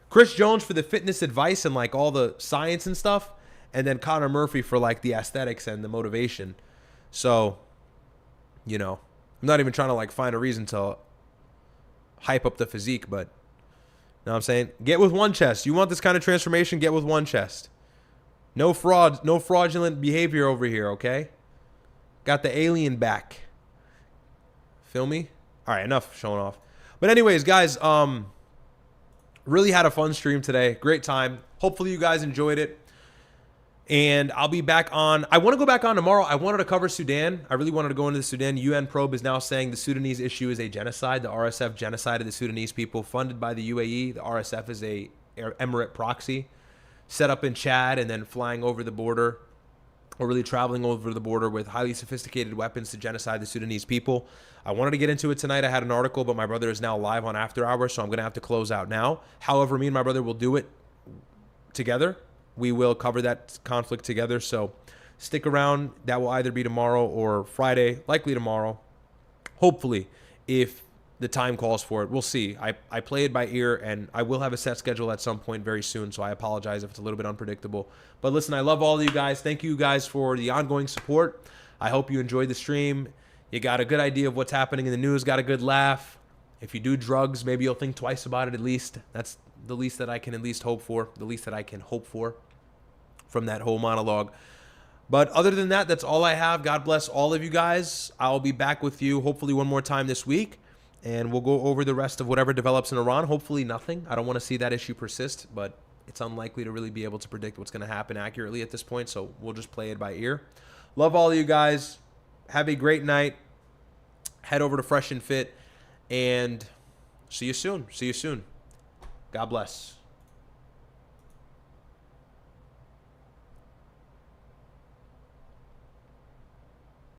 Chris Jones for the fitness advice and like all the science and stuff. And then Connor Murphy for like the aesthetics and the motivation. So, you know, I'm not even trying to like find a reason to hype up the physique, but you know what I'm saying? Get with one chest. You want this kind of transformation? Get with one chest. No fraud, no fraudulent behavior over here, okay? Got the alien back. Feel me? All right, enough showing off. But anyways, guys, really had a fun stream today. Great time. Hopefully you guys enjoyed it. And I'll be back on. I want to go back on tomorrow. I wanted to cover Sudan. I really wanted to go into the Sudan. UN probe is now saying the Sudanese issue is a genocide. The RSF genocided the Sudanese people, funded by the UAE. The RSF is a emirate proxy set up in Chad and then flying over the border, or really traveling over the border with highly sophisticated weapons to genocide the Sudanese people. I wanted to get into it tonight. I had an article, but my brother is now live on After Hours, so I'm going to have to close out now. However, me and my brother will do it together. We will cover that conflict together, so stick around. That will either be tomorrow or Friday, likely tomorrow. Hopefully, if the time calls for it. We'll see. I play it by ear, and I will have a set schedule at some point very soon, so I apologize if it's a little bit unpredictable. But listen, I love all of you guys. Thank you guys for the ongoing support. I hope you enjoyed the stream. You got a good idea of what's happening in the news, got a good laugh. If you do drugs, maybe you'll think twice about it at least. That's the least that I can at least hope for, the least that I can hope for from that whole monologue. But other than that, that's all I have. God bless all of you guys. I'll be back with you hopefully one more time this week, and we'll go over the rest of whatever develops in Iran. Hopefully nothing. I don't want to see that issue persist, but it's unlikely to really be able to predict what's going to happen accurately at this point, so we'll just play it by ear. Love all of you guys. Have a great night. Head over to Fresh and Fit, and see you soon. See you soon. God bless.